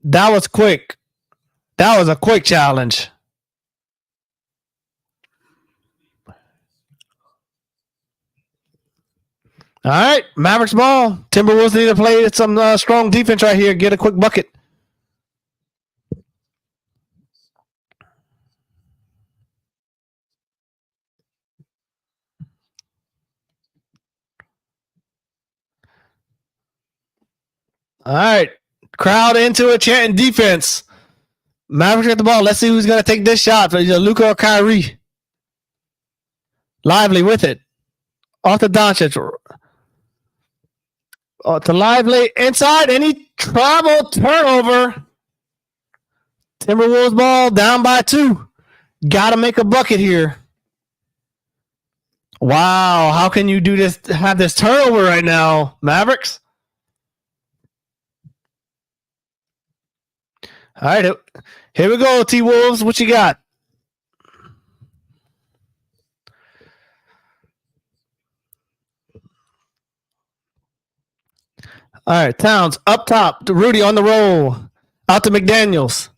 That was quick. That was a quick challenge. All right, Mavericks ball. Timberwolves need to play some strong defense right here. Get a quick bucket. All right, crowd into it, chanting defense. Mavericks get the ball. Let's see who's going to take this shot. For either Luka or Kyrie. Lively with it. Off to Doncic. To Lively inside, and he traveled turnover. Timberwolves ball down by 2. Got to make a bucket here. Wow, how can you do this? Have this turnover right now, Mavericks? All right, here we go, T-Wolves. What you got? All right, Towns up top to Rudy on the roll. Out to McDaniels.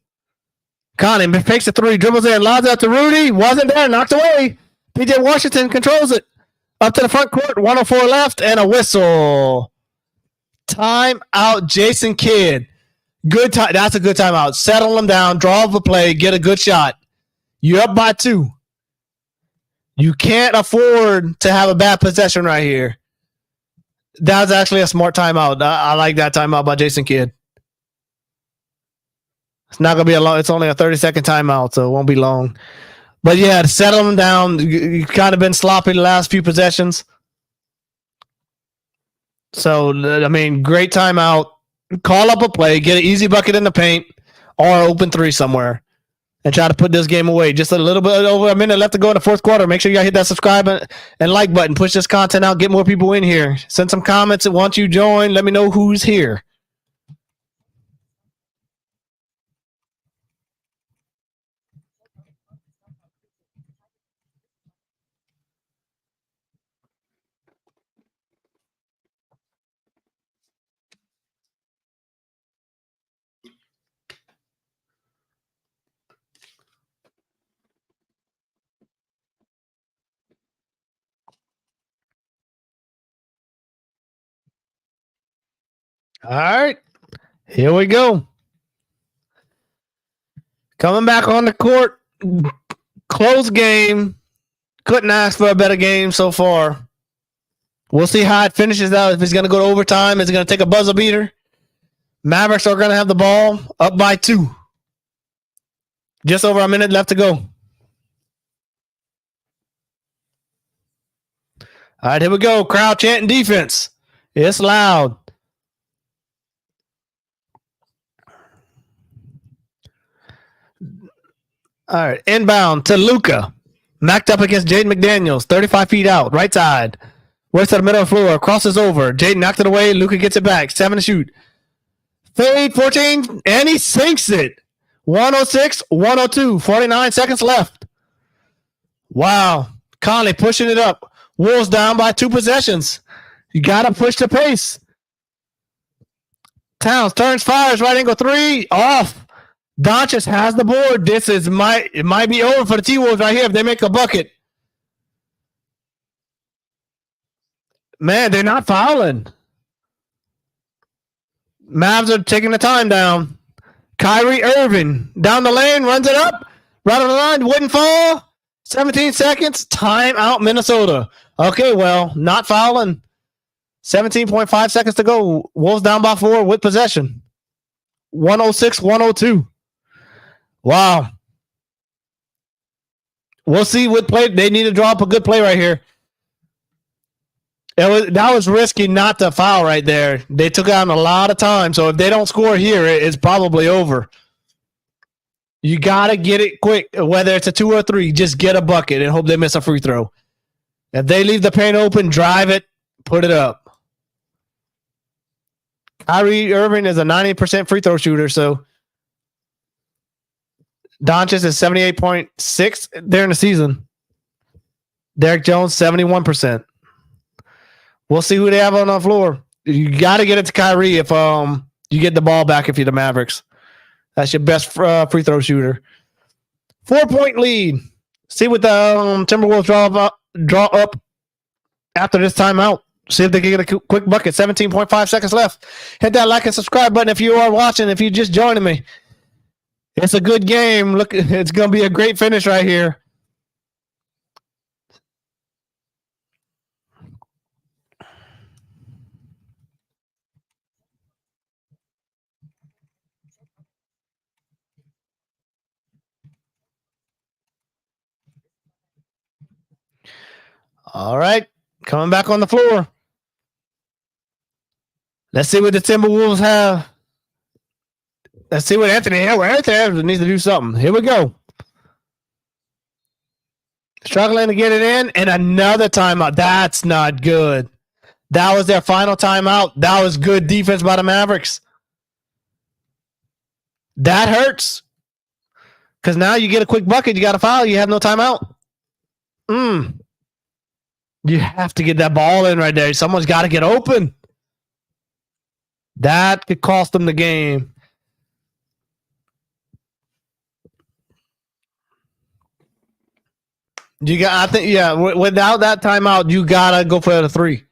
Connie fakes the 3, dribbles in, lobs out to Rudy. Wasn't there, knocked away. PJ Washington controls it. Up to the front court, 104 left, and a whistle. Time out, Jason Kidd. Good time. That's a good timeout. Settle them down, draw up a play, get a good shot. You're up by 2. You can't afford to have a bad possession right here. That was actually a smart timeout. I like that timeout by Jason Kidd. It's not going to be a long. It's only a 30-second timeout, so it won't be long. But yeah, to settle them down. You've kind of been sloppy the last few possessions. So, I mean, great timeout. Call up a play, get an easy bucket in the paint, or open 3 somewhere, and try to put this game away. Just a little bit over a minute left to go in the fourth quarter. Make sure you guys hit that subscribe and like button. Push this content out. Get more people in here. Send some comments once you join. Let me know who's here. All right, here we go. Coming back on the court. Close game. Couldn't ask for a better game so far. We'll see how it finishes out. If it's going to go to overtime, is it going to take a buzzer beater? Mavericks are going to have the ball up by 2. Just over a minute left to go. All right, here we go. Crowd chanting defense. It's loud. All right, inbound to Luka. Knocked up against Jaden McDaniels. 35 feet out, right side. Works to the middle of the floor. Crosses over. Jaden knocked it away. Luka gets it back. 7 to shoot. Fade, 14, and he sinks it. 106, 102. 49 seconds left. Wow. Conley pushing it up. Wolves down by 2 possessions. You got to push the pace. Towns turns, fires, right angle 3, off. Doncic has the board. It might be over for the T-Wolves right here if they make a bucket. Man, they're not fouling. Mavs are taking the time down. Kyrie Irving down the lane, runs it up. Right on the line, wouldn't fall. 17 seconds, time out Minnesota. Okay, well, not fouling. 17.5 seconds to go. Wolves down by 4 with possession. 106, 102. Wow. We'll see what play. They need to draw up a good play right here. That was risky not to foul right there. They took out a lot of time. So if they don't score here, it's probably over. You got to get it quick. Whether it's a 2 or 3, just get a bucket and hope they miss a free throw. If they leave the paint open, drive it, put it up. Kyrie Irving is a 90% free throw shooter, so Doncic is 78.6 during the season. Derek Jones, 71%. We'll see who they have on the floor. You got to get it to Kyrie if you get the ball back if you're the Mavericks. That's your best free throw shooter. 4-point lead. See what the Timberwolves draw up after this timeout. See if they can get a quick bucket. 17.5 seconds left. Hit that like and subscribe button if you are watching. If you're just joining me, it's a good game. Look, it's going to be a great finish right here. All right, coming back on the floor. Let's see what the Timberwolves have. Let's see what Anthony Edwards needs to do something. Here we go. Struggling to get it in, and another timeout. That's not good. That was their final timeout. That was good defense by the Mavericks. That hurts. Because now you get a quick bucket. You got to foul. You have no timeout. You have to get that ball in right there. Someone's got to get open. That could cost them the game. Without that timeout, you gotta go for the 3.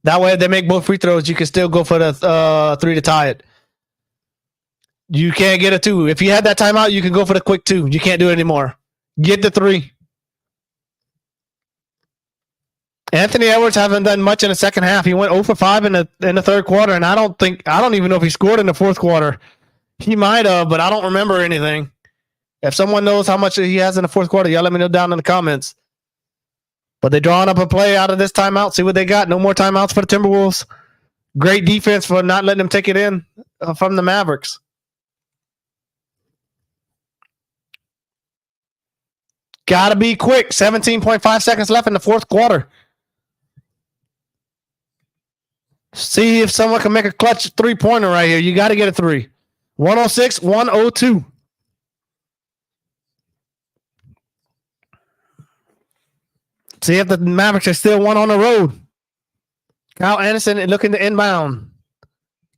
That way, if they make both free throws, you can still go for the 3 to tie it. You can't get a 2. If you had that timeout, you can go for the quick 2. You can't do it anymore. Get the 3. Anthony Edwards haven't done much in the second half. He went 0 for 5 in the third quarter, and I don't even know if he scored in the fourth quarter. He might have, but I don't remember anything. If someone knows how much he has in the fourth quarter, y'all let me know down in the comments. But they're drawing up a play out of this timeout. See what they got. No more timeouts for the Timberwolves. Great defense for not letting them take it in from the Mavericks. Got to be quick. 17.5 seconds left in the fourth quarter. See if someone can make a clutch 3-pointer right here. You got to get a 3. 106, 102. See if the Mavericks are still one on the road. Kyle Anderson looking to inbound.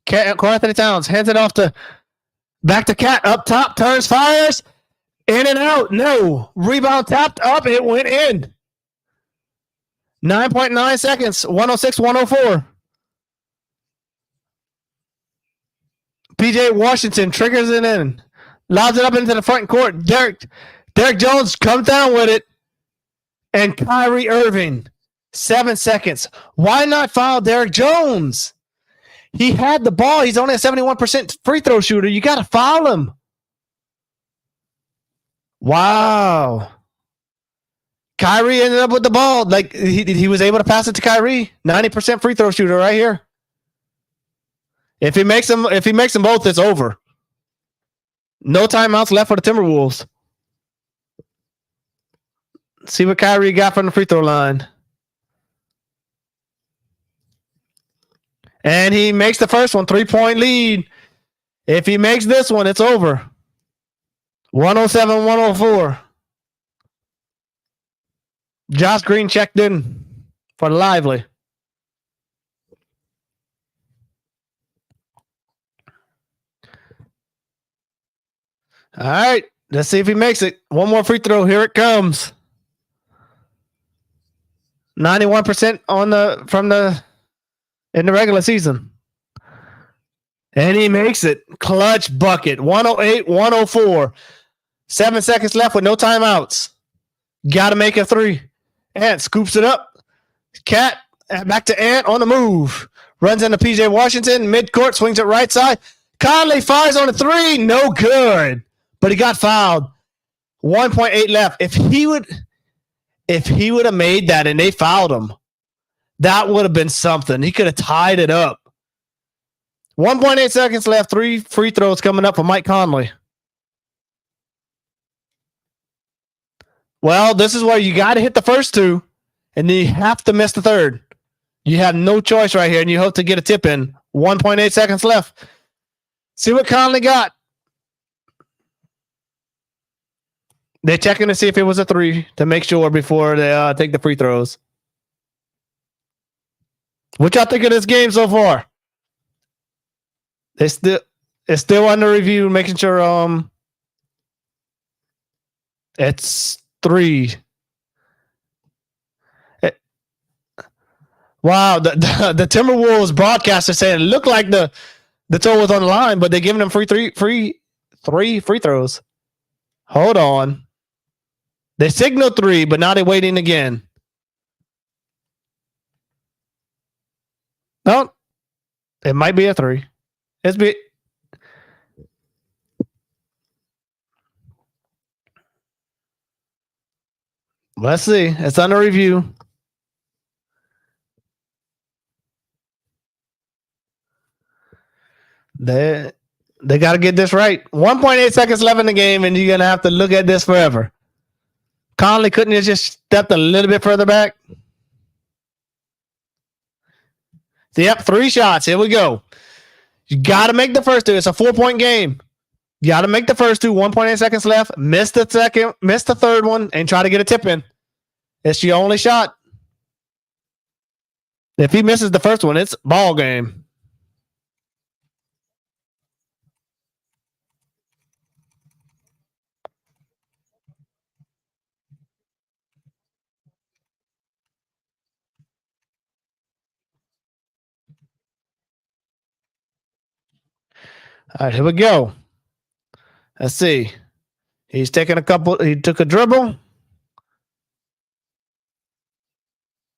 Karl-Anthony-Towns hands it off to back to Cat up top, turns, fires, in and out. No. Rebound tapped up. It went in. 9.9 seconds. 106, 104. PJ Washington triggers it in. Lobs it up into the front court. Derek Jones comes down with it. And Kyrie Irving, 7 seconds. Why not foul Derek Jones? He had the ball. He's only a 71% free throw shooter. You got to foul him. Wow. Kyrie ended up with the ball. Like he was able to pass it to Kyrie. 90% free throw shooter right here. If he makes them both, it's over. No timeouts left for the Timberwolves. See what Kyrie got from the free throw line. And he makes the first one, 3-point lead. If he makes this one, it's over. 107-104. Josh Green checked in for Lively. All right, let's see if he makes it. One more free throw. Here it comes. 91% in the regular season. And he makes it. Clutch bucket. 108-104. 7 seconds left with no timeouts. Got to make a three. Ant scoops it up. Cat back to Ant on the move. Runs into PJ Washington. Midcourt swings it right side. Conley fires on a three. No good. But he got fouled. 1.8 left. If he would have made that and they fouled him, that would have been something. He could have tied it up. 1.8 seconds left. 3 free throws coming up for Mike Conley. Well, this is where you got to hit the first two, and then you have to miss the third. You have no choice right here, and you hope to get a tip in. 1.8 seconds left. See what Conley got. They're checking to see if it was a three to make sure before they take the free throws. What y'all think of this game so far? It's still under review, making sure it's 3. Wow, the Timberwolves broadcaster said it looked like the toe was on the line, but they're giving them three free throws. Hold on. They signaled 3, but now they're waiting again. No, it might be a 3. Let's see. It's under review. They got to get this right. 1.8 seconds left in the game, and you're going to have to look at this forever. Conley couldn't have just stepped a little bit further back. Yep, 3 shots. Here we go. You got to make the first 2. It's a 4-point game. You got to make the first 2. 1.8 seconds left. Miss the second. Miss the third one, and try to get a tip in. It's your only shot. If he misses the first one, it's ball game. All right, here we go. Let's see. He took a dribble.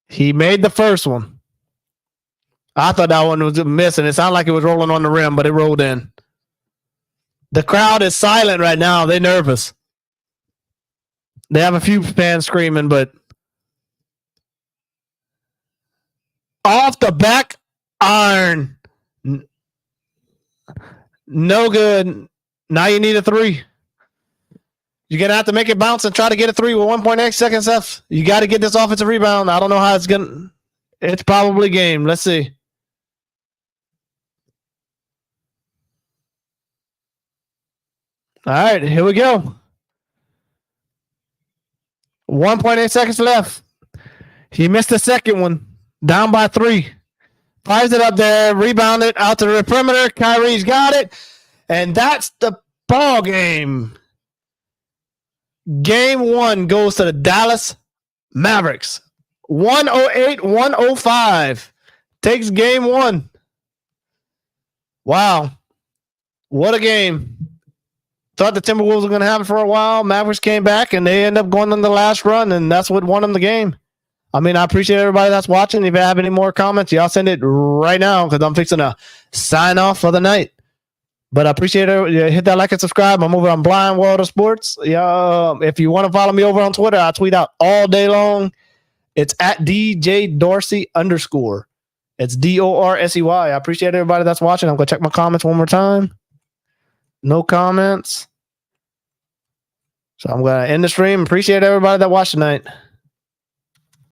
He made the first one. I thought that one was missing. It sounded like it was rolling on the rim, but it rolled in. The crowd is silent right now. They're nervous. They have a few fans screaming, but off the back iron. No good. Now you need a 3. You're going to have to make it bounce and try to get a 3 with 1.8 seconds left. You got to get this offensive rebound. I don't know how it's going to. It's probably game. Let's see. All right, here we go. 1.8 seconds left. He missed the second one. Down by 3. Fires it up there. Rebounded out to the perimeter. Kyrie's got it. And that's the ball game. Game 1 goes to the Dallas Mavericks. 108-105. Takes game 1. Wow. What a game. thought the Timberwolves were going to have it for a while. Mavericks came back, and they ended up going on the last run, and that's what won them the game. I mean, I appreciate everybody that's watching. If you have any more comments, y'all send it right now because I'm fixing to sign off for the night. But I appreciate it. Yeah, hit that like and subscribe. I'm over on Blind World of Sports. Yeah, if you want to follow me over on Twitter, I tweet out all day long. It's at DJDorsey _. It's DORSEY. I appreciate everybody that's watching. I'm going to check my comments one more time. No comments. So I'm going to end the stream. Appreciate everybody that watched tonight.